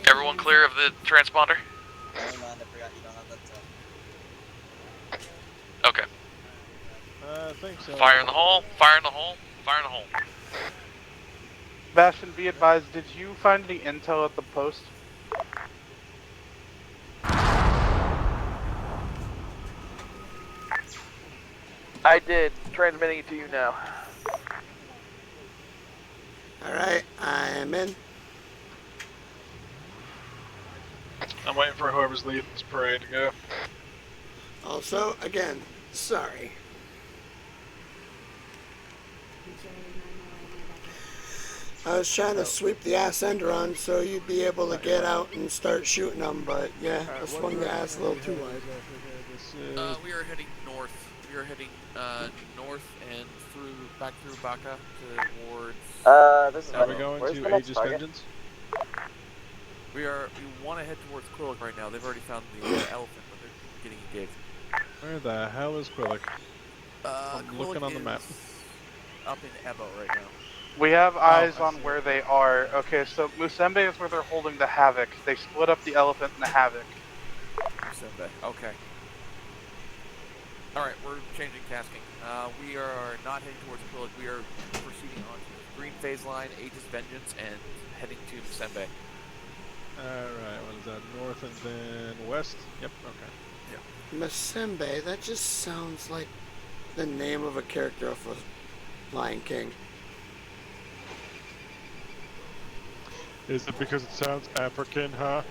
Everyone clear of the transponder? Never mind, I forgot you don't have that stuff. Okay. I think so. Fire in the hole. Fire in the hole. Fire in the hole. Bastion, be advised, did you find any intel at the post? I did. Transmitting it to you now. Alright, I am in. I'm waiting for whoever's leading this parade to go. Also, again, sorry. I was trying to sweep the ass Enderon so you'd be able to get out and start shooting them, but yeah, I swung the ass a little too wide. We are heading north. We are heading north and back through Baca towards. This is Are we going to Aegis Vengeance? We want to head towards Quillic right now. They've already found the elephant, but they're getting engaged. Where the hell is Quillic? I'm Quillic looking on the map. Up in Evo right now. We have eyes on where they are. Okay, so Musembe is where they're holding the Havoc. They split up the elephant and the Havoc. Musembe. Okay. Alright, we're changing tasking. We are not heading towards Quillic. We are proceeding on to the green phase line, Aegis Vengeance, and heading to Musembe. Alright, what is that? North and then west? Yep, okay. Yeah. Musembe, that just sounds like the name of a character of a Lion King. Is it because it sounds African, huh?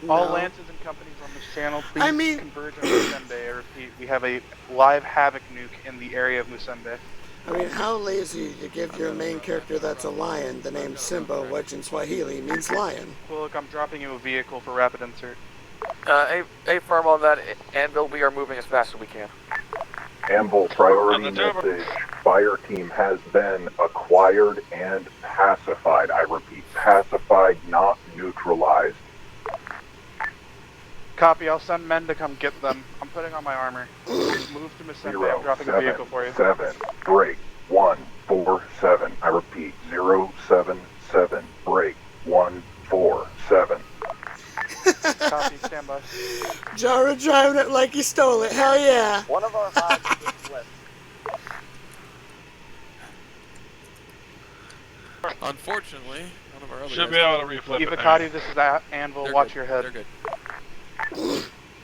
All No. lances and companies on this channel, please I mean- converge on Musembe. I repeat, we have a live Havoc nuke in the area of Musembe. I mean, how lazy to give your main character that's a lion the name Simba, which in Swahili means lion. Well, look, I'm dropping you a vehicle for rapid insert. A firm on that. Anvil, we are moving as fast as we can. Anvil, priority On the table. message. Fire team has been acquired and pacified. I repeat, pacified, not neutralized. Copy, I'll send men to come get them. I'm putting on my armor. Move to Musembe, I'm dropping a vehicle for you. 077, break, 147. I repeat, 077, break, 147. Copy, stand by. Jara driving it like he stole it, hell yeah! One of our hives is flipped. Unfortunately, one of our other Should guys be able to reflip it Evocati, there. this is Anvil, They're watch good. your head. They're good.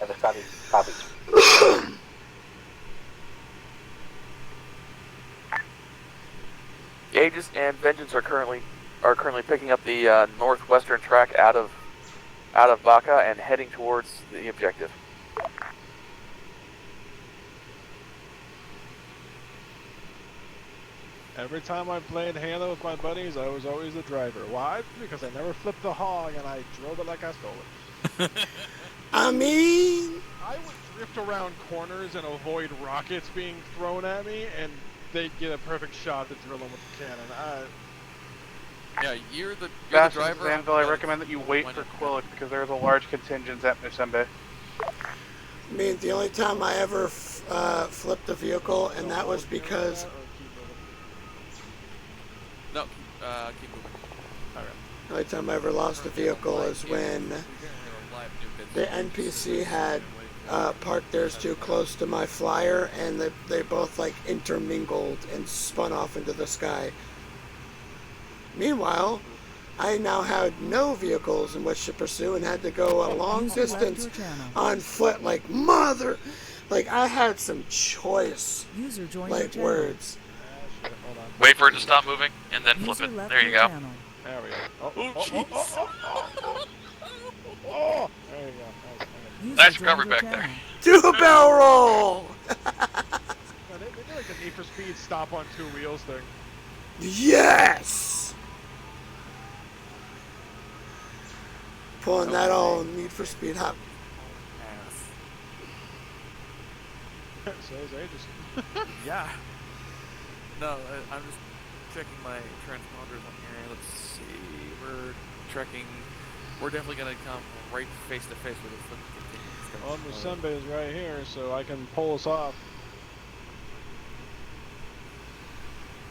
Avocati, copy. Aegis and Vengeance are currently picking up the northwestern track out of Baca and heading towards the objective. Every time I played Halo with my buddies, I was always the driver. Why? Because I never flipped the hog and I drove it like I stole it. I mean... I would drift around corners and avoid rockets being thrown at me, and they'd get a perfect shot to drill them with the cannon. Yeah, you're the Bastion, driver. Zanville, I recommend that you wait for Quillic because there's a large contingent at Musembe. I mean, the only time I ever flipped a vehicle, and that was because... No, keep moving. Alright. The only time I ever lost a vehicle is when the NPC had parked theirs too close to my flyer, and they both like intermingled and spun off into the sky. Meanwhile, I now had no vehicles in which to pursue and had to go a long distance on foot, like mother. Like I had some choice, like words. Wait for it to stop moving, and then flip it. There you go. There we go. Oh, jeez. There you go. Nice recovery back there. Do a barrel roll! They do like the Need for Speed stop on two wheels thing. Yes! Pulling that old Need for Speed hop. So is Aegis. Yeah. No, I'm just checking my transponders on here. Let's see. We're trekking. We're definitely gonna come right face to face with it. Well, Musembe is right here, so I can pull us off.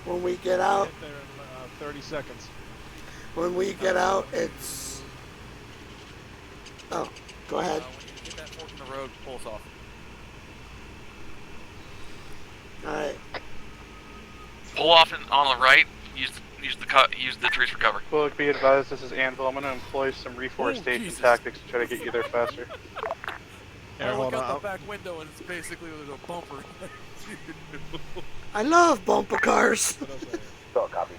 When we get out, Get there in 30 seconds. when we get out, it's... Oh, go ahead. When you get that fork in the road, pull us off. Alright. Pull off on the right. Use the trees for cover. Quillic, be advised, this is Anvil. I'm going to employ some reforestation tactics to try to get you there faster. I look out the back window and it's basically there's a bumper. I love bumper cars. Still copies.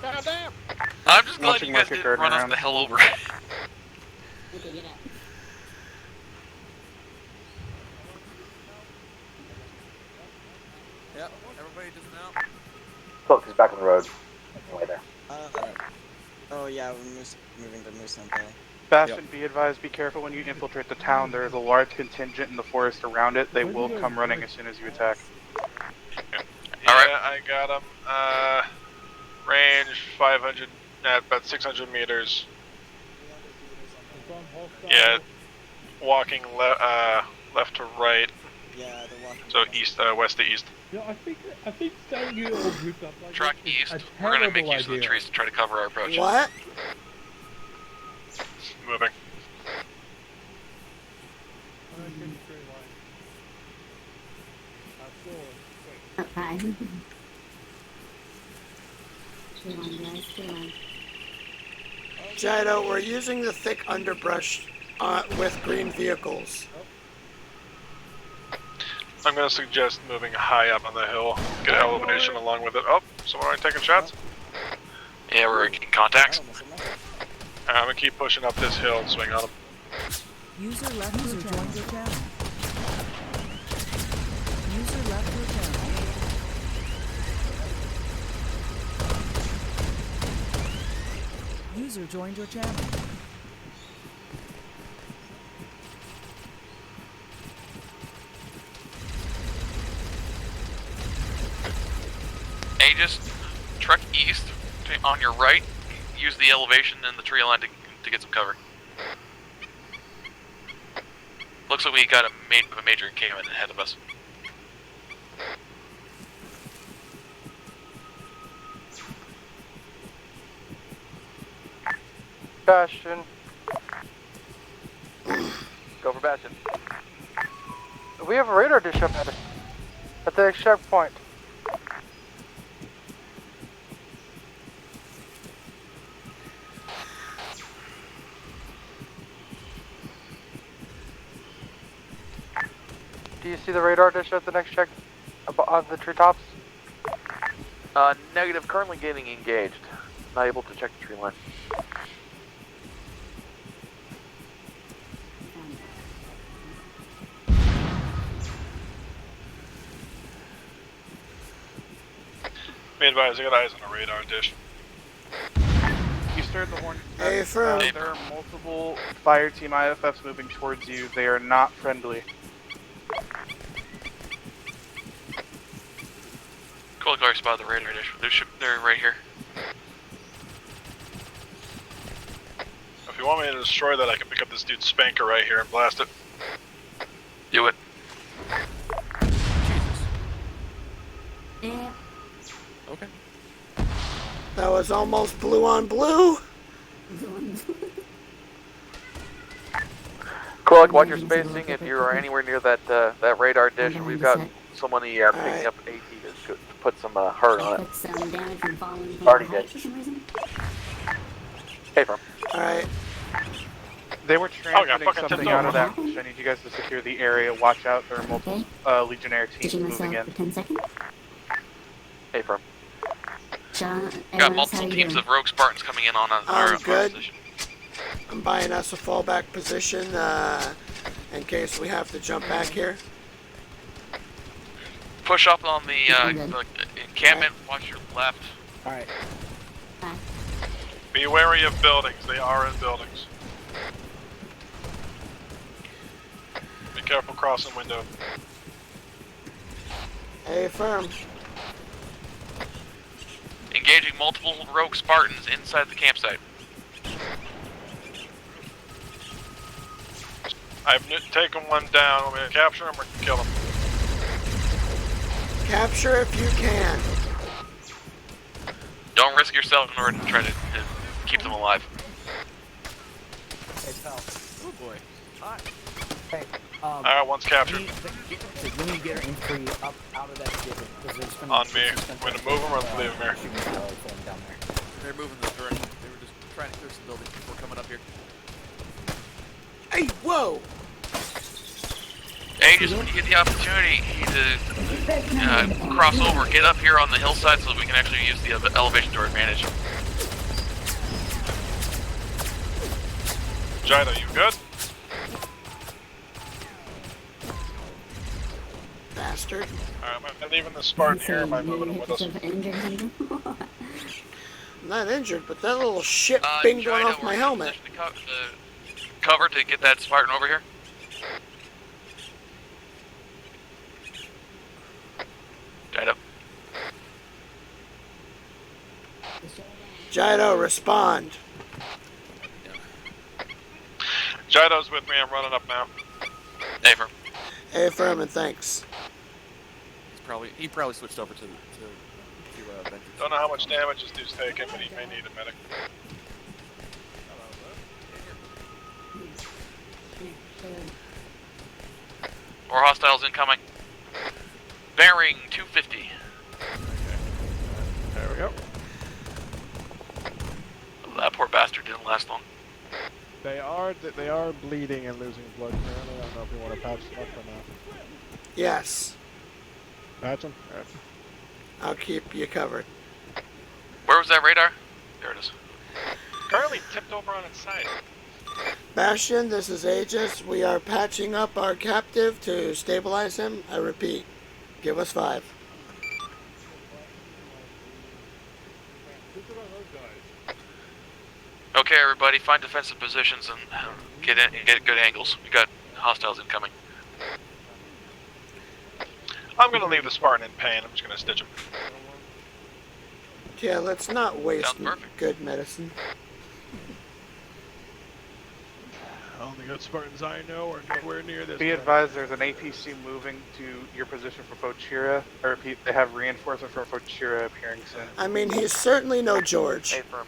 Goddamn! I'm just glad Watching you guys Market didn't Garden run us around. the hell over. Yep, everybody dismount. Look, he's back on the road. Way there. Oh yeah, we're moving to Musembe. Bastion, be advised, be careful when you infiltrate the town. There is a large contingent in the forest around it. They will come running as soon as you attack. Yeah, I got him. Range 500, about 600 meters. Yeah, walking left to right. Yeah, they're walking. So east, west to east. Yeah, I think staying you all grouped up like Track this is east. a We're gonna make terrible use of the idea. trees to try to cover our approach. What? Moving. Fine. Stay on, guys, stay on. Jido, we're using the thick underbrush with green vehicles. I'm going to suggest moving high up on the hill. Get elevation along with it. Oh, someone already taking shots? Yeah, we're getting contacts. I'm going to keep pushing up this hill and swing on them. User left your joined your channel. User left your channel. User joined your channel. Aegis, trek east on your right. Use the elevation and the tree line to get some cover. Looks like we got a major encampment ahead of us. Bastion. Go for Bastion. We have a radar dish up at the next checkpoint. Do you see the radar dish at the next check on the treetops? Negative. Currently getting engaged. Not able to check the tree line. Be advised, I got eyes on a radar dish. You stirred the horn. Hey, Fro. There are multiple fire team IFFs moving towards you. They are not friendly. Cool, look like I spotted the radar dish. They're right here. If you want me to destroy that, I can pick up this dude's spanker right here and blast it. Do it. Yeah. Okay. That was almost blue on blue. Quillic, watch your spacing. If you are anywhere near that that radar dish, we've got someone in the air picking up AT to put some hurt on it. Put some damage from falling from Already the did. height for some reason. Hey, from. Alright. They were transmitting fucking something tipped out of over. that. I need you guys to secure the area. Watch out, there are multiple Legionnaire teams Ditching moving myself in. for 10 seconds. Hey, from. Sean, Got everyone else, how multiple you teams doing? of rogue Spartans coming in on our good. position. I'm buying us a fallback position in case we have to jump back here. Push up on the encampment. Watch your left. Alright. Be wary of buildings. They are in buildings. Be careful crossing window. Hey, firm. Engaging multiple rogue Spartans inside the campsite. I've taken one down. Want me to capture him or kill him? Capture if you can. Don't risk yourself in order to try to keep them alive. Hey, pal. Oh boy. Hi. Hey, Alright, one's captured. we need to get our infantry up out of that gibbet. On me. I'm gonna move him or leave him here. Down there. They're moving this direction. They were just trying to clear some buildings before coming up here. Hey, whoa! Hey, just when you get the opportunity to cross over, get up here on the hillside so that we can actually use the elevation to our advantage. Jaido, you good? Bastard. Alright, I'm leaving the Spartan here. Am I moving him with us? I'm not injured, but that little shit binged one off my helmet. Cover to get that Spartan over here. Jaido. Jaido, respond. Jaido's with me. I'm running up now. Hey, firm. Hey, firm, and thanks. He probably switched over to Vengeance. Don't know how much damage this dude's taking, but he may need a medic. More hostiles incoming. Bearing 250. There we go. Oh, that poor bastard didn't last long. They are bleeding and losing blood currently. I don't know if you want to patch them up or not. Yes. Patch them? Alright. I'll keep you covered. Where was that radar? There it is. Currently tipped over on its side. Bastion, this is Aegis. We are patching up our captive to stabilize him. I repeat, give us 5. Okay, everybody, find defensive positions and get good angles. We got hostiles incoming. I'm gonna leave the Spartan in pain. I'm just gonna stitch him. Yeah, let's not waste Sounds perfect. good medicine. Only good Spartans I know are nowhere near this. Be advised, there's an APC moving to your position for Bochira. I repeat, they have reinforcements for Bochira appearing soon. I mean, he's certainly no George. Hey, firm.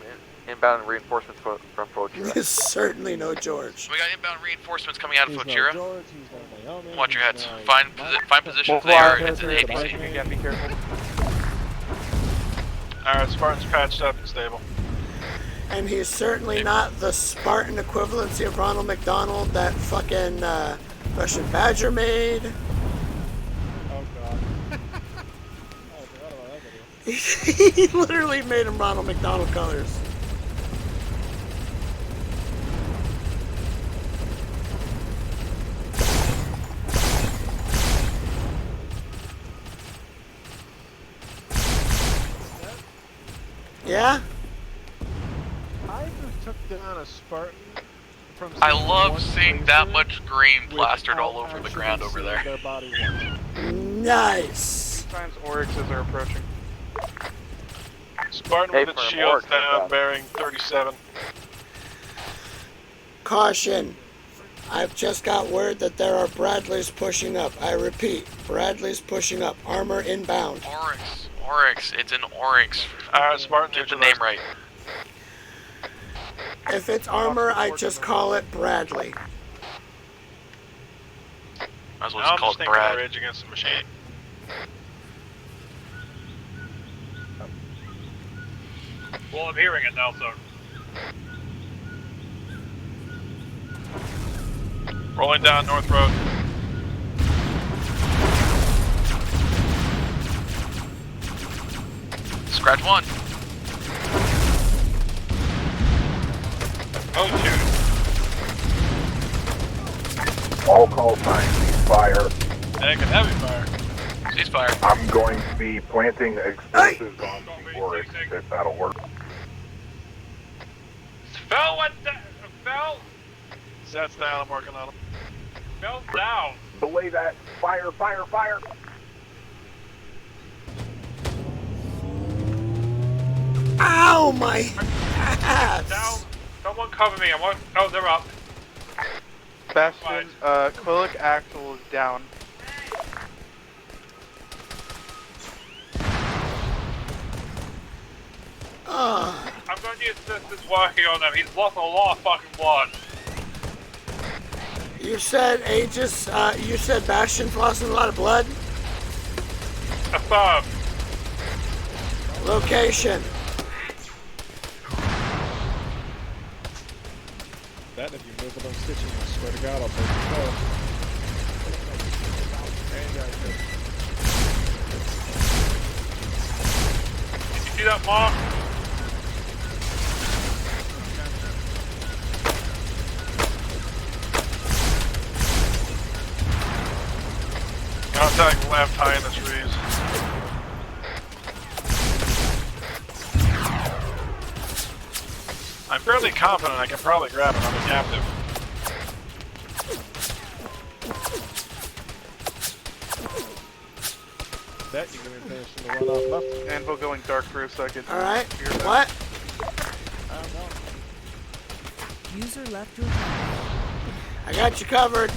Inbound reinforcements from Bochira. He's certainly no George. We got inbound reinforcements coming out of He's no Fojira. George, he's no Naomi, Watch your he's heads. no- Find positions there. It's an Again, APC. be careful. Alright, Spartan's patched up and stable. And he's certainly not the Spartan equivalency of Ronald McDonald that fucking Russian Badger made. Oh god. Oh, I forgot about that video. He literally made him Ronald McDonald colors. Yeah? I just took down a Spartan from I some love one seeing that laser much green plastered all without over the actually ground over seeing there. their body once. Nice. Times Oryxes are approaching. Spartan with its shields down, bearing 37. Caution. I've just got word that there are Bradleys pushing up. I repeat, Bradleys pushing up. Armor inbound. Oryx. It's an Oryx. Spartan, get the name right. If it's armor, I just call it Bradley. Might as well Now just I'm call just it thinking Brad. Rage Against the Machine. Well, I'm hearing it now, so. Rolling down North Road. Scratch one. Oh, shoot. All call signs, ceasefire. Taking heavy fire. Ceasefire. I'm going to be planting explosives on the Oryx, if that'll work. Fell went down. Fell. Sets down. I'm working on him. Fell down. Belay that. Fire, fire, fire. Ow, my ass! Down. Someone cover me. I'm on. Oh, they're up. Bastion, Quillic Axel is down. I'm going to use assistance working on him. He's lost a lot of fucking blood. You said Aegis, you said Bastion's lost a lot of blood? Affirm. Location. That if you move it on stitching, I swear to God, I'll break your toe. Did you see that mark? Contact left high in the trees. I'm fairly confident I can probably grab another captive. That you're going to finish in the run off left. Anvil going dark for a second. Alright, what? I don't know. User left your channel. I got you covered.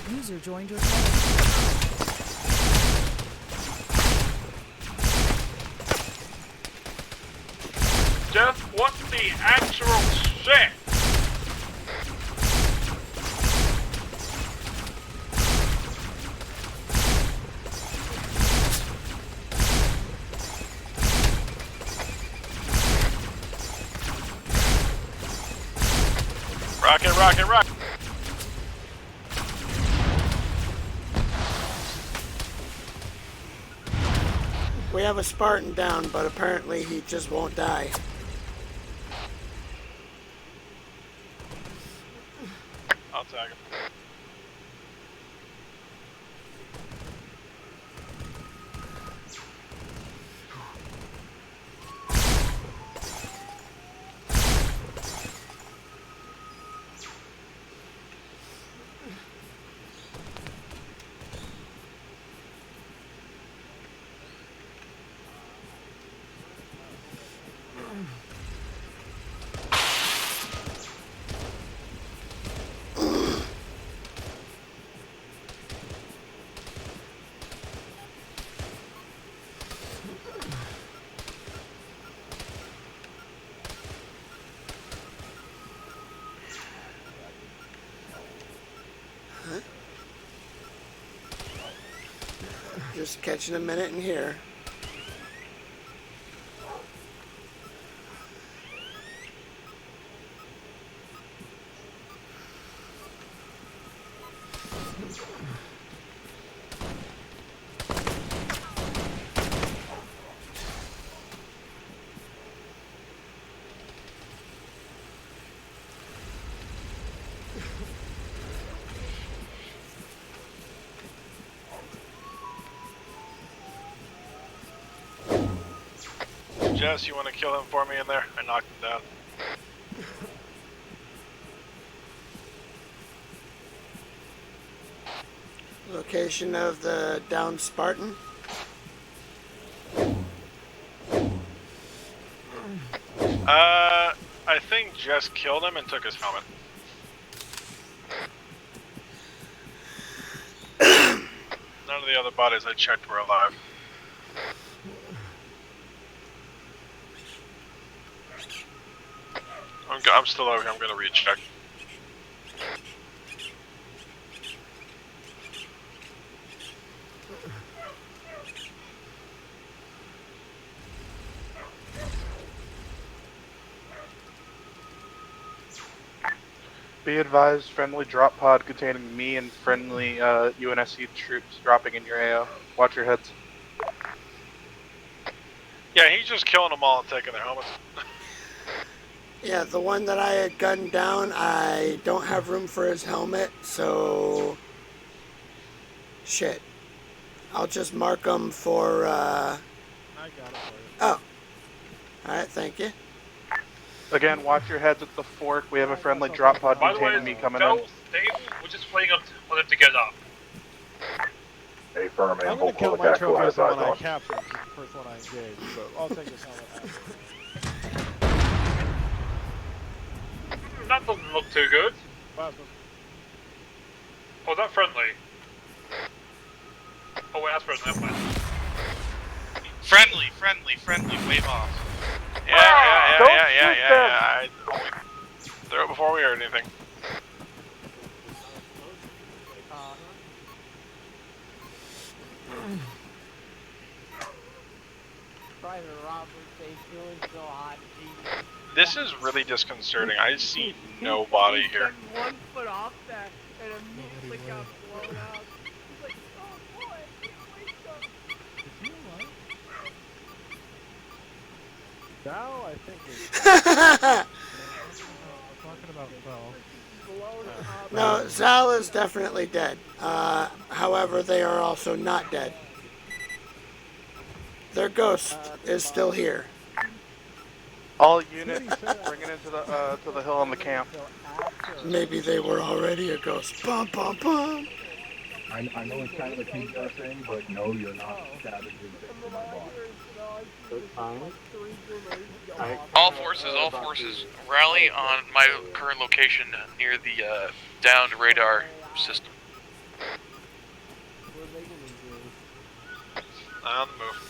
User joined your channel. Just what the actual shit? Rocket, rocket, rocket. We have a Spartan down, but apparently he just won't die. I'll tag him. Just catching a minute in here. Jess, you want to kill him for me in there? I knocked him down. Location of the downed Spartan. I think Jess killed him and took his helmet. None of the other bodies I checked were alive. I'm still over here. I'm gonna recheck. Be advised, friendly drop pod containing me and friendly UNSC troops dropping in your AO. Watch your heads. Yeah, he's just killing them all and taking their helmets. Yeah, the one that I had gunned down, I don't have room for his helmet, so... Shit. I'll just mark him for, I got it for you. Oh. Alright, thank you. Again, watch your heads at the fork. We have a friendly drop pod containing me coming in. Stable, we're just waiting up for them to get up. A firm I'm and going to count my actual trophy as the one I on. captured, which is the first one I engaged, but I'll take this helmet after. That doesn't look too good. Wow, Oh, is that friendly? Oh wait, that's friendly, never mind. Friendly, wave off. Yeah. I only threw it before we heard anything. Private Robert, they feeling so hot. This is really disconcerting. I see nobody here. Took 1 foot off that and immediately got blown out. He's like, oh boy, I can't wait Now I think it's... We're talking about Bell. No, Zal is definitely dead. However, they are also not dead. Their ghost is still here. All units bring it into the hill on the camp. Maybe they were already a ghost. Bum, bum, bum. I know it's kind of a TDR thing, but no, you're not savage in my body. All forces, rally on my current location near the downed radar system. On the move.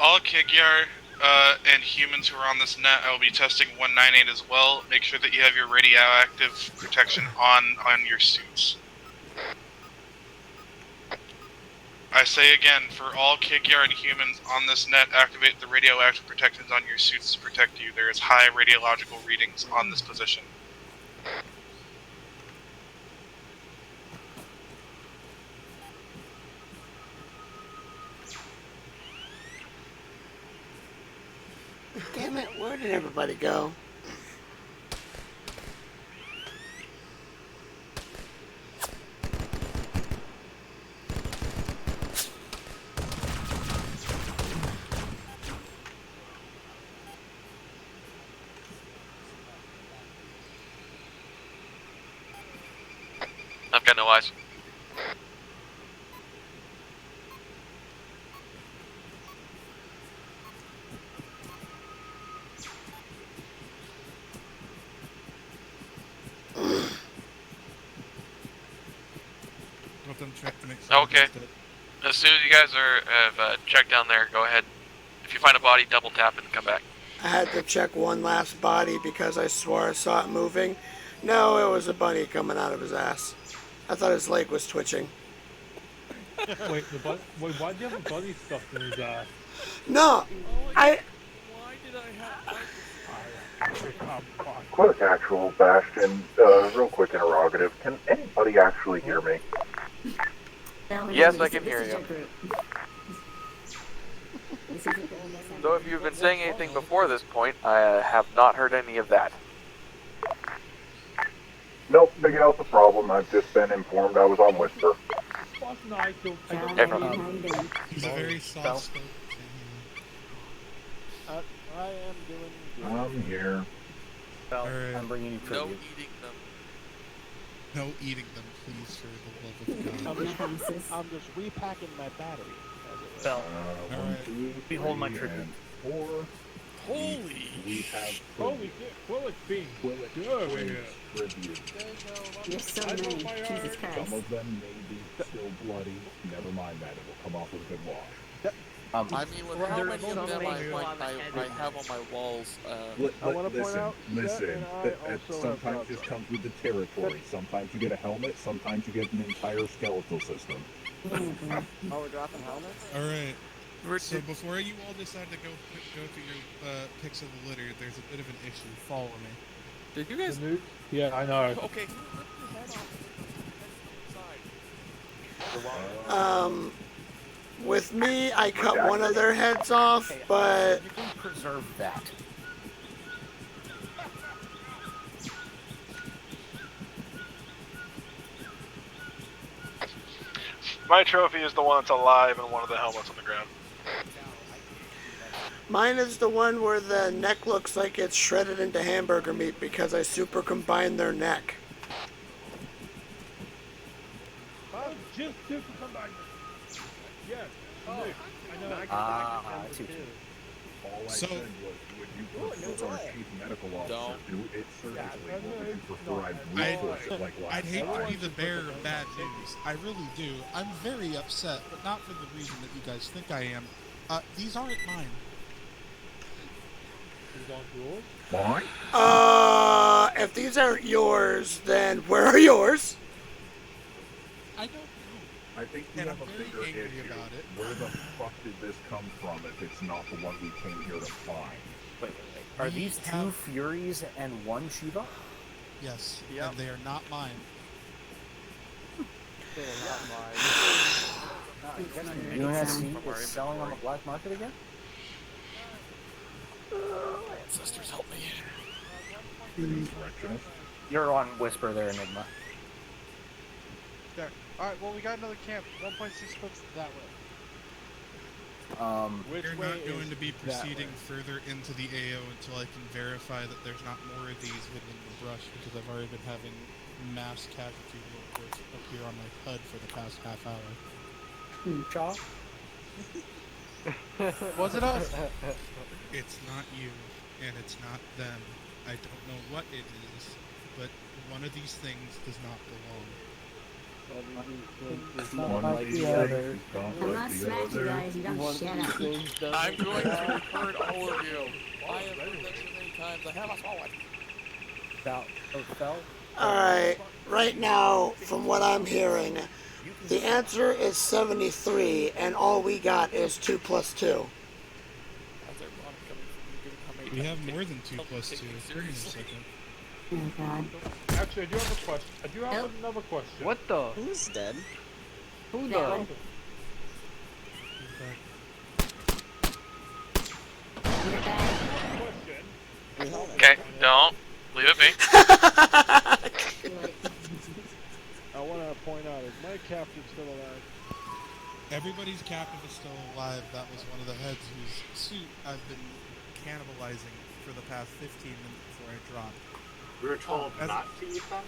All Kigyar and humans who are on this net, I will be testing 198 as well. Make sure that you have your radioactive protection on your suits. I say again, for all Kigyar and humans on this net, activate the radioactive protections on your suits to protect you. There is high radiological readings on this position. Damn it, where did everybody go? I've got no eyes. Okay. As soon as you guys have checked down there, go ahead. If you find a body, double tap it and come back. I had to check one last body because I swore I saw it moving. No, it was a bunny coming out of his ass. I thought his leg was twitching. Wait, why do you have a bunny stuffed in his ass? No, I... Why did I have... Quick actual, Bastion, real quick interrogative. Can anybody actually hear me? Yes, I can hear you. So if you've been saying anything before this point, I have not heard any of that. Nope, Big Al's the problem. I've just been informed I was on Whisper. Austin, I killed. John, how you doing? He's a very soft spoken. I am doing good. I'm here. Well, Alright. I'm bringing you No tribute. eating them. No eating them, please, for the love of God. I'm just repacking my battery. Bell, Alright. behold my tribute. 4. Holy We have Holy shit, Quillet's being Quillet good. tribute. There's so many. Jesus Christ. Some of them may be still bloody. Never mind that. It will come off with a good wash. I mean, with how many of them I have on my walls, I want to point out listen. that I That also have sometimes just comes with the territory. Sometimes you get a helmet. Sometimes you get an entire skeletal system. Oh, we're dropping helmets? Alright. So before you all decide to go through your picks of the litter, there's a bit of an issue. Follow me. did you guys? Yeah, I know. Okay, who ripped the head off the side? With me, I cut one of their heads off, but You can preserve that. My trophy is the one that's alive and one of the helmets on the ground. mine is the one where the neck looks like it's shredded into hamburger meat because I super combined their neck. Oh, just super combined. Yes. I know. I see. All I So- said was, would you prefer our chief medical officer do it surgically, or would you prefer I brute force it like last I'd hate to time? be the bearer of bad news. I really do. I'm very upset, but not for the reason that you guys think I am. These aren't mine. These aren't yours? Mine? If these aren't yours, then where are yours? I don't know. I think we And have I'm a very bigger angry issue. about it. Where the fuck did this come from if it's not the one we came here to find? Wait. Are We these two have- Furies and one Shiva? Yes, Yep. and they are not mine. UNSC is selling on the black market again? Sisters, help me. The insurrectionist? You're on Whisper there, Enigma. There. Alright, well, we got another camp. 1.6 clicks that way. We're not going to be proceeding further into the AO until I can verify that there's not more of these hidden in the brush, because I've already been having mass casualty reports appear on my HUD for the past half hour. Shaw? Was it us? It's not you, and it's not them. I don't know what it is, but one of these things does not belong. One like the other. I'm not smacking you guys, you don't shut up. I'm going to record all of you. I have heard that so many times. I have us all. Fell? Alright, right now, from what I'm hearing, the answer is 73, and all we got is 2 plus 2. We have more than 2 plus 2. Give me a second. Oh, God. Actually, I do have a question. I do have another question. What the? Who's dead? Who That the? one. Okay, don't. Leave it be. I want to point out, is my captain still alive? Everybody's captain is still alive. That was one of the heads whose suit I've been cannibalizing for the past 15 minutes before I dropped. We were told As- not to eat them?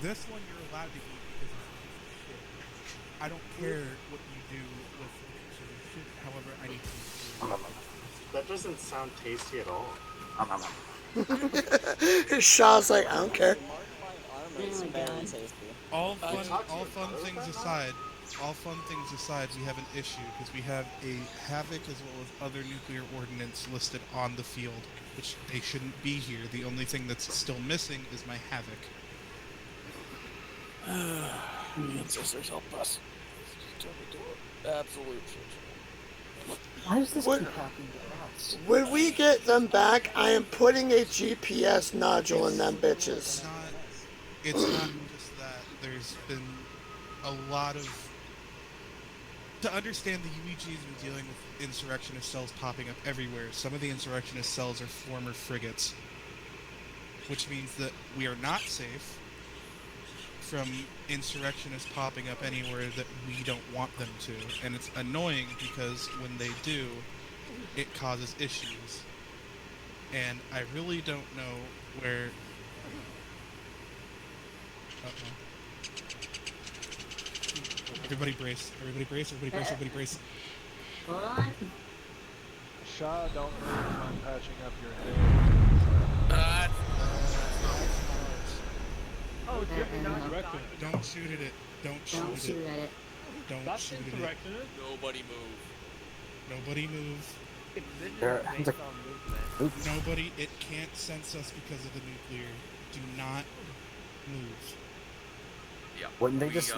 This one you're allowed to eat because it's a piece of shit. I don't care what you do with the piece of shit, however, I need to. That doesn't sound tasty at all. Shaw's like, I don't care. It's very tasty. All fun things aside, we have an issue because we have a Havoc as well as other nuclear ordnance listed on the field, which they shouldn't be here. The only thing that's still missing is my Havoc. Ancestors help us. Turn me to an absolute shit. Why does this What- keep happening to us? When we get them back, I am putting a GPS nodule in them bitches. It's not just that. There's been a lot of... To understand, the UEG has been dealing with insurrectionist cells popping up everywhere. Some of the insurrectionist cells are former frigates, which means that we are not safe. from insurrectionists popping up anywhere that we don't want them to. And it's annoying because when they do, it causes issues. And I really don't know where... Uh-oh. Everybody brace. Everybody brace. Everybody brace. Everybody brace. Hold on. Shaw, don't move. I'm patching up your head. Oh, Jimmy, not Don't shoot at it. Don't Don't shoot shoot at at it. it. Don't That's shoot at it. insurrectionist. Nobody move. Nobody move. Nobody. It can't sense us because of the nuclear. Do not move. Yeah. Wouldn't they just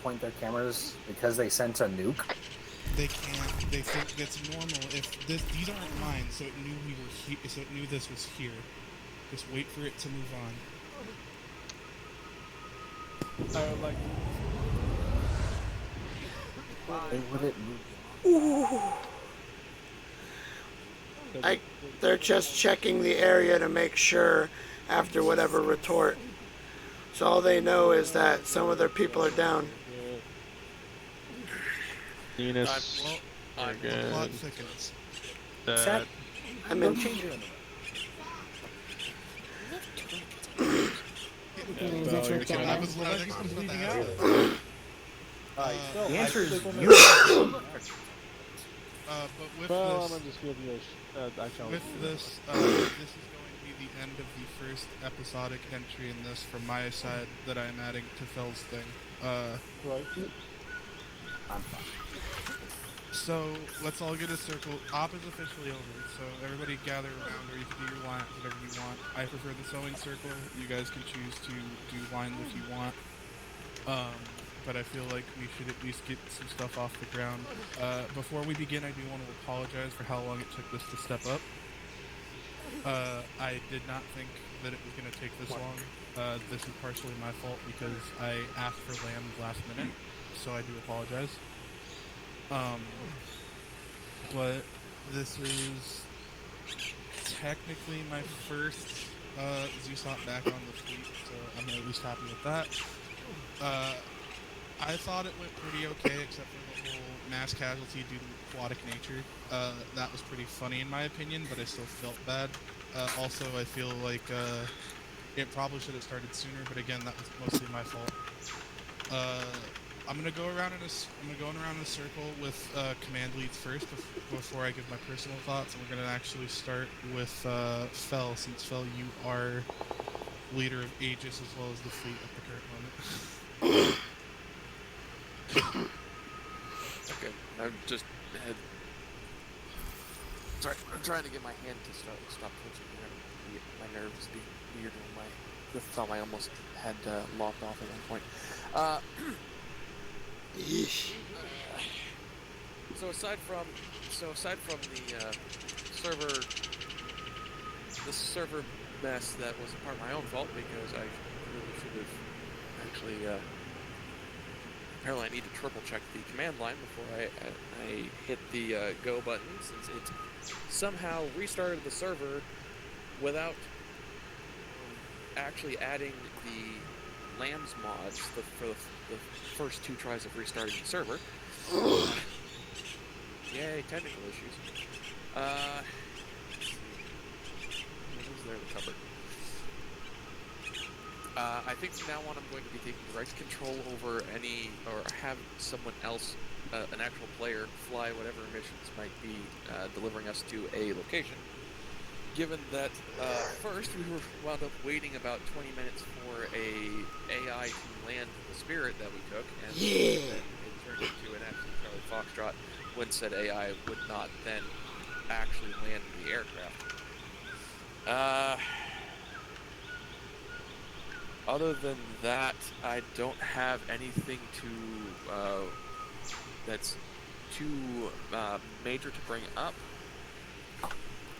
point their cameras because they sense a nuke? They can't. They think that's normal. If these aren't mine, so it knew we were here. So it knew this was here. Just wait for it to move on. I would like. They wouldn't move. They're just checking the area to make sure after whatever retort. So all they know is that some of their people are down. Venus. The plot thickens. That. I'm in. I was leaving out. The answer is you. But with this, this is going to be the end of the first episodic entry in this from my side that I'm adding to Phil's thing. Right. So let's all get a circle. Op is officially over, so everybody gather around, or you can do your line, whatever you want. I prefer the sewing circle. You guys can choose to do lines if you want. But I feel like we should at least get some stuff off the ground. Before we begin, I do want to apologize for how long it took this to step up. I did not think that it was going to take this long. This is partially my fault because I asked for lambs last minute, so I do apologize. But this is technically my first Zeusop back on the fleet, so I'm at least happy with that. I thought it went pretty okay, except for the whole mass casualty due to aquatic nature. That was pretty funny in my opinion, but I still felt bad. Also, I feel like it probably should have started sooner, but again, that was mostly my fault. I'm gonna go around in a circle with command leads first before I give my personal thoughts, and we're gonna actually start with Fel, since Fel, you are leader of Aegis as well as the fleet at the current moment. Okay, I'm just sorry. I'm trying to get my hand to stop twitching. My nerves being weird when the thumb I almost had lopped off at one point. So aside from the server mess that was a part of my own fault because I really should have actually. Apparently I need to triple check the command line before I hit the go button, since it somehow restarted the server without actually adding the lambs mods for the first two tries of restarting the server. Yay, technical issues. What is there in the cupboard? I think from now on I'm going to be taking direct control over have someone else, an actual player, fly whatever missions might be delivering us to a location. Given that first we wound up waiting about 20 minutes for a AI to land the Spirit that we took, and it turned into an absolute Charlie Foxtrot when said AI would not then actually land the aircraft. Other than that, I don't have anything that's too major to bring up.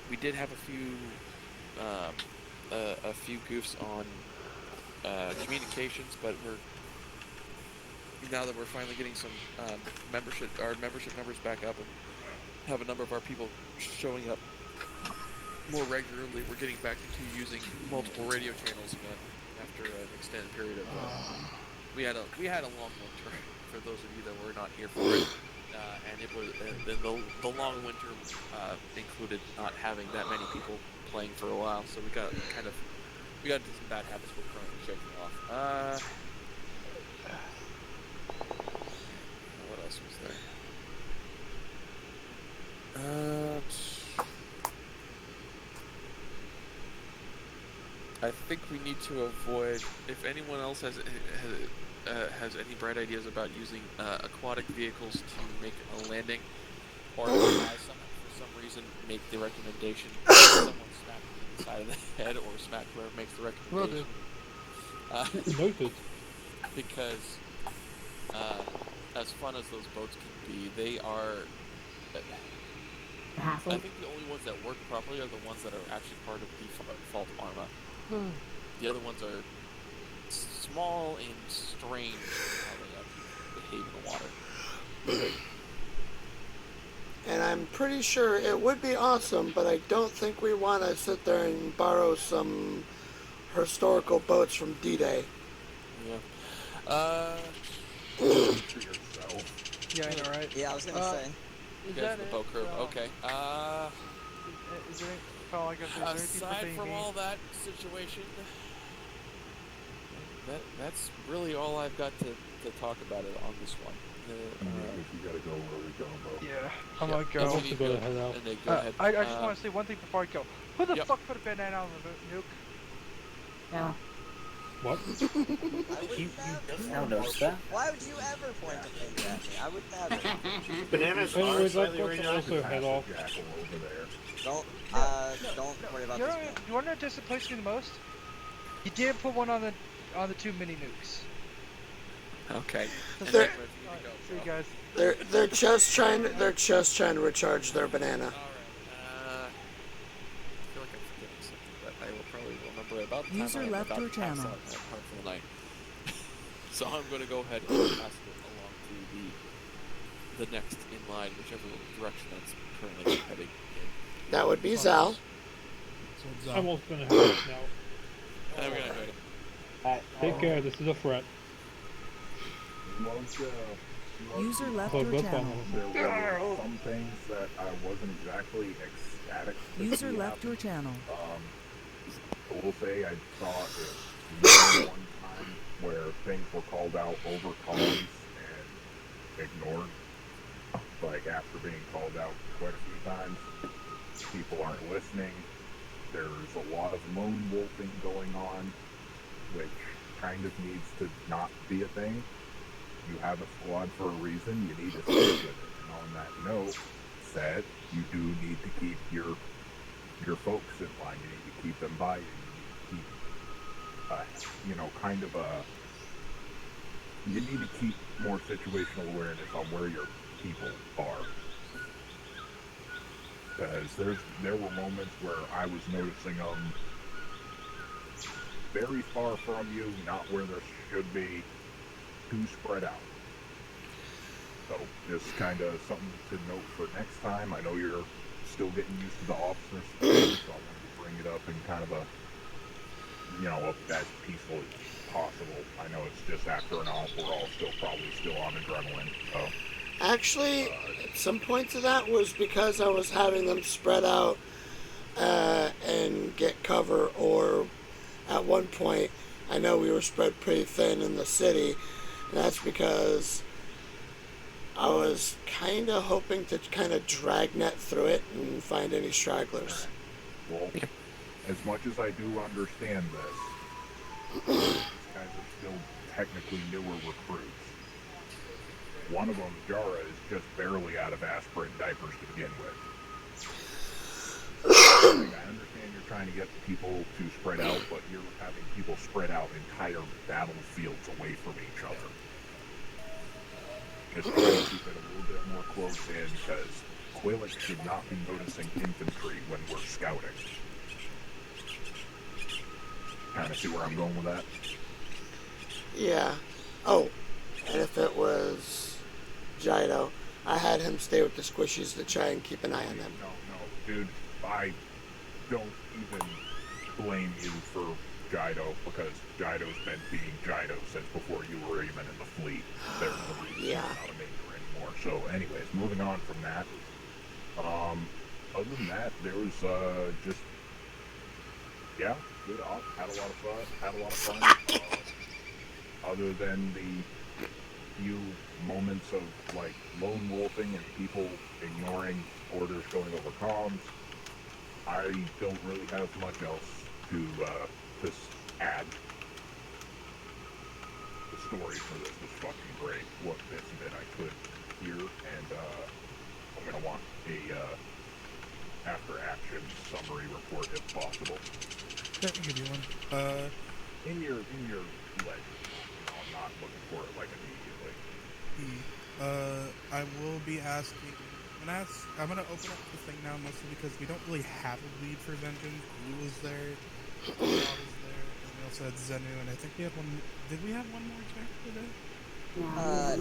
We did have a few goofs on communications, but now that we're finally getting some membership numbers back up and have a number of our people showing up more regularly, we're getting back into using multiple radio channels again. after an extended period of. We had a long winter. For those of you that were not here for it, and it was then the long winter included not having that many people playing for a while, so we got into some bad habits we're currently shaking off. What else was there? I think we need to avoid, if anyone else has any bright ideas about using aquatic vehicles to make a landing, or for some reason make the recommendation, someone smack me in the side of the head, or smack whoever makes the recommendation. Noted. Because as fun as those boats can be, they are. I think the only ones that work properly are the ones that are actually part of default arma. The other ones are small and strange in how they actually behave in the water. And I'm pretty sure it would be awesome, but I don't think we want to sit there and borrow some historical boats from D-Day. Yeah. Yeah, I know, right? Yeah, I was gonna say. Is You guys that in the it? boat crew? Okay. Is there felt like is there anything Aside from all that situation, that's really all I've got to talk about it on this one. You gotta go where we go, bro. Yeah, I'm gonna go. I want to go head out. Go ahead. I just want to say one thing before I go. Who the Yep. fuck put a banana on the nuke? Yeah. What? Now notice that. Why would you ever point a finger at me? I would never. Bananas are Anyways, slightly let's radioactive. also head off. Don't worry about You this know, one. you wanna know what disappoints me the most? You didn't put one on the two mini nukes. Okay. They're- See you guys. They're just trying to recharge their banana. I feel like I'm forgetting something, but I will probably remember about the time User I'm left about your to pass channel. out at Heart for the Night. So I'm going to go ahead and pass it along to the next in line, whichever direction that's currently heading in. That would be Zal. I'm also gonna head out now. And we're going to go ahead. Take care, this is a threat. User left But your we're channel. There were some things that I wasn't exactly ecstatic to User see left your channel. I will say I saw it one time where things were called out over calls and ignored. Like after being called out quite a few times, people aren't listening. There's a lot of lone wolfing going on, which kind of needs to not be a thing. You have a squad for a reason, you need to stick with it. And on that note, said you do need to keep your folks in line. You need to keep them by you. You need to keep, you need to keep more situational awareness on where your people are. Because there were moments where I was noticing them very far from you, not where there should be, too spread out. So just kind of something to note for next time. I know you're still getting used to the officer situation, so I wanted to bring it up in kind of as peaceful as possible. I know it's just after an off, we're all probably still on adrenaline. So Actually, some points of that was because I was having them spread out and get cover, or at one point, I know we were spread pretty thin in the city, and that's because I was kind of hoping to kind of dragnet through it and find any stragglers. Well, as much as I do understand this, these guys are still technically newer recruits. One of them, Jara, is just barely out of aspirin diapers to begin with. I understand you're trying to get people to spread out, but you're having people spread out entire battlefields away from each other. Just try to keep it a little bit more close in, because Quillick should not be noticing infantry when we're scouting. Kind of see where I'm going with that? Yeah. Oh, and if it was Jido, I had him stay with the squishies to try and keep an eye on them. No, dude, I don't even blame you for Jido, because Jido's been being Jido since before you were even in the fleet. There's no reason he's not a major anymore. So, anyways, moving on from that. Other than that, there was just good op. Had a lot of fun. Other than the few moments of like lone wolfing and people ignoring orders going over comms, I don't really have much else to add. The story for this was fucking great. What bits of it I could hear, and I'm gonna want a after-action summary report if possible. Yeah, I can give you one. In your ledger. I'm not looking for it like immediately. I will be asking. I'm gonna open up the thing now mostly because we don't really have a lead for Vengeance. Blue was there, Bob was there, and we also had Zenu, and I think we had one. Did we have one more check today?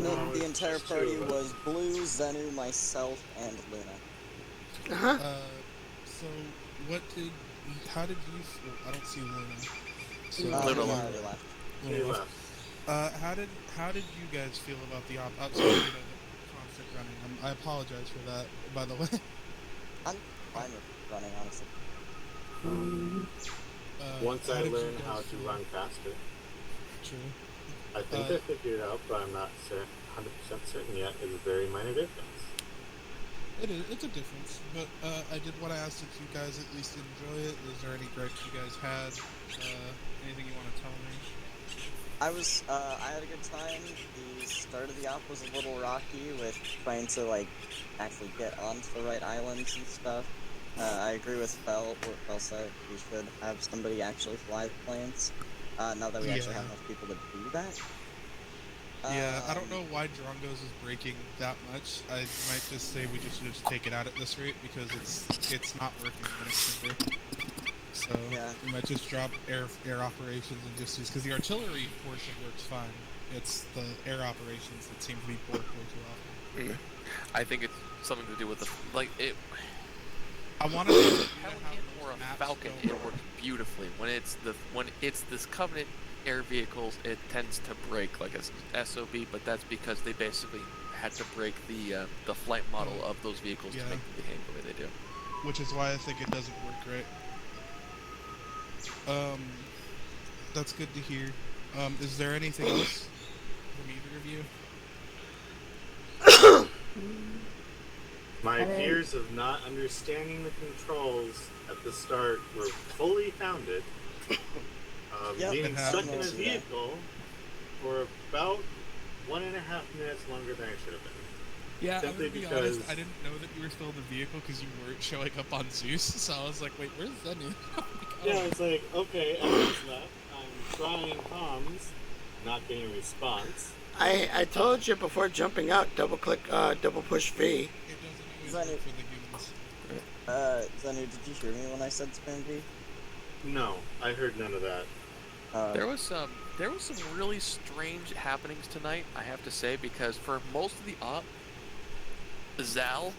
No, the entire party was Blue, Zenu, myself, and Luna. So how did you feel? I don't see Luna. So, Luna already left. Luna left. How did you guys feel about the outside, the constant running? I apologize for that, by the way. I'm fine with running, honestly. Once I learn how to run faster. True. I think I figured it out, but I'm not 100% certain yet. It's a very minor difference. It's a difference, but I did want to ask if you guys at least enjoy it. Is there any gripes you guys had? Anything you want to tell me? I had a good time. The start of the op was a little rocky with trying to, like, actually get onto the right islands and stuff. I agree with what Fel said. We should have somebody actually fly the planes. Now that we actually have enough people to do that. Yeah, I don't know why Drongos is breaking that much. I might just say we should just take it out at this rate because it's not working when it should be. So we might just drop air operations and just use, because the artillery portion works fine. It's the air operations that seem to be poor too often. I think it's something to do with it. I want to say Pelican or a Falcon, it works beautifully. When it's this Covenant air vehicles, it tends to break like a SOB, but that's because they basically had to break the flight model of those vehicles to make them behave the way they do. Which is why I think it doesn't work great. That's good to hear. Is there anything else from either of you? My fears of not understanding the controls at the start were fully founded. Being stuck in a vehicle for about 1.5 minutes longer than I should have been. Yeah, Simply I'm gonna be because honest, I didn't know that you were still in the vehicle because you weren't showing up on Zeus, so I was like, wait, where's Zenu? Yeah, it's like, okay, everyone's left. I'm trying comms, not getting a response. I told you before jumping out, double push V. Zenu, did you hear me when I said spam V? No, I heard none of that. There was some really strange happenings tonight, I have to say, because for most of the op, Zal,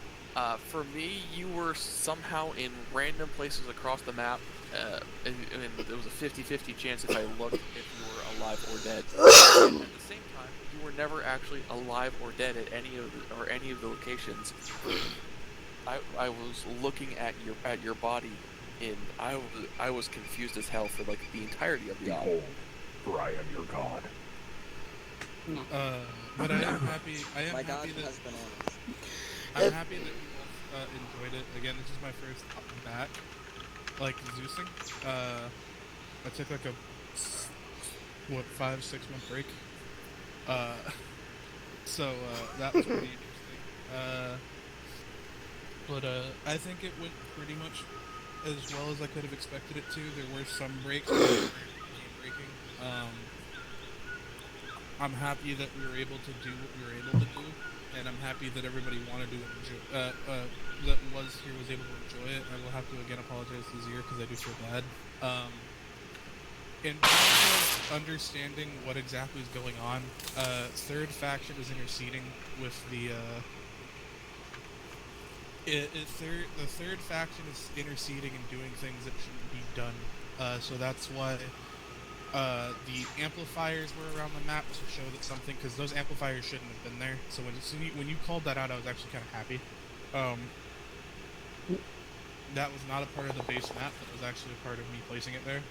for me, you were somehow in random places across the map, and there was a 50-50 chance if I looked if you were alive or dead. And at the same time, you were never actually alive or dead at any of the locations. I was looking at your body, and I was confused as hell for like the entirety of the op. Behold, for I am your god. But I am happy. I'm happy that you both enjoyed it. Again, this is my first up and back, like Zeusing. I took like a 5-6 month break. So that was pretty interesting. But I think it went pretty much as well as I could have expected it to. There were some breaks, game breaking. I'm happy that we were able to do what we were able to do, and I'm happy that everybody wanted to enjoy. That was here was able to enjoy it. I will have to again apologize to Zir because I do feel bad. In terms of understanding what exactly is going on, third faction is interceding with the. The third faction is interceding and doing things that shouldn't be done. So that's why The amplifiers were around the map to show that something, because those amplifiers shouldn't have been there. So when you called that out, I was actually kind of happy. That was not a part of the base map. That was actually a part of me placing it there.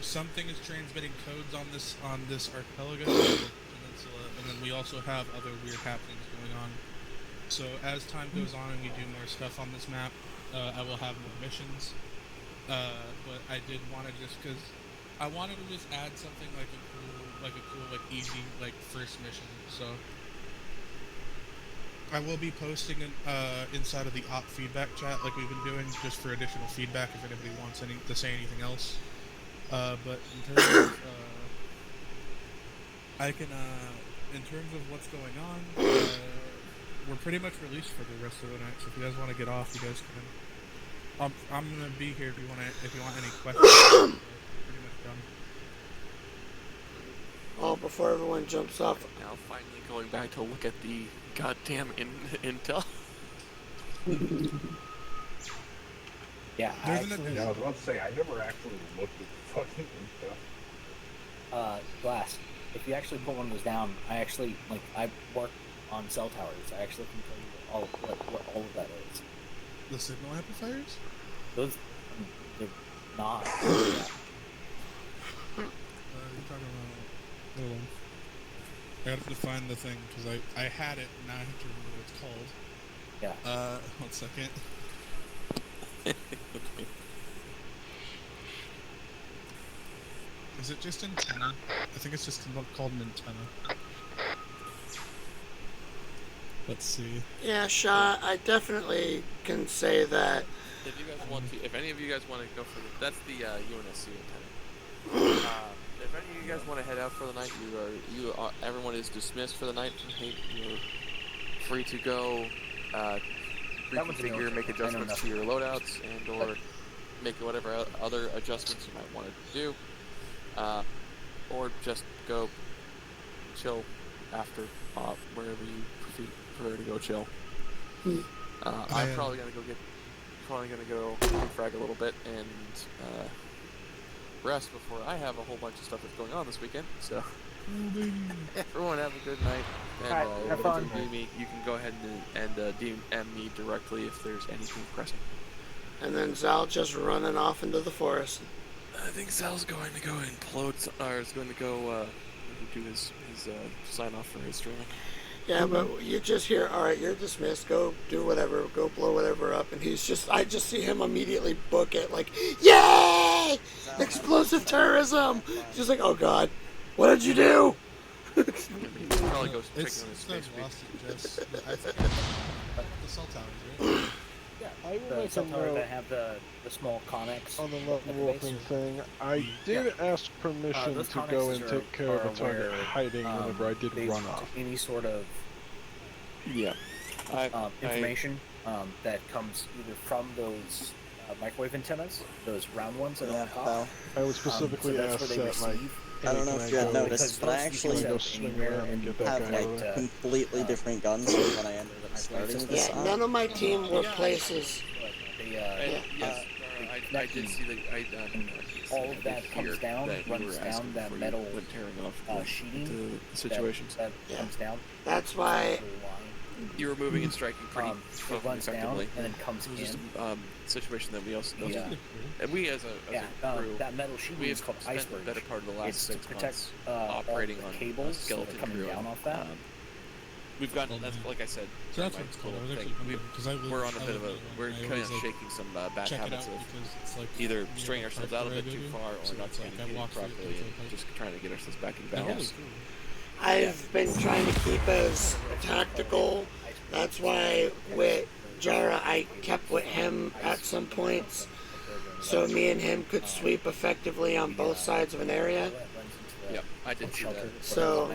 Something is transmitting codes on this archipelago peninsula, and then we also have other weird happenings going on. So as time goes on and we do more stuff on this map, I will have more missions. But I did want to because I wanted to just add something like a cool, easy, first mission. So I will be posting inside of the op feedback chat like we've been doing, just for additional feedback if anybody wants to say anything else. But in terms of in terms of what's going on, we're pretty much released for the rest of the night. So if you guys want to get off, you guys can. I'm gonna be here if you want any questions. Pretty much done. Oh, before everyone jumps off. Now finally going back to look at the goddamn intel. Yeah, I was about to say, I never actually looked at the fucking intel. Glass. If you actually put one of those down, I work on cell towers. I actually can tell you what all of that is. The signal amplifiers? Those, they're not. You're talking about. Hold on. I have to find the thing because I had it and now I have to remember what it's called. Yeah. 1 second. Is it just antenna? I think it's just called an antenna. Let's see. Yeah, Shaw, I definitely can say that. If you guys want to, if any of you guys want to go for that's the UNSC antenna. If any of you guys want to head out for the night, everyone is dismissed for the night. You're free to go reconfigure, make adjustments to your loadouts, and or make whatever other adjustments you might want to do, or just go chill after wherever you prefer to go chill. I'm probably gonna go frag a little bit and rest before I have a whole bunch of stuff that's going on this weekend. So everyone have a good night. And have fun. You can go ahead and DM me directly if there's anything pressing. And then Zal just running off into the forest. I think Zal's going to go implode, or is going to go do his sign off for his stream. Yeah, but you just hear, all right, you're dismissed. Go do whatever. Go blow whatever up. And I just see him immediately book it like, yay! Explosive terrorism! Just like, oh God, what did you do? Probably goes it's space lost it just. I think the cell towers, right? Yeah, I will The make cell a tower note that have the small connex on the at the level base. opening thing. I did ask permission those to go and connexes take care of are a target where, hiding whenever I did they run off. Any sort of information that comes either from those microwave antennas, those round ones that are on top. I would specifically so that's ask where they that, like, receive. I don't know if you had noticed, but I actually go swing around and get that have guy over there. completely different guns from when I ended up starting this Yeah, op. none of my team were places. I did see all of that comes down, runs down that metal sheeting situations. that comes down. That's why You were moving and striking pretty it runs down effectively. and then comes It was just in. a situation that we also and we as a crew, that metal sheeting we is have called spent iceberg. the better part of the last It's 6 to protect months all operating the on cables skeleton that are coming crew. down off that. We've gotten that's like I said. So that's what it's called. I was actually because we're on a bit of a we're kind of shaking some bad habits of either straying ourselves out a bit too far or not communicating properly and just trying to get ourselves back in balance. I've been trying to keep as tactical. That's why with Jara, I kept with him at some points, so me and him could sweep effectively on both sides of an area. Yep, I did see that. So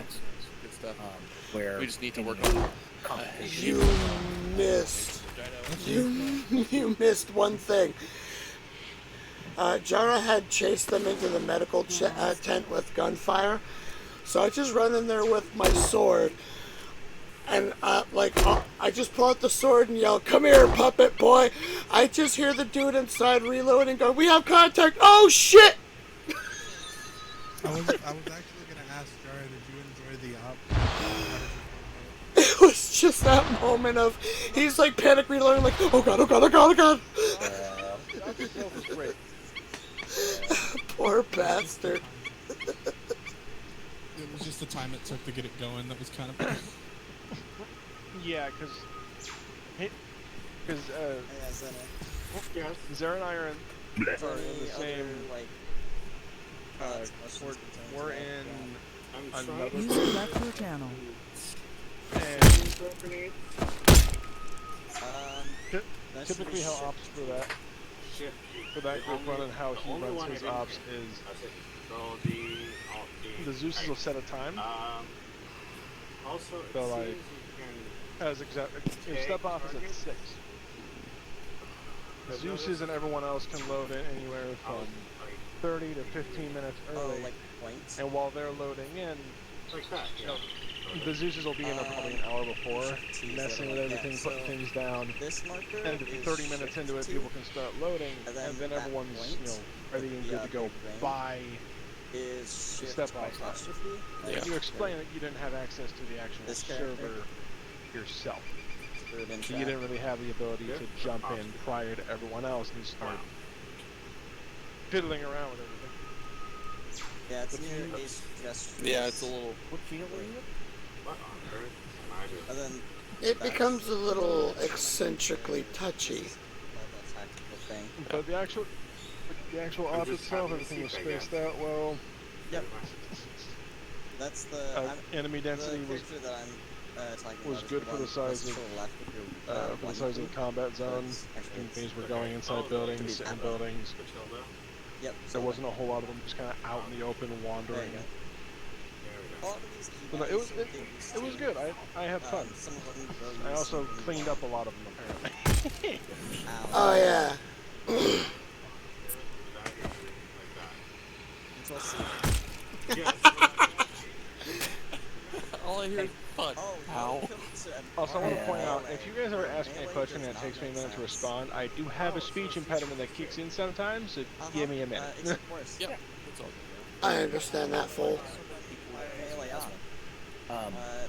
Good stuff. Where we just need to work on you missed. You missed one thing. Jara had chased them into the medical tent with gunfire, so I just run in there with my sword, and I just pull out the sword and yell, "Come here, puppet boy!" I just hear the dude inside reloading, go, "We have contact!" Oh shit! actually gonna ask Jara, did you enjoy the op? It was just that moment of he's like panic reloading, like, oh god, oh god, oh god, oh god. That itself was great. Poor bastard. It was just the time it took to get it going that was kind of. Yeah, because Zara and I are in the same. We're in another. User left your channel. Typically, how ops for that group run and how he runs his ops is the Zeus's will set a time. So like, if step off is at 6, Zeus's and everyone else can load in anywhere from 30 to 15 minutes early. And while they're loading in, the Zeus's will be in there probably an hour before, messing with everything, putting things down. And 30 minutes into it, people can start loading, and then everyone's ready and good to go by step by step. You explain that you didn't have access to the actual server yourself, so you didn't really have the ability to jump in prior to everyone else and start fiddling around with everything. Yeah, it's near Ace Gesture. Yeah, it's a little. What field are you in? And then It becomes a little eccentrically touchy. But the actual op itself, everything was spaced out well. Yep. That's the enemy density the was that I'm talking was about good for the size of the combat zone. Enemies were going inside buildings, sitting in buildings. Yep. There wasn't a whole lot of them just kind of out in the open wandering. So it was good. I had fun. I also cleaned up a lot of them apparently. Oh yeah. All I hear is fun. Ow. Also, I want to point out, if you guys ever ask me a question and it takes me a minute to respond, I do have a speech impediment that kicks in sometimes, so give me a minute. Yep, that's all. I understand that full.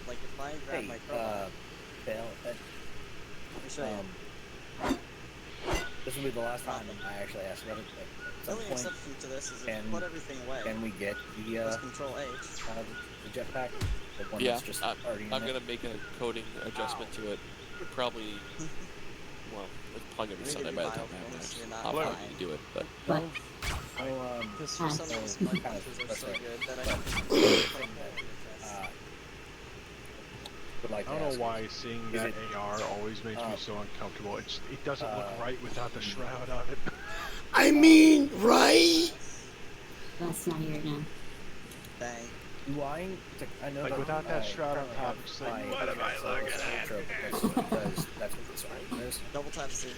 Like if I grab my Fail. This will be the last time I actually ask about it. The only exception to this is if you put everything away. Can we get the Control H. The jetpack? The one Yeah, that's just already in I'm it? gonna make a coding adjustment to it. Probably, well, it's probably gonna be Sunday by the time I have an opportunity to do it. But Because for some reason my punches are so good that I I don't know why seeing that AR always makes me so uncomfortable. It doesn't look right without the shroud on it. I mean, right? That's not here now. Dang. Do I know like that without that shroud on top, it's like, what am I looking at? Because that's what this item is. Double tap C.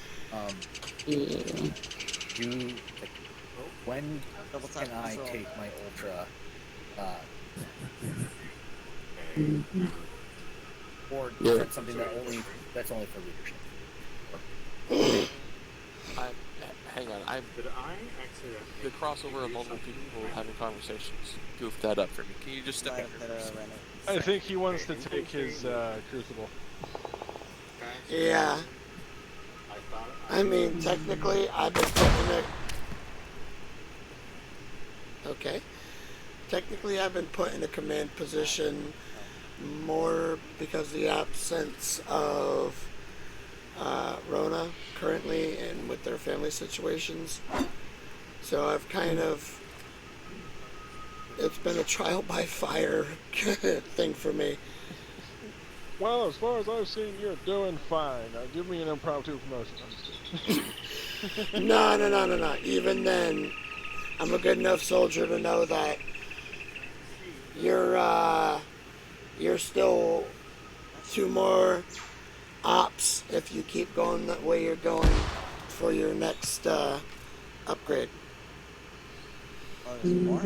When can I take my ultra? Or is that something that's only for leadership? Hang on, the crossover of multiple people having conversations goofed that up for me. Can you just step back here for a second? I think he wants to take his crucible. Yeah. I mean, technically, I've been put in a... Okay. Technically, I've been put in a command position more because of the absence of Rona currently and with their family situations. So I've kind of... It's been a trial by fire thing for me. Well, as far as I've seen, you're doing fine. Now give me an impromptu promotion. No. Even then, I'm a good enough soldier to know that you're still 2 more ops if you keep going that way you're going for your next upgrade.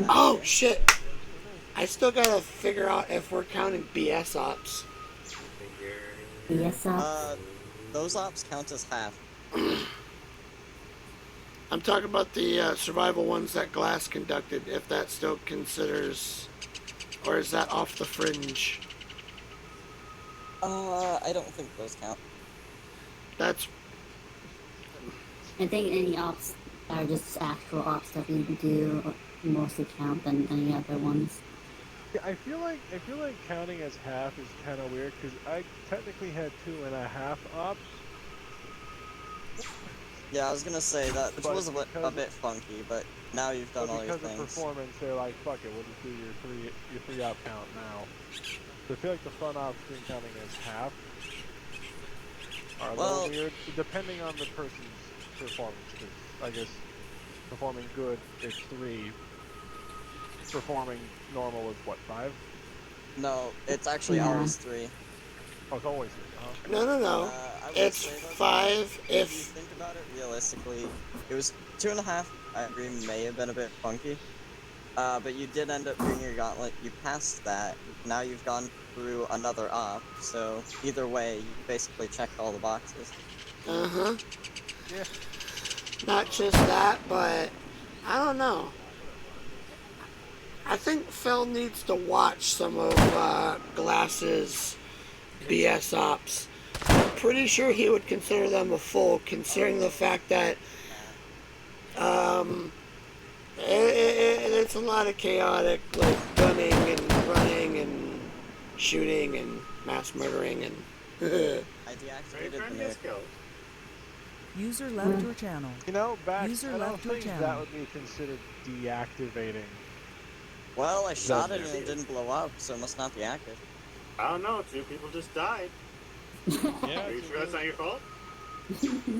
Oh shit! I still gotta figure out if we're counting BS ops. BS ops? Those ops count as half. I'm talking about the survival ones that Glass conducted, if that still considers, or is that off the fringe? I don't think those count. That's... I think any ops are just actual ops that we do mostly count than any other ones. Yeah, I feel like counting as half is kind of weird because I technically had 2.5 ops. Yeah, I was gonna say that which was a bit funky, but now you've done all your because things. of performance, they're like, fuck it, we'll just do your three op count now. So I feel like the fun ops being counting as half are a little weird, depending on the person's performance. Because I guess performing good is 3. Performing normal is what, 5? No, it's actually always 3. Oh, it's always 3. No. It's 5 if you think about it realistically, it was 2.5. I agree, may have been a bit funky. But you did end up doing your gauntlet. You passed that. Now you've gone through another op. So either way, you basically checked all the boxes. Uh-huh. Yeah. Not just that, but I don't know. I think Phil needs to watch some of Glass's BS ops. I'm pretty sure he would consider them a full, considering the fact that it's a lot of chaotic, like gunning and running and shooting and mass murdering and. I deactivated the nuke. User left your channel. You know, back User I don't left your think channel. that would be considered deactivating. Well, I shot it and it didn't blow up, so it must not be active. I don't know, 2 people just died. Yeah, Are you sure that's not your fault?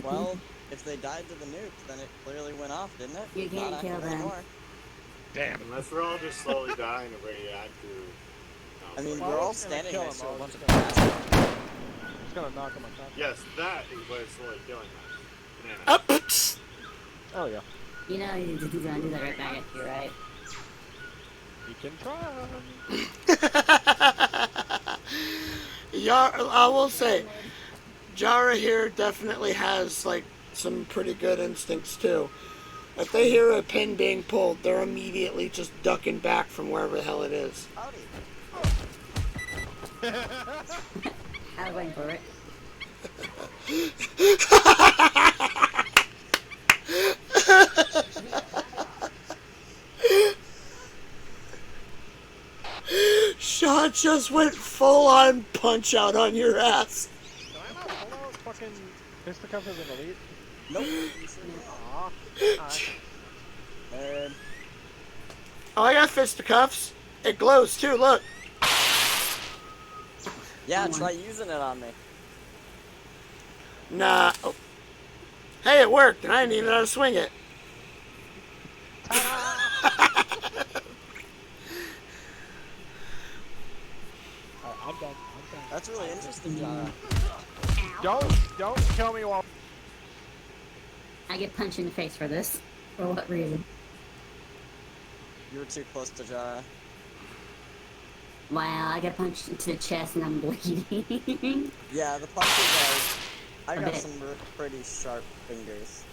Well, if they died to the nuke, then it clearly went off, didn't it? You can't Not kill active them. anymore. Damn. Unless we're all just slowly dying of radioactive. I mean, Well, we're I all was gonna standing kill next him, to I a was bunch of just gas. Just gonna knock him unconscious. Yes, that is what is slowly killing us. Oops! Oh yeah. You know, he's gonna do that right back at you, right? You can try. I will say, Jara here definitely has, like, some pretty good instincts, too. If they hear a pin being pulled, they're immediately just ducking back from wherever the hell it is. I was waiting for it. Sean just went full-on punch-out on your ass. Fucking fisticuffs as an elite? Nope. Oh, I got fisticuffs. It glows, too, look. Yeah, try using it on me. Nah. Oh. Hey, it worked, and I didn't even know how to swing it. I'm done. That's really interesting, Jara. Don't kill me while. I get punched in the face for this. For what reason? You were too close to Jara. Wow, I get punched into the chest and I'm bleeding. Yeah, the punches are... I A got bit. some pretty sharp fingers.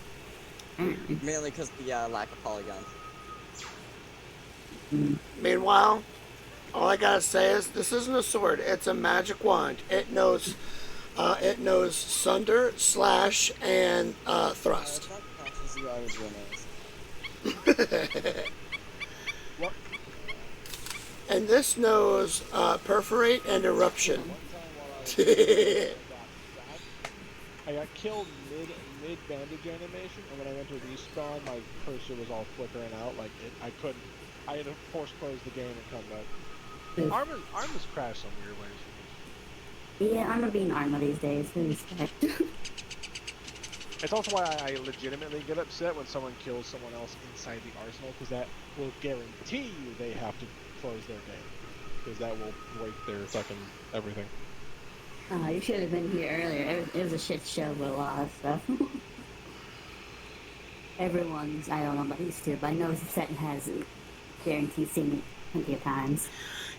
Mainly because the lack of polygons. Meanwhile, all I gotta say is, this isn't a sword, it's a magic wand. It knows sunder, slash, and thrust. What? And this knows perforate and eruption. I got killed mid bandage animation, and when I went to respawn, my cursor was all flickering out. Like I had to force close the game and come back. Arma's crashed some weird ways. Yeah, Arma being Arma these days. Who respect? It's also why I legitimately get upset when someone kills someone else inside the arsenal, because that will guarantee you they have to close their game, because that will break their fucking everything. Oh, you should have been here earlier. It was a shit show with a lot of stuff. Everyone's, I don't know about these two, but I know the set has guaranteed seen it plenty of times.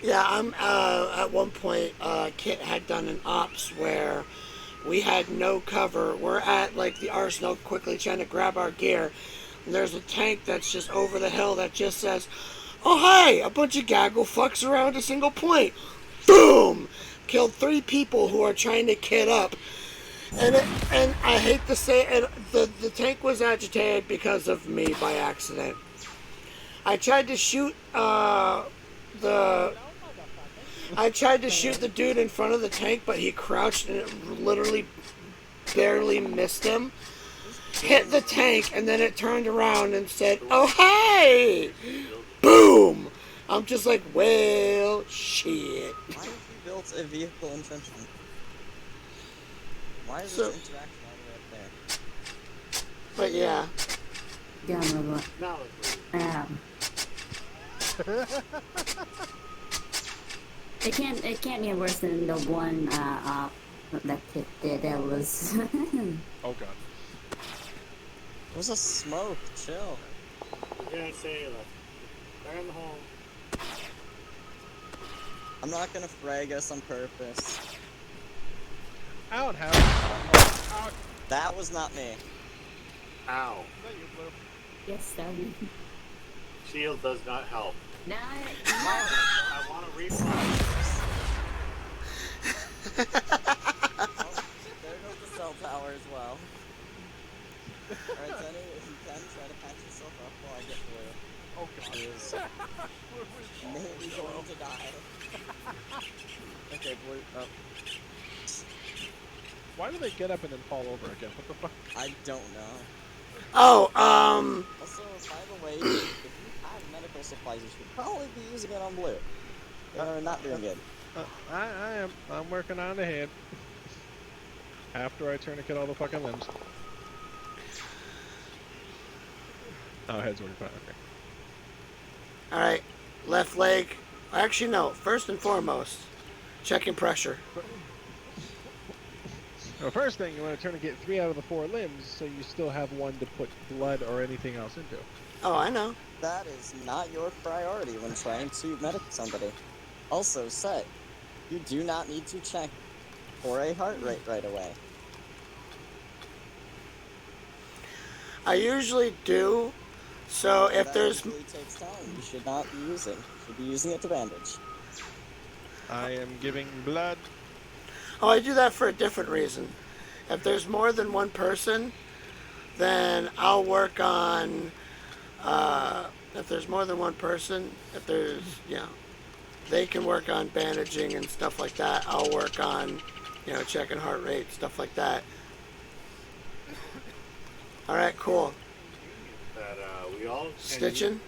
Yeah, I'm at one point, Kit had done an ops where we had no cover. We're at, like, the arsenal quickly trying to grab our gear. And there's a tank that's just over the hill that just says, "Oh hey, a bunch of gaggle fucks around a single point." Boom! Killed 3 people who are trying to kit up. And I hate to say it, the tank was agitated because of me by accident. I tried to shoot the dude in front of the tank, but he crouched and it literally barely missed him. Hit the tank, and then it turned around and said, "Oh hey!" Boom! I'm just like, well, shit. Why have you built a vehicle entrenchment? Why is this interaction all the way up there? But yeah. It can't be worse than the one that Kit did. That was. Oh god. It was a smoke. Chill. You're gonna say fire in the hole. I'm not gonna frag us on purpose. I don't have. That was not me. Ow. Yes, that was. Shield does not help. No. I want a refund. There goes the cell tower as well. Alright, Zenny, if you can, try to patch yourself up while I get blue. Oh god. He is maybe going to die. Okay, blue. Oh. Why do they get up and then fall over again? What the fuck? I don't know. Oh, Also, by the way, if you have medical supplies, you should probably be using it on blue. They're not doing good. I am. I'm working on the head. After I tourniquet all the fucking limbs. Oh, head's working fine. Okay. Alright, left leg. Actually, no. First and foremost, checking pressure. Well, first thing, you want to tourniquet 3 out of the 4 limbs, so you still have 1 to put blood or anything else into. Oh, I know. That is not your priority when trying to medic somebody. Also, Set, you do not need to check for a heart rate right away. I usually do. So if that there's... usually takes time. You should not be using. You should be using it to bandage. I am giving blood. Oh, I do that for a different reason. If there's more than one person, then I'll work on... if there's more than one person, if there's, they can work on bandaging and stuff like that. I'll work on, checking heart rate, stuff like that. All right, cool. That we all stitching.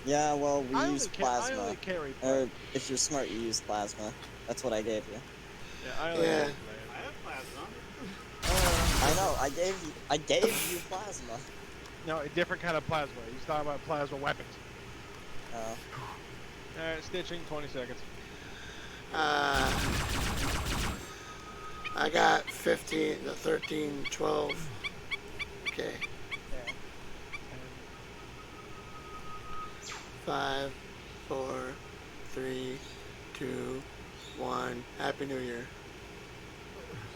Yeah, well, we use plasma. I only carry or if you're smart, you use plasma. That's what I gave you. Yeah, I only yeah. I have plasma. I know. I gave you plasma. No, a different kind of plasma. He's talking about plasma weapons. Oh. Alright, stitching, 20 seconds. I got 15, 13, 12. Okay. 5, 4, 3, 2, 1. Happy New Year.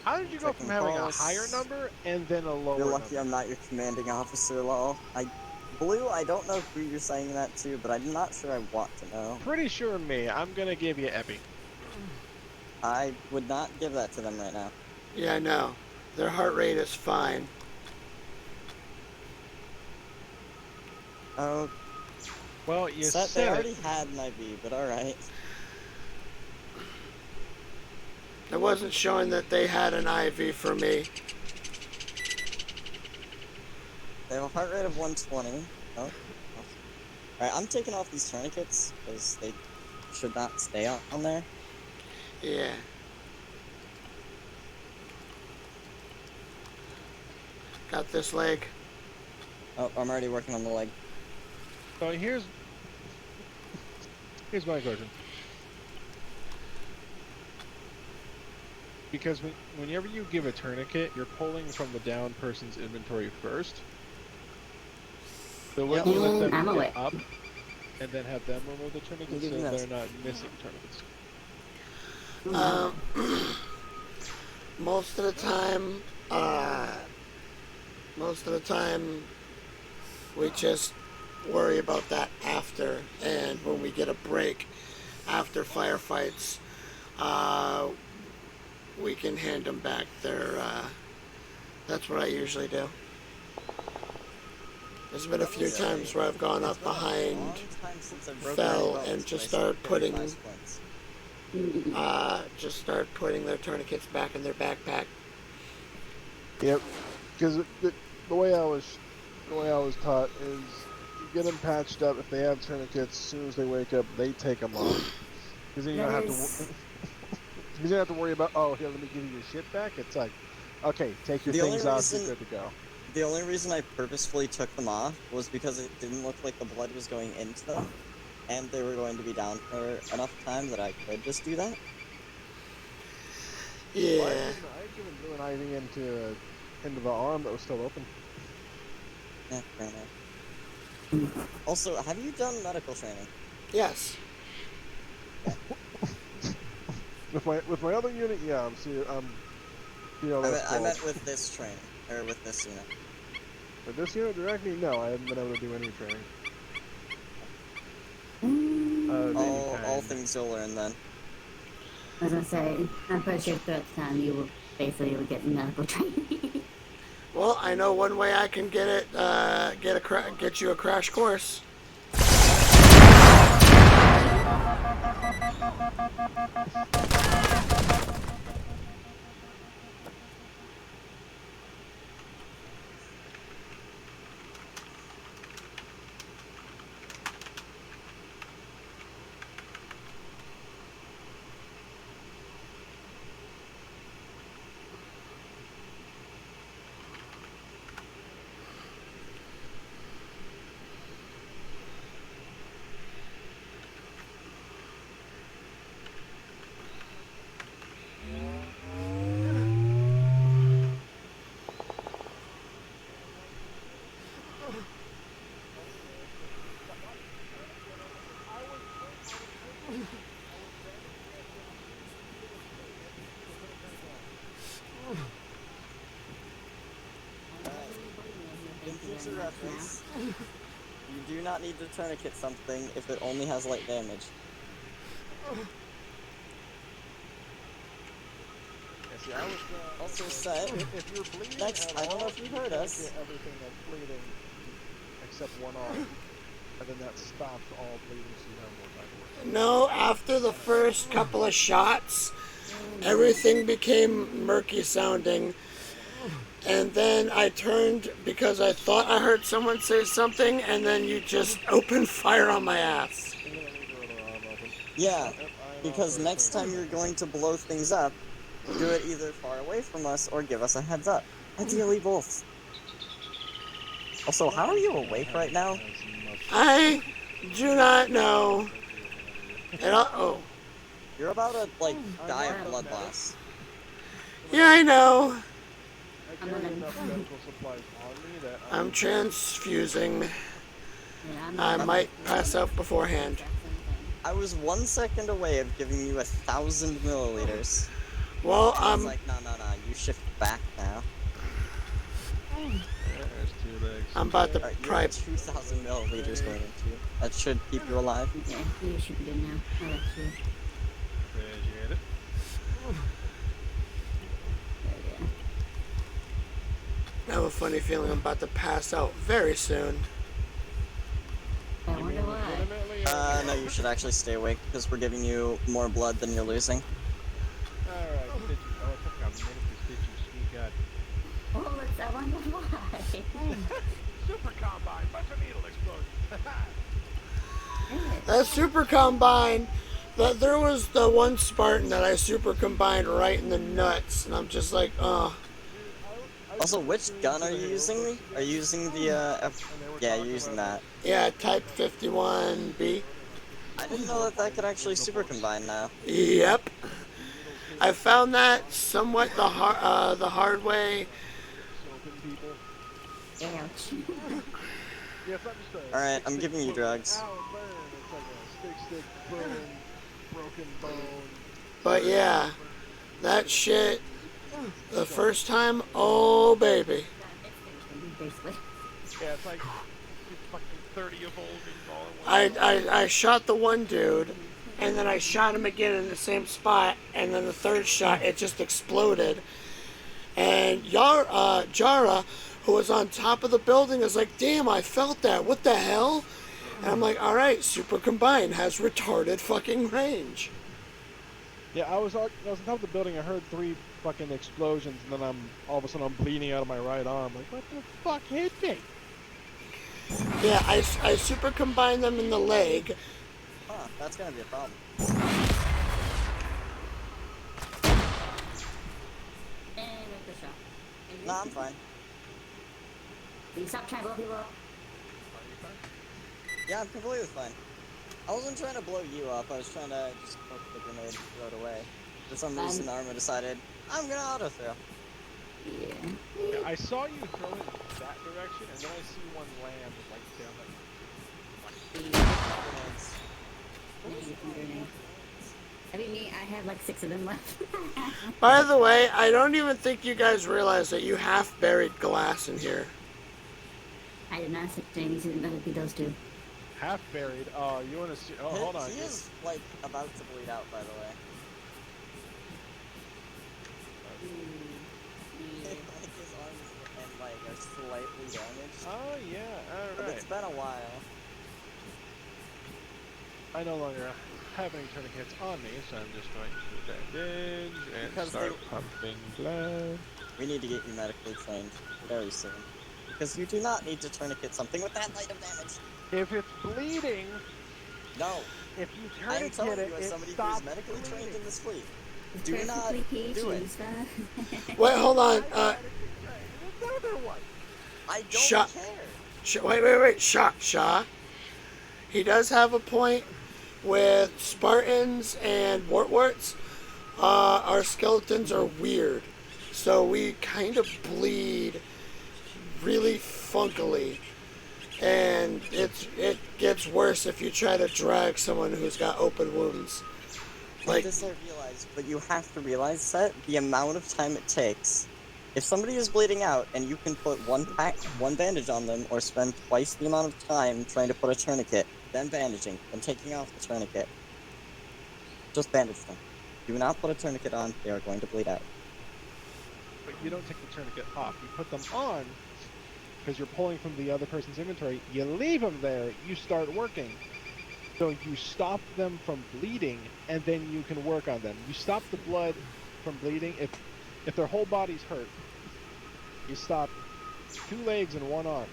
How did you go from having a higher number and then a lower You're lucky number? I'm not your commanding officer, lol. Blue, I don't know who you're saying that to, but I'm not sure I want to know. Pretty sure me. I'm gonna give you Epi. I would not give that to them right now. Yeah, I know. Their heart rate is fine. Oh. Well, you said said they already had an IV, but alright. It wasn't showing that they had an IV for me. They have a heart rate of 120. Oh. Alright, I'm taking off these tourniquets, because they should not stay on there. Yeah. Got this leg. Oh, I'm already working on the leg. So here's my question. Because whenever you give a tourniquet, you're pulling from the down person's inventory first. So wouldn't you let them get up and then have them remove the tourniquets so they're not missing tourniquets? Most of the time, Most of the time, we just worry about that after, and when we get a break after firefights, we can hand them back their, that's what I usually do. There's been a few times where I've gone up behind Fell and just started putting their tourniquets back in their backpack. Yep, because the way I was taught is you get them patched up. If they have tourniquets, as soon as they wake up, they take them off. Because then you don't have to. Because you don't have to worry about, oh, here, let me give you your shit back. It's like, okay, take your things off, you're good to go. The only reason I purposefully took them off was because it didn't look like the blood was going into them, and they were going to be down for enough time that I could just do that. Yeah. Well, I couldn't do an IV into the arm that was still open. Yeah, fair enough. Also, have you done medical training? Yes. With my other unit, yeah, I meant with this training, or with this unit. With this unit directly, no, I haven't been able to do any training. All things you'll learn then. I was gonna say, I'm pretty sure throughout the time you will basically get medical training. Well, I know one way I can get it. Get you a crash course. In future reference, you do not need to tourniquet something if it only has light damage. Also said, if you're bleeding next, I don't know if you heard us. Everything that's bleeding except one arm, and then that stops all bleeding so you have more time to work. No, after the first couple of shots, everything became murky sounding. And then I turned because I thought I heard someone say something, and then you just opened fire on my ass. Yeah, because next time you're going to blow things up, do it either far away from us or give us a heads up. Ideally both. Also, how are you awake right now? I do not know. And oh. You're about to, like, die of blood loss. Yeah, I know. I carry enough medical supplies on me that I'm transfusing. I might pass out beforehand. I was 1 second away of giving you 1,000 milliliters. Well, I was like, no, you shift back now. There's 2 legs. I'm about to try 2,000 milliliters going into you. That should keep you alive. Yeah, you should be good now. I'll let you. Appreciate it. I have a funny feeling I'm about to pass out very soon. I wonder why. No, you should actually stay awake because we're giving you more blood than you're losing. Alright, oh, it took a minute to stitch you, sweet God. Oh, I wonder why. Super Combine, bunch of needle explosion. That super combine, there was the one Spartan that I super combined right in the nuts, and I'm just like, Also, which gun are you using? Are you using the, yeah, you're using that. Yeah, Type 51B. I didn't know that could actually super combine now. Yep. I found that somewhat the hard way. Ouch. Alright, I'm giving you drugs. But yeah, that shit, the first time, oh baby. basically. Yeah, it's like fucking 30 evolving all in one. I shot the one dude, and then I shot him again in the same spot, and then the third shot, it just exploded. And Jara, who was on top of the building, is like, damn, I felt that. What the hell? And I'm like, all right, Super Combine has retarded fucking range. Yeah, I was on top of the building. I heard 3 fucking explosions, and then all of a sudden I'm bleeding out of my right arm. Like, what the fuck hit me? Yeah, I Super Combine them in the leg. Huh, that's gonna be a problem. And with the shot. No, I'm fine. Can you stop trying to blow people up? Yeah, I'm completely fine. I wasn't trying to blow you up, I was trying to just poke the grenade and throw it away. For some reason, Arma decided, I'm gonna auto-throw. Yeah, I saw you throw it in that direction, and then I see one land like down I mean, me, I have like 6 of them left. By the way, I don't even think you guys realize that you half buried glass in here. I did not say anything, that would be those 2. half buried. Oh, you want to see? Oh, hold on. He is, like, about to bleed out, by the way. Like, his arms and leg are slightly damaged. Oh, yeah, alright. But it's been a while. I no longer have any tourniquets on me, so I'm just going to bandage and start pumping blood. We need to get you medically trained very soon. Because you do not need to tourniquet something with that light of damage. If it's bleeding... No. If you I'm tourniquet telling it, you as somebody who's medically trained in this fleet. Do not do it. Wait, hold on. I don't care. Wait. Shaw. He does have a point with Spartans and Wartworts. Our skeletons are weird. So we kind of bleed really funkily. And it gets worse if you try to drag someone who's got open wounds. Like this, I realize, but you have to realize that the amount of time it takes. If somebody is bleeding out and you can put one bandage on them, or spend twice the amount of time trying to put a tourniquet, then bandaging, then taking off the tourniquet, just bandage them. Do not put a tourniquet on; they are going to bleed out. But you don't take the tourniquet off. You put them on because you're pulling from the other person's inventory. You leave them there. You start working. So you stop them from bleeding, and then you can work on them. You stop the blood from bleeding if their whole body's hurt. You stop 2 legs and 1 arm.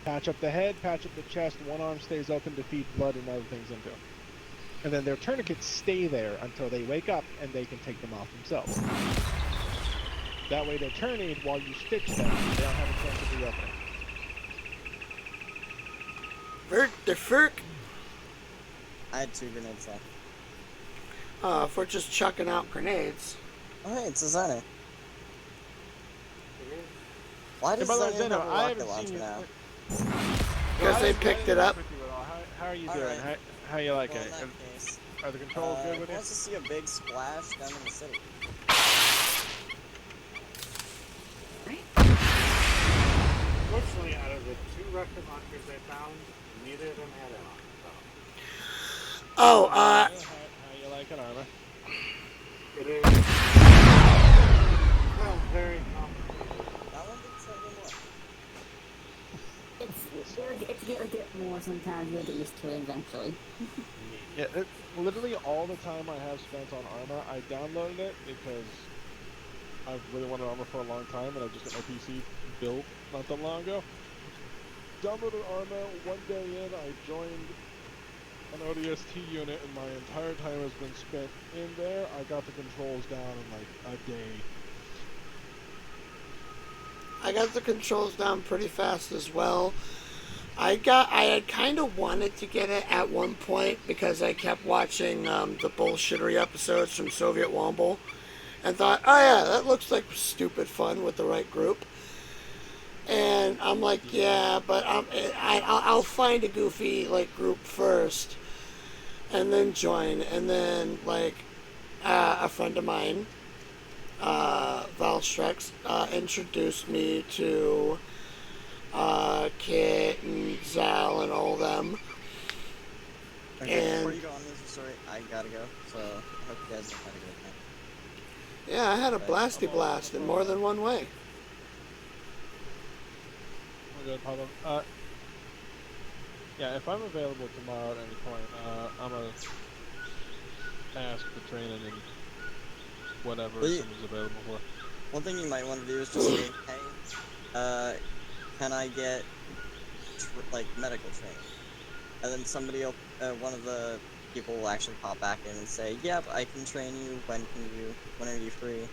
Patch up the head, patch up the chest, 1 arm stays open to feed blood and other things into them. And then their tourniquets stay there until they wake up and they can take them off themselves. That way they're tourniqueted while you stitch them. They don't have a chance of reopening. I had 2 grenades left. If we're just chucking out grenades. Oh, hey, it's a Zenith. Why does Zeno Zenith have a I rocket haven't launcher seen you. now? Because they picked it up. How are you doing? Alright. How you like Well, it? in that case, Are the controls good with who you? wants to see a big splash down in the city? Fortunately, out of the 2 rocket launchers I found, neither of them had it on. Oh, How you like it, Arma? It is very complicated. That one didn't say anymore. It's get more sometimes. You'll get used to it eventually. Yeah, literally all the time I have spent on Arma, I downloaded it because I've really wanted Arma for a long time, and I just got my PC built not that long ago. Downloaded Arma, 1 day in, I joined an ODST unit, and my entire time has been spent in there. I got the controls down in like a day. I got the controls down pretty fast as well. I had kind of wanted to get it at one point because I kept watching the bullshittery episodes from Soviet Womble and thought, oh yeah, that looks like stupid fun with the right group. And I'm like, yeah, but I'll find a goofy like group first and then join. And then like a friend of mine, Valstrex, introduced me to Kit and Zal and all them. Okay, before you go on this story, I gotta go, so I hope you guys have had a good time. Yeah, I had a blasty blast in more than one way. We're good, Pablo. Yeah, if I'm available tomorrow at any point, I'm gonna ask for training and whatever someone's available for. One thing you might want to do is just say, hey, can I get, medical training? And then somebody, one of the people will actually pop back in and say, yep, I can train you, when are you free?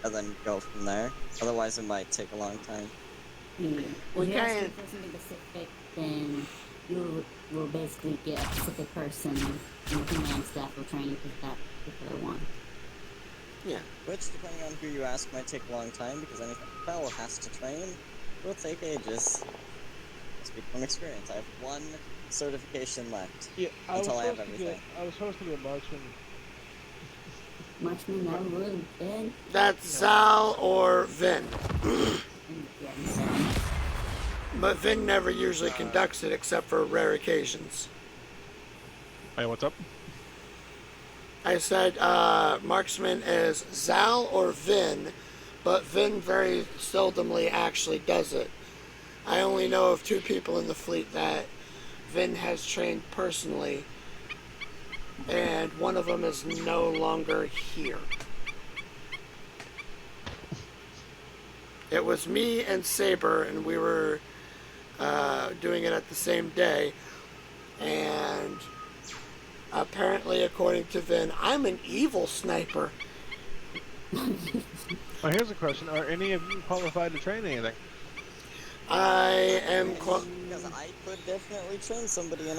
And then go from there. Otherwise, it might take a long time. If you're asking for something specific, then you will basically get a specific person, and the command staff will train you for that particular one. Yeah. Which, depending on who you ask, might take a long time, because anything Bell has to train will take ages. I speak from experience. I have one certification left until I have everything. I was supposed to be a marksman. Marksman, that would Vin. That's Zal or Vin. But Vin never usually conducts it except for rare occasions. Hey, what's up? I said marksman is Zal or Vin, but Vin very seldomly actually does it. I only know of 2 people in the fleet that Vin has trained personally, and one of them is no longer here. It was me and Saber, and we were doing it at the same day, and apparently, according to Vin, I'm an evil sniper. Well, here's a question. Are any of you qualified to train anything? I am because I could definitely train somebody in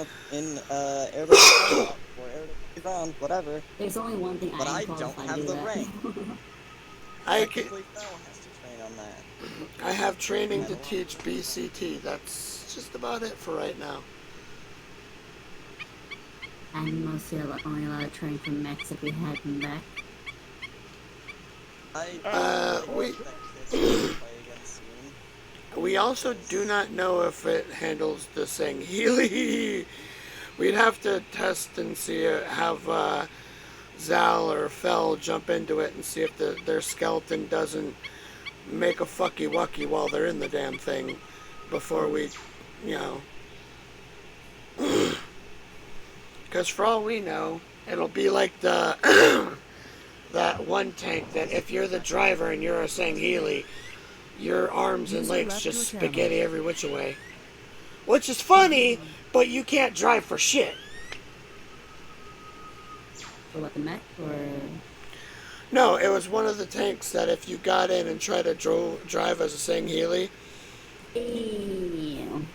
air to combat or air to ground, whatever. There's only one thing but I I don't qualified have to do the that. rank. I Technically, Bell has to train on that. I have training to teach BCT. That's just about it for right now. I'm mostly only allowed to train from mechs if we had them back. We also do not know if it handles the saying Healy. We'd have to test and see, have Zal or Fel jump into it and see if their skeleton doesn't make a fucky wucky while they're in the damn thing before we, because for all we know, it'll be like the that one tank that if you're the driver and you're a Sangheili, your arms and legs just spaghetti every which way. Which is funny, but you can't drive for shit. For what, the mech, or...? No, it was one of the tanks that if you got in and tried to drive as a Sangheili...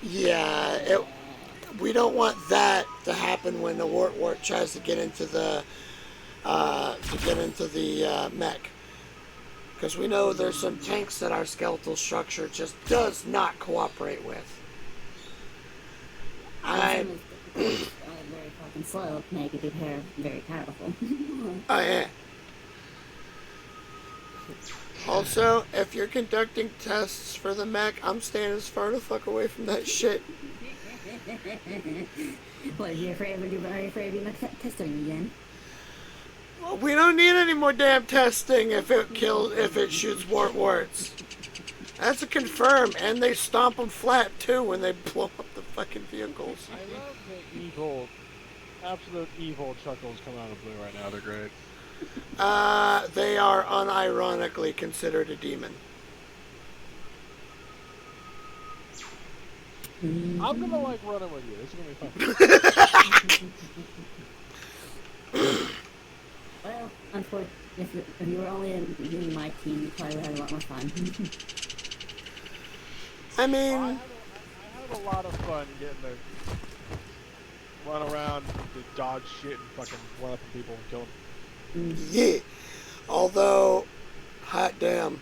Yeah, we don't want that to happen when the Wart tries to get into the mech. Because we know there's some tanks that our skeletal structure just does not cooperate with. Very fucking slow, negative hair, very powerful. Oh, yeah. Also, if you're conducting tests for the mech, I'm staying as far the fuck away from that shit. What, are you afraid of doing testing again? Well, we don't need any more damn testing if it shoots warts. That's a confirm, and they stomp them flat too when they blow up the fucking vehicles. I love the absolute evil chuckles coming out of Blue right now. They're great. They are unironically considered a demon. I'm gonna like running with you. This is gonna be fun. Well, unfortunately, if you were only in my team, you probably would have a lot more fun. I mean... I had a lot of fun getting to run around, to dodge shit, and fucking run up on people and kill them. Yeah. Although, hot damn,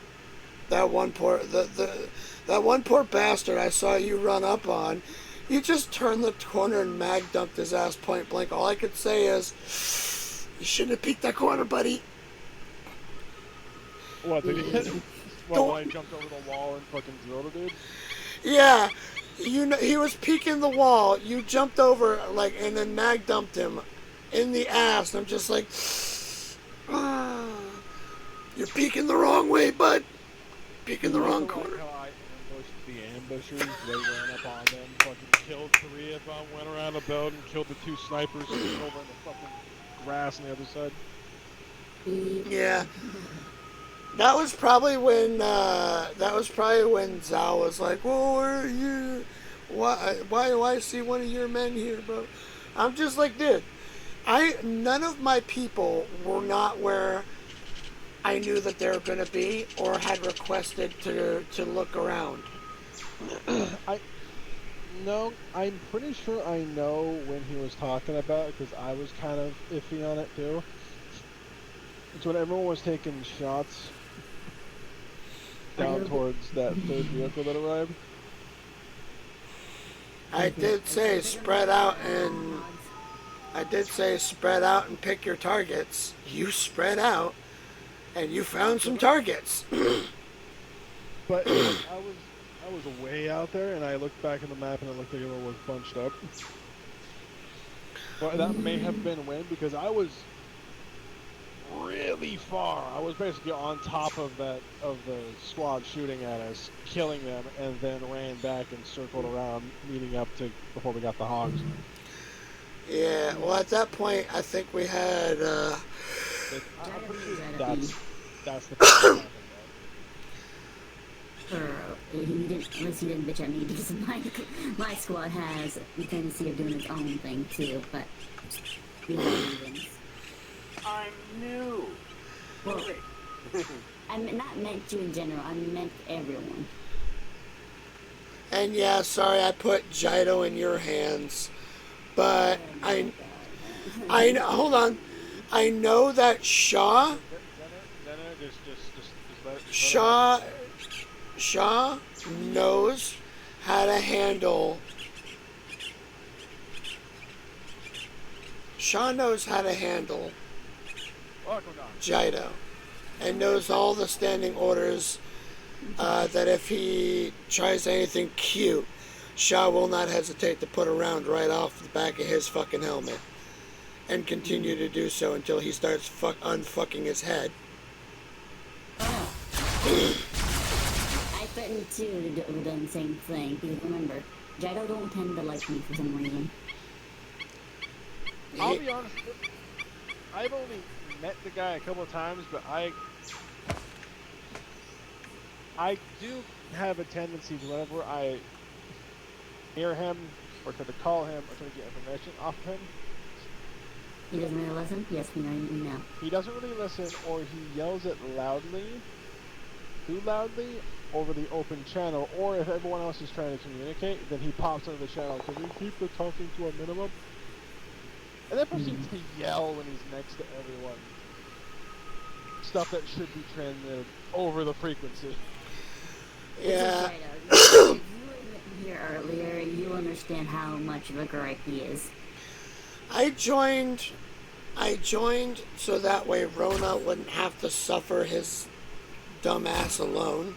that one poor bastard I saw you run up on, you just turned the corner and mag dumped his ass point blank. All I could say is, you shouldn't have peeked that corner, buddy. What, did he hit? Well, when I jumped over the wall and fucking drilled a dude? Yeah, you know, he was peeking the wall. You jumped over, like, and then mag dumped him in the ass. I'm just like, ah, you're peeking the wrong way, bud. Peeking the wrong corner. How I ambushed the ambushers. They ran up on them, fucking killed 3 of them, went around the building, killed the 2 snipers, over in the fucking grass on the other side. Yeah. That was probably when Zhao was like, "Well, where are you? Why do I see one of your men here, bro?" I'm just like, dude, none of my people were not where I knew that they were gonna be or had requested to look around. No, I'm pretty sure I know when he was talking about it because I was kind of iffy on it too. It's when everyone was taking shots down towards that 3rd vehicle that arrived. I did say spread out and pick your targets. You spread out and you found some targets. But I was way out there, and I looked back at the map, and it looked like everyone was bunched up. But that may have been when, because I was really far. I was basically on top of the squad shooting at us, killing them, and then ran back and circled around, meeting up before we got the hogs. Yeah, well, at that point, I think we had. I'm pretty sure that's the point. Unless he didn't bitch at me because my squad has the tendency of doing its own thing too, but I'm new. Well, I'm not meant you in general. I meant everyone. And yeah, sorry I put Jido in your hands, but hold on. I know that Shaw knows how to handle. Shaw knows how to handle Jido, and knows all the standing orders. That if he tries anything cute, Shaw will not hesitate to put a round right off the back of his fucking helmet, and continue to do so until he starts unfucking his head. I threatened too to do the same thing, because remember, Jido don't tend to like me for some reason. I'll be honest, I've only met the guy a couple of times, but I do have a tendency to whenever I hear him, or try to call him, or try to get information off of him. He doesn't really listen? Yes, we know. He doesn't really listen, or he yells it too loudly, over the open channel, or if everyone else is trying to communicate, then he pops into the channel, can we keep the talking to a minimum? And then proceeds to yell when he's next to everyone. Stuff that should be transmitted over the frequency. Yeah. If you were here earlier, you understand how much of a gripe he is. I joined so that way Rona wouldn't have to suffer his dumb ass alone.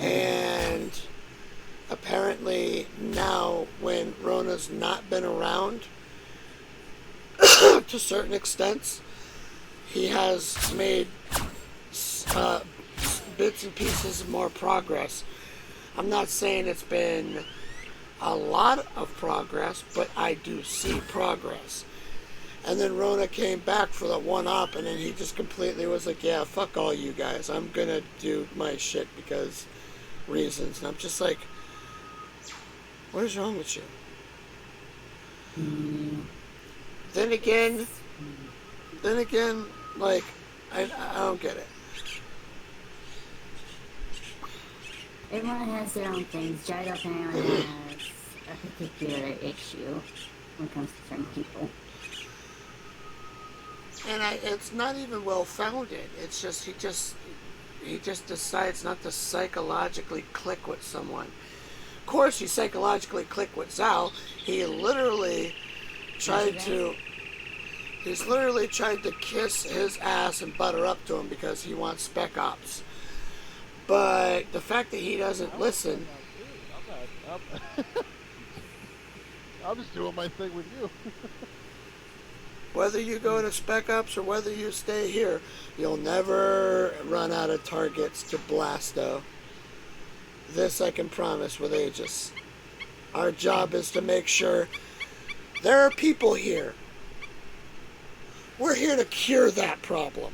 And apparently now, when Rona's not been around, to certain extents, he has made bits and pieces of more progress. I'm not saying it's been a lot of progress, but I do see progress. And then Rona came back for the one op, and then he just completely was like, yeah, fuck all you guys. I'm gonna do my shit because reasons. And I'm just like, what is wrong with you? Then again, like, I don't get it. Everyone has their own things. Jido apparently has a particular issue when it comes to certain people. And it's not even well founded. It's just he just decides not to psychologically click with someone. Of course, he psychologically clicked with Zhao. He's literally tried to kiss his ass and butter up to him because he wants spec ops. But like the fact that he doesn't listen. I'm just doing my thing with you. Whether you go to Spec Ops or whether you stay here, you'll never run out of targets to blast, though. This I can promise with Aegis. Our job is to make sure there are people here. We're here to cure that problem.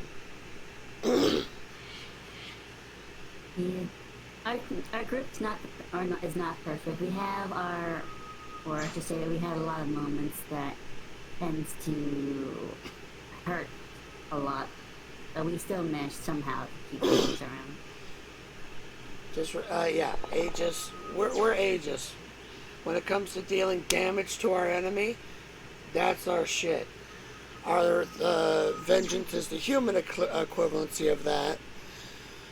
Our group's is not perfect. We have or I should say, we have a lot of moments that tends to hurt a lot, but we still manage somehow to keep things around. Just yeah, Aegis. We're Aegis. When it comes to dealing damage to our enemy, that's our shit. Our vengeance is the human equivalency of that.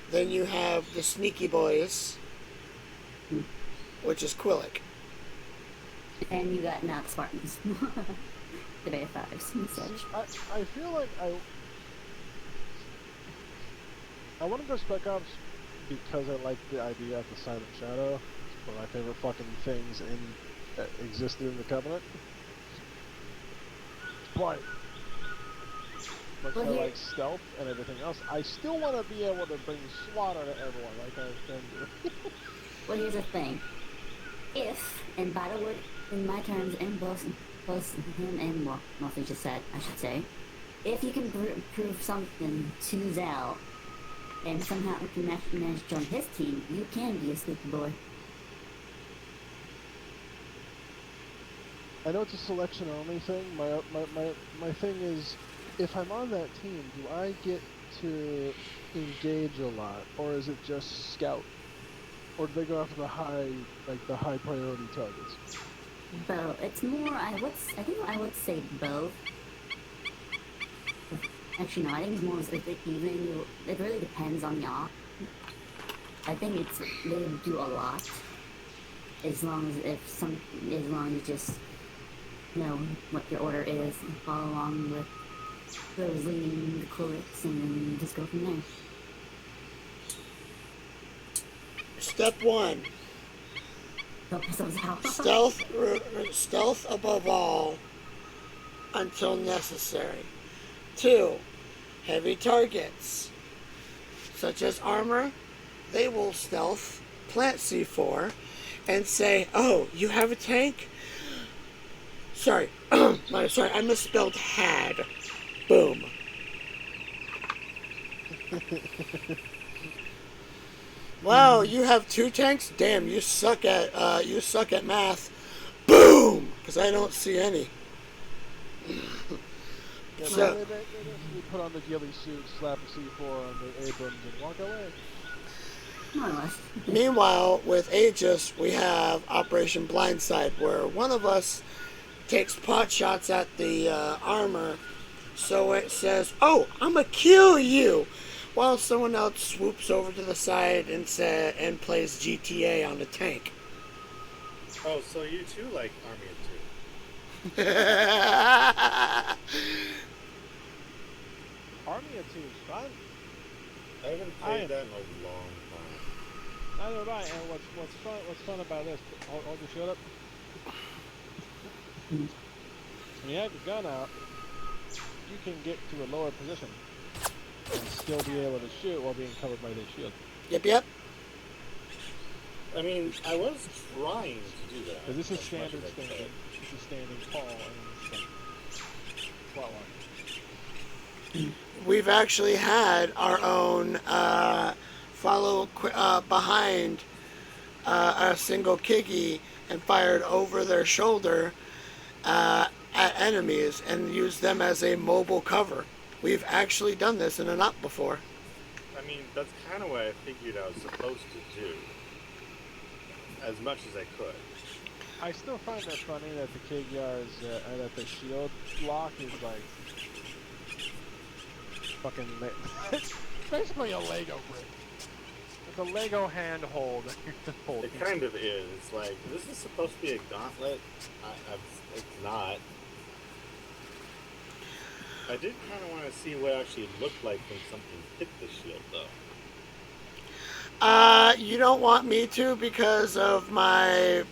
Then you have the sneaky boys, which is Quillic. And you got not Spartans, the Bay 5s and such. I feel like I want to go Spec Ops because I like the idea of the Silent Shadow. It's one of my favorite fucking things that existed in the Covenant. But much I like stealth and everything else, I still want to be able to bring slaughter to everyone like I can do. Well, here's the thing. If, and by the word, in my terms, and both him and, well, mostly just said, I should say, if you can prove something to Zal, and somehow if you manage to join his team, you can be a sneaky boy. I know it's a selection only thing. My thing is, if I'm on that team, do I get to engage a lot, or is it just scout? Or do they go after the high priority targets? Both. It's more, I think I would say both. Actually, no, I think it's more even. It really depends on the op. I think they do a lot. As long as you just know what your order is and follow along with those leading the quotes and then just go from there. Step 1. Stealth above all until necessary. 2. Heavy targets, such as armor, they will stealth, plant C4, and say, "Oh, you have a tank? Sorry, I misspelled had." Boom. Wow, you have 2 tanks? Damn, you suck at math. Boom! Because I don't see any. Yeah, So, they basically put on the ghillie suit, slap a C4 on the Abrams, and walk away. Meanwhile, with Aegis, we have Operation Blindside, where one of us takes pot shots at the armor, so it says, "Oh, I'ma kill you," while someone else swoops over to the side and plays GTA on the tank. Oh, so you too like Army of Army of Two is fun. I haven't played that in a long time. Neither have I. And what's fun about this? Hold your shut up. When you have your gun out, you can get to a lower position and still be able to shoot while being covered by the shield. Yep. I mean, I was trying to do that. Because this is standard standing. This is standing tall and flat line. We've actually had our own follow behind a single Kiggy and fired over their shoulder at enemies and used them as a mobile cover. We've actually done this in an op before. I mean, that's kind of what I figured I was supposed to do. As much as I could. I still find it funny that the Kigyar's, that the shield lock is like fucking. It's basically a Lego brick. It's a Lego handhold. It kind of is. Like, this is supposed to be a gauntlet. It's not. I did kind of want to see what it actually looked like when something hit the shield, though. You don't want me to because of my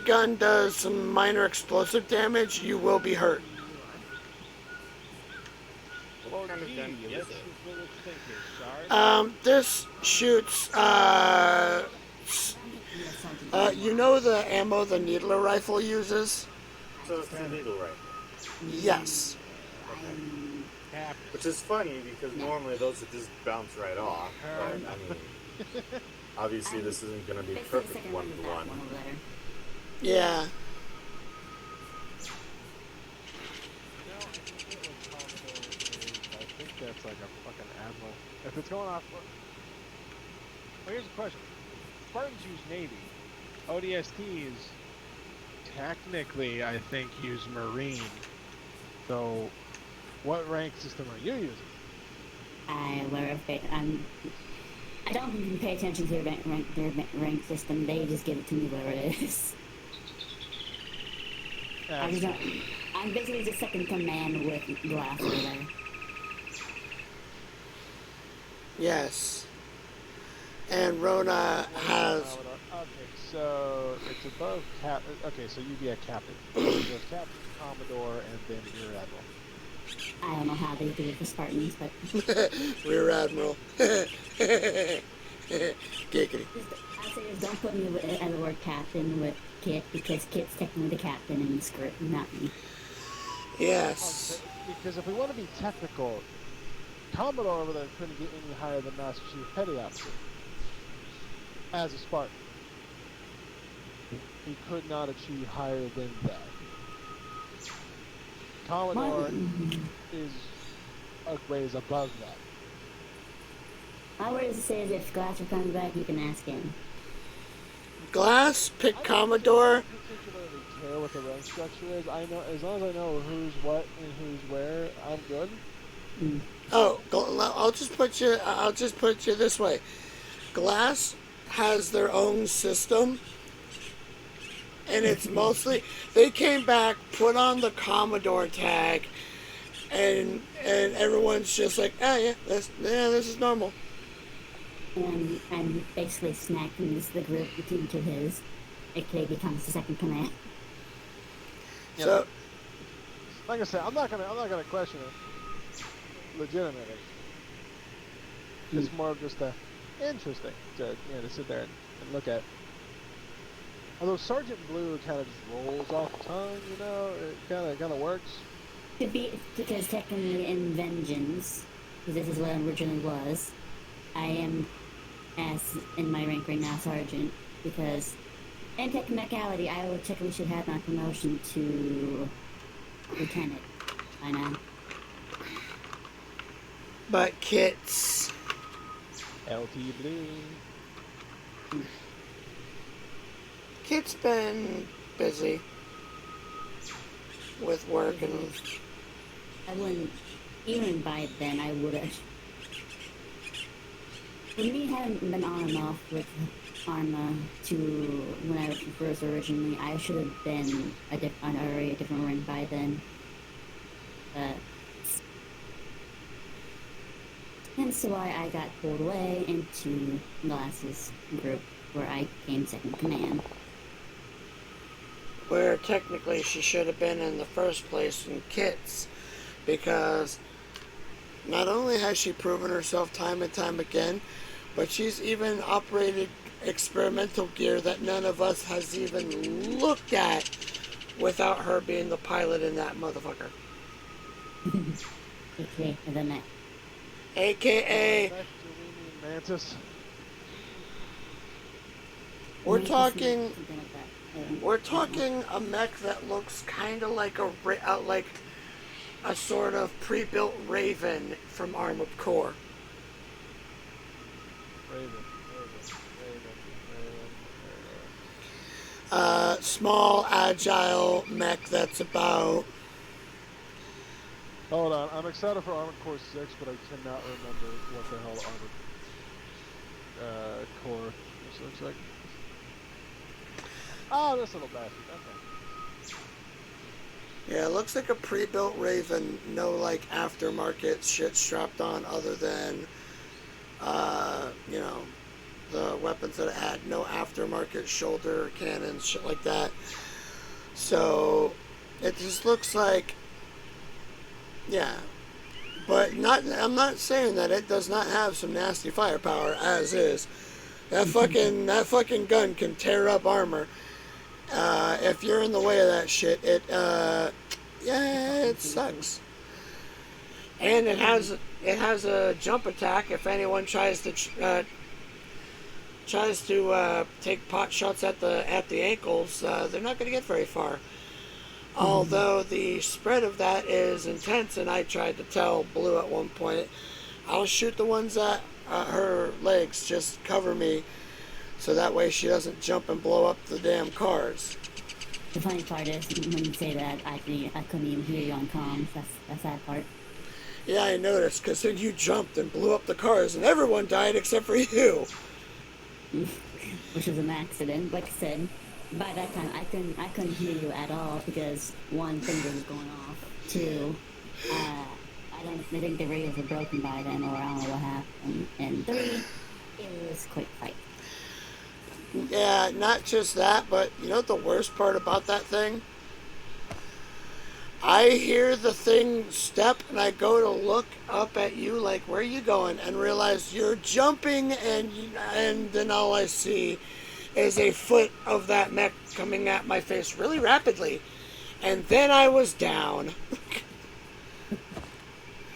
gun does some minor explosive damage. You will be hurt. Well, gee, let's think here. Sharp? This shoots, you know the ammo the needler rifle uses? So it's the needle rifle. Yes. Okay. Which is funny because normally those would just bounce right off. But I mean, obviously this isn't going to be perfect 1-to-1. Yeah. I think that's like a fucking admiral. If it's going off... Well, here's the question. Spartans use Navy. ODSTs technically, I think, use Marine. So, what rank system are you using? I don't even pay attention to their rank system. They just give it to me where it is. I'm basically just second command with glass over there. Yes. And Rona has... Okay, so it's above cap. Okay, so you'd be a captain. There's captain, commodore, and then rear admiral. I don't know how they do it for Spartans, but... Rear admiral. Giggity. I say don't put me as a word captain with Kit, because Kit's technically the captain in the script, not me. Yes. Because if we want to be technical, Commodore over there couldn't get any higher than Master Chief Petty Officer. As a Spartan. He could not achieve higher than that. Commodore is a ways above that. My word is to say is if Glasser comes back, you can ask him. Glass, pick Commodore. I don't particularly care what the rank structure is. I know, as long as I know who's what and who's where, I'm good. Oh, I'll just put you this way. Glass has their own system, and it's mostly they came back, put on the Commodore tag, and everyone's just like, this is normal. And basically snacking the group into his, aka becomes the second command. Yeah, So, like I said, I'm not gonna question it legitimately. It's more of just interesting to sit there and look at. Although Sergeant Blue kind of just rolls off the tongue, it kind of works. Could be because technically in Vengeance, because this is what I originally was, I am as in my rank right now, Sergeant, because in technicality, I technically should have my promotion to Lieutenant by now. but Kit's LT Blue. Kit's been busy with work and. I wouldn't, even by then, I would have. For me, having been on and off with Arma to when I first originally, I should have been already a different rank by then. Hence why I got pulled away into Glass's group, where I came second command. Where technically she should have been in the first place in Kit's, because not only has she proven herself time and time again, but she's even operated experimental gear that none of us has even looked at without her being the pilot in that motherfucker. AKA the Met. AKA... Mantis. We're talking a mech that looks kind of like a sort of pre-built Raven from Armored Core. Small, agile mech that's about... Hold on, I'm excited for Armored Core 6, but I cannot remember what the hell Armored Core this looks like. Oh, this little bastard, okay. Yeah, it looks like a pre-built Raven, no like aftermarket shit strapped on other than you know, the weapons that had no aftermarket shoulder cannons, shit like that. So it just looks like, yeah. But I'm not saying that it does not have some nasty firepower, as is. That fucking gun can tear up armor. If you're in the way of that shit, it sucks. And it has a jump attack if anyone tries to take pot shots at the ankles. They're not going to get very far. Although the spread of that is intense, and I tried to tell Blue at one point, I'll shoot the ones at her legs, just cover me, so that way she doesn't jump and blow up the damn cars. The funny part is, when you say that, I couldn't even hear you on comms. That's the sad part. Yeah, I noticed, because then you jumped and blew up the cars, and everyone died except for you. Which was an accident. Like I said, by that time, I couldn't hear you at all, because one, finger was going off. Two, I think the radios were broken by then, or I don't know what happened. And three, it was a quick fight. Yeah, not just that, but you know what the worst part about that thing? I hear the thing step, and I go to look up at you like, where are you going? And realize you're jumping, and then all I see is a foot of that mech coming at my face really rapidly. And then I was down.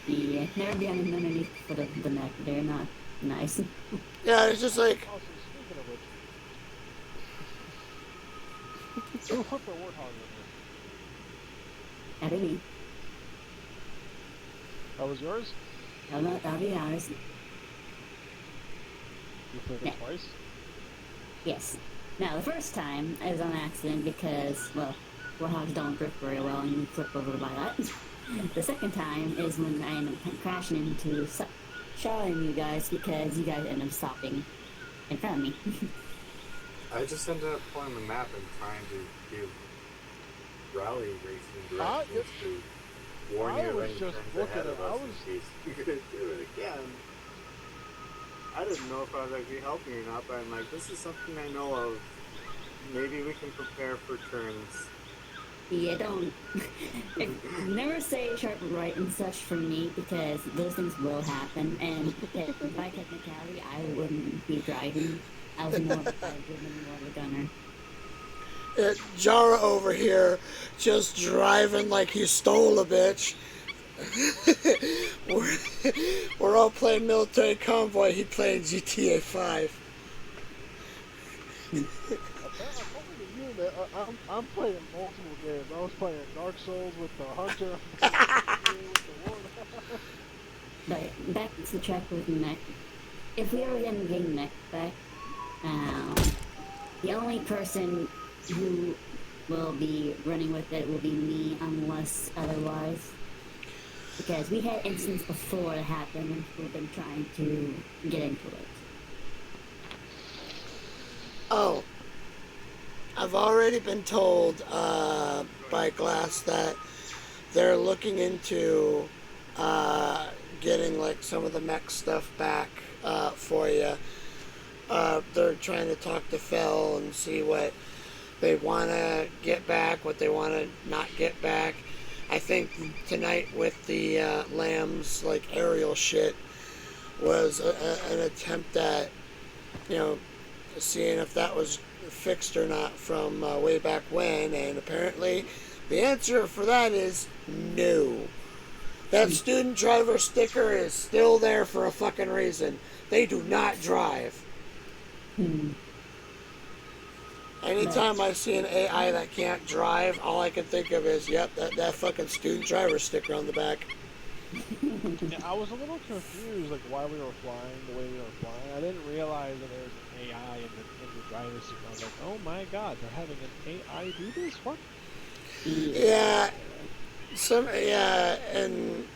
Yeah, they're down underneath the foot of the mech. They're not nice. Yeah, it's just like... Who put the warthog in That be me. there? That was yours? That'll be ours. You played it twice? Yes. Now, the first time, I was on accident because, well, warthogs don't drift very well and you flip over by that. The second time is when I ended up crashing into shouting you guys because you guys ended up stopping in front of me. I just ended up pulling the map and trying to give rally racing directions to warn you of any turns ahead of us in case you could do it again. I didn't know if I was actually helping or not, but I'm like, this is something I know of. Maybe we can prepare for turns. Yeah, don't. Never say sharp right and such for me, because those things will happen, and by technicality, I wouldn't be driving. I was more of a gunner. Jara over here just driving like he stole a bitch. we're all playing Military Convoy, he playing GTA 5. I'm playing multiple games. I was playing Dark Souls with the Hunter. But back to the track with mech. If we are getting mech back, the only person who will be running with it will be me, unless otherwise. Because we had incidents before it happened, and we've been trying to get into it. Oh, I've already been told by Glass that they're looking into getting like some of the mech stuff back for you. They're trying to talk to Phil and see what they want to get back, what they want to not get back. I think tonight with the Lambs like aerial shit was an attempt at, you know, seeing if that was fixed or not from way back when, and apparently the answer for that is no. That student driver sticker is still there for a fucking reason. They do not drive. Anytime I see an AI that can't drive, all I can think of is, yep, that fucking student driver sticker on the back. Yeah, I was a little confused, like why we were flying the way we were flying. I didn't realize that there was an AI in the driver's seat. I was like, oh my god, they're having an AI do this? What? Yeah, and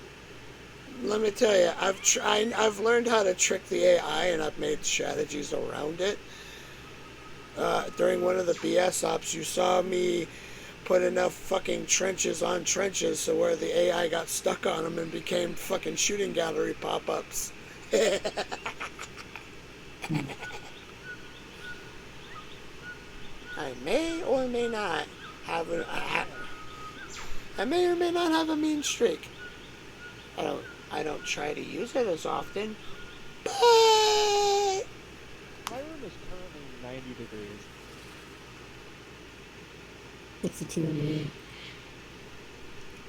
let me tell you, I've learned how to trick the AI, and I've made strategies around it. During one of the BS ops, you saw me put enough fucking trenches on trenches so where the AI got stuck on them and became fucking shooting gallery pop-ups. I may or may not have I may or may not have a mean streak. I don't try to use it as often, but My room is currently 90 degrees. 62 degrees.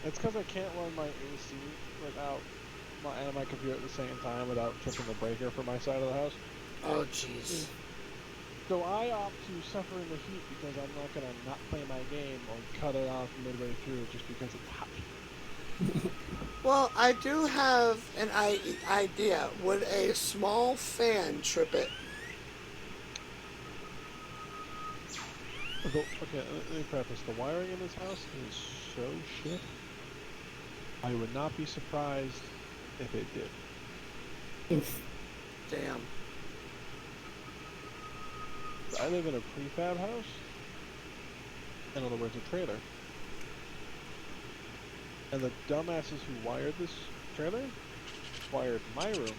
It's because I can't run my AC without my computer at the same time without tripping the breaker for my side of the house. Oh, jeez. So I opt to suffer in the heat because I'm not going to not play my game or cut it off midway through just because it's hot. Well, I do have an idea. Would a small fan trip it? Okay, let me preface. The wiring in this house is so shit. I would not be surprised if it did. Damn. I live in a prefab house. In other words, a trailer. And the dumbasses who wired this trailer wired my room,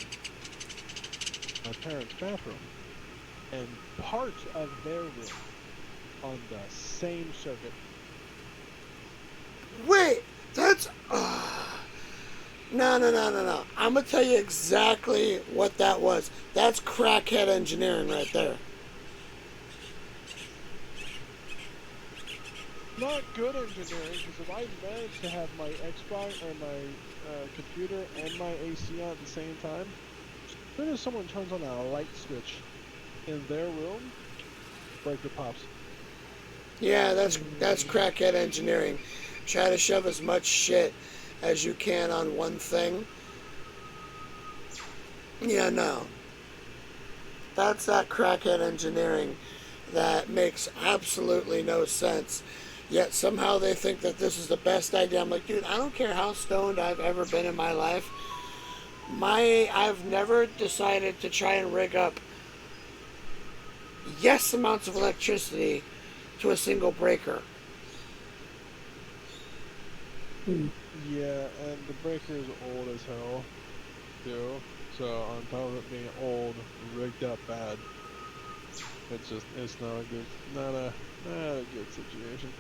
my parents' bathroom, and part of their room on the same circuit. Wait, that's... No. I'm going to tell you exactly what that was. That's crackhead engineering right there. Not good engineering, because if I manage to have my Xbox or my computer and my AC on at the same time, as soon as someone turns on a light switch in their room, breaker pops. Yeah, that's crackhead engineering. Try to shove as much shit as you can on one thing. Yeah, no. That's that crackhead engineering that makes absolutely no sense. Yet somehow they think that this is the best idea. I'm like, dude, I don't care how stoned I've ever been in my life. I've never decided to try and rig up yes amounts of electricity to a single breaker. Yeah, and the breaker is old as hell, too. So on top of it being old, rigged up bad, it's not a good situation.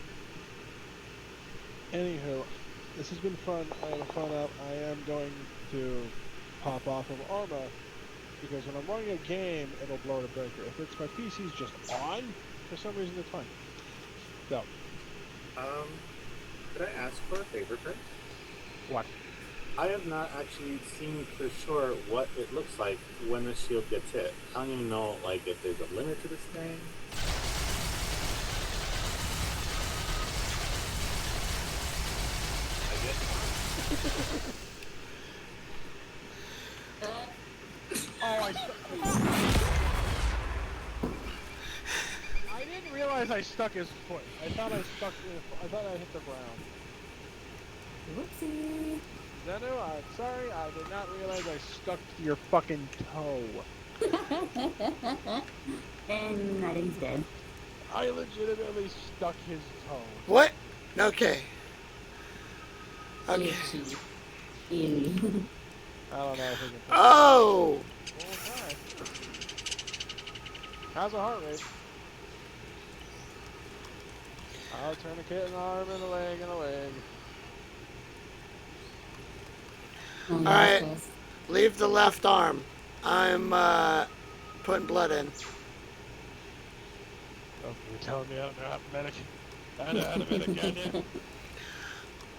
Anywho, this has been fun. I had a fun up. I am going to pop off of Arma because when I'm running a game, it'll blow the breaker. If it's my PC's just on, for some reason it's fine. So. Could I ask for a favor, Chris? What? I have not actually seen for sure what it looks like when the shield gets hit. I don't even know, like, if there's a limit to this thing. I didn't realize I stuck his foot. I thought I hit the ground. Whoopsie. Zenu, I'm sorry, I did not realize I stuck your fucking toe. And I think he's dead. I legitimately stuck his toe. What? Okay. Okay. Ew. I don't know if we can... Oh! Alright. How's the heart rate? I'll tourniquet an arm and a leg and a leg. Alright, leave the left arm. I'm putting blood in. Oh, you're telling me I don't know how to medic? I know how to medic, goddamn.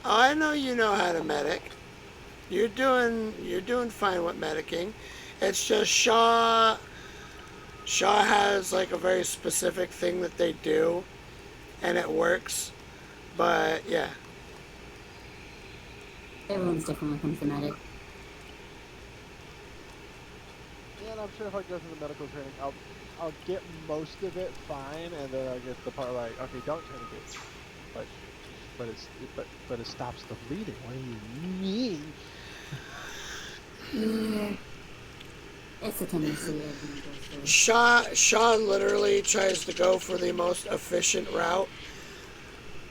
Oh, I know you know how to medic. You're doing fine with medicing. It's just Shaw has like a very specific thing that they do, and it works. But yeah. Everyone's different when it comes to medic. Yeah, and I'm sure if I go through the medical training, I'll get most of it fine, and then I'll get the part like, okay, don't tourniquet. But it stops the bleeding. What do you mean? Yeah. It's a tendency. Shaw literally tries to go for the most efficient route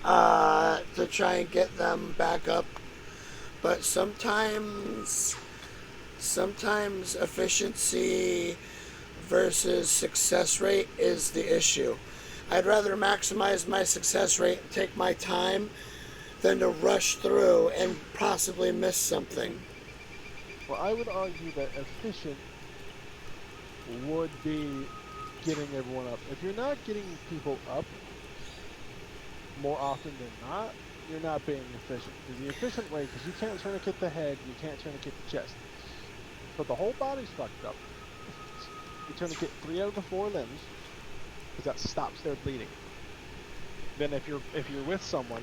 to try and get them back up. But sometimes sometimes efficiency versus success rate is the issue. I'd rather maximize my success rate and take my time than to rush through and possibly miss something. Well, I would argue that efficient would be getting everyone up. If you're not getting people up more often than not, you're not being efficient. Because the efficient way, because you can't tourniquet the head, you can't tourniquet the chest. But the whole body's fucked up. You tourniquet 3 out of the 4 limbs, because that stops their bleeding. Then if you're with someone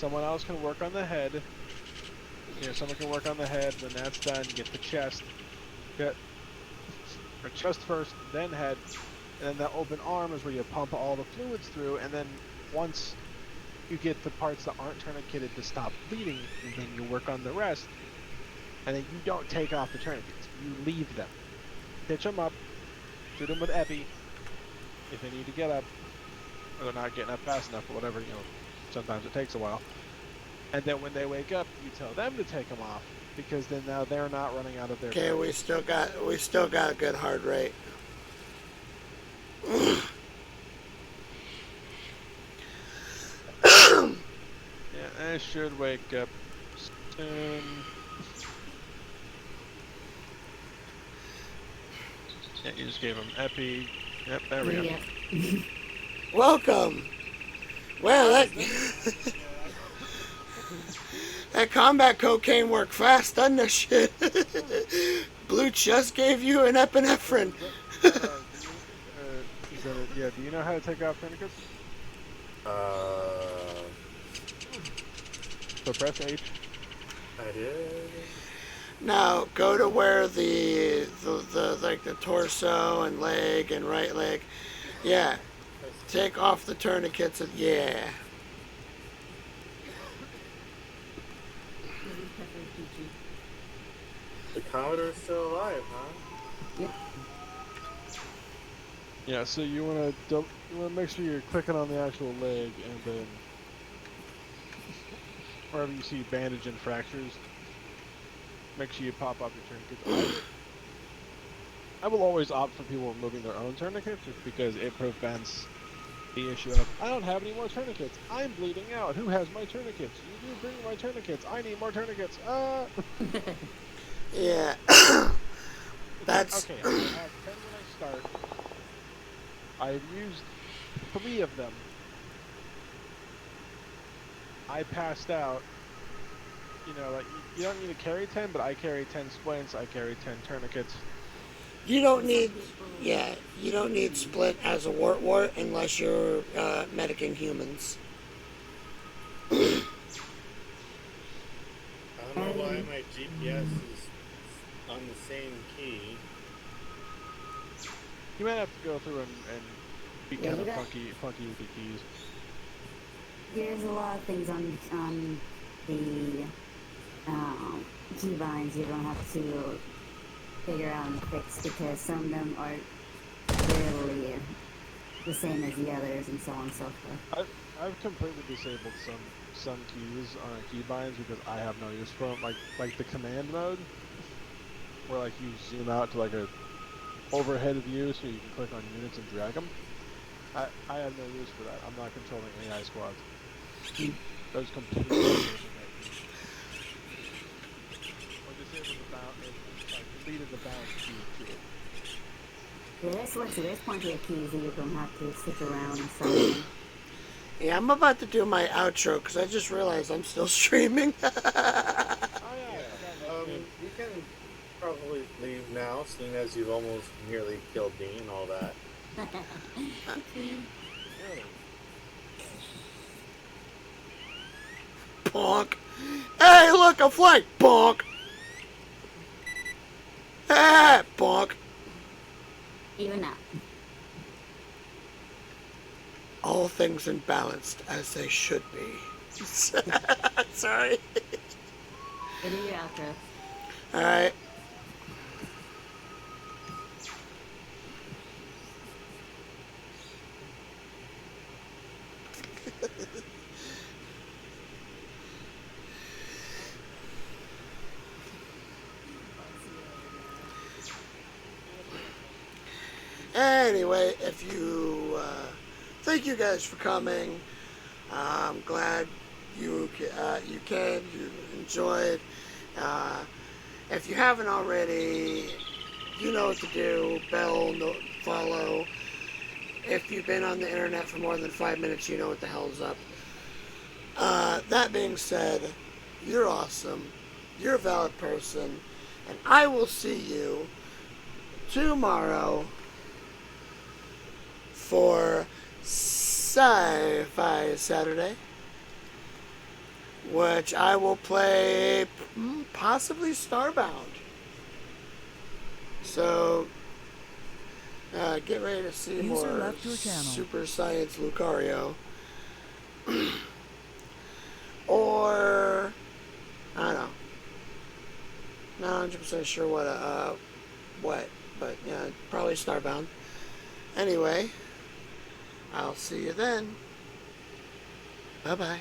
else can work on the head. Someone can work on the head, when that's done, get the chest. Get or chest first, then head, and then that open arm is where you pump all the fluids through, and then once you get the parts that aren't tourniqueted to stop bleeding, and then you work on the rest, and then you don't take off the tourniquets. You leave them. Hitch them up, shoot them with epi, if they need to get up, or they're not getting up fast enough, or whatever, sometimes it takes a while. And then when they wake up, you tell them to take them off, because then now they're not running out of their. Okay, we still got a good heart rate. Yeah, they should wake up soon. Yeah, you just gave them epi. Yep, there we go. Welcome. Well, that combat cocaine worked fast, doesn't it? Shit. Blue just gave you an epinephrine. Yeah, do you know how to take off tourniquets? So press H. I did. Now go to where the like the torso and leg and right leg. Yeah. Take off the tourniquets and yeah. The Commodore's still alive, huh? Yep. Yeah, so you wanna make sure you're clicking on the actual leg, and then wherever you see bandage and fractures, make sure you pop off your tourniquets. I will always opt for people removing their own tourniquets, just because it prevents the issue of, I don't have any more tourniquets. I'm bleeding out. Who has my tourniquets? You do bring my tourniquets. I need more tourniquets. Yeah. That's okay. I have 10 when I start. I've used 3 of them. I passed out. Like you don't need to carry 10, but I carry 10 splints. I carry 10 tourniquets. You don't need split as a wart unless you're medicing humans. I don't know why my GPS is on the same key. You might have to go through and be kind of funky with the keys. There's a lot of things on the keybinds you're going to have to figure out and fix, because some of them are literally the same as the others and so on and so forth. I've completely disabled some keys on keybinds because I have no use for them. Like the command mode, where like you zoom out to like a overhead view so you can click on units and drag them. I have no use for that. I'm not controlling AI squads. Those completely or disabled the bound, deleted the bound key too. Yeah, there's plenty of keys that you're going to have to stick around and stuff. Yeah, I'm about to do my outro because I just realized I'm still streaming. We can probably leave now, seeing as you've almost nearly killed me and all that. Bonk. Hey, look, a flight. Bonk. Hey, bonk. Even now. All things in balanced as they should be. Sorry. Go do your outro. Alright. Anyway, if you thank you guys for coming. I'm glad you came, you enjoyed. If you haven't already, you know what to do. Bell, follow. If you've been on the internet for more than 5 minutes, you know what the hell's up. That being said, you're awesome. You're a valid person. And I will see you tomorrow for Sci-Fi Saturday, which I will play possibly Starbound. So get ready to see User more left your channel. Super Science Lucario. Or I don't know. Not 100% sure what, but yeah, probably Starbound. Anyway, I'll see you then. Bye-bye.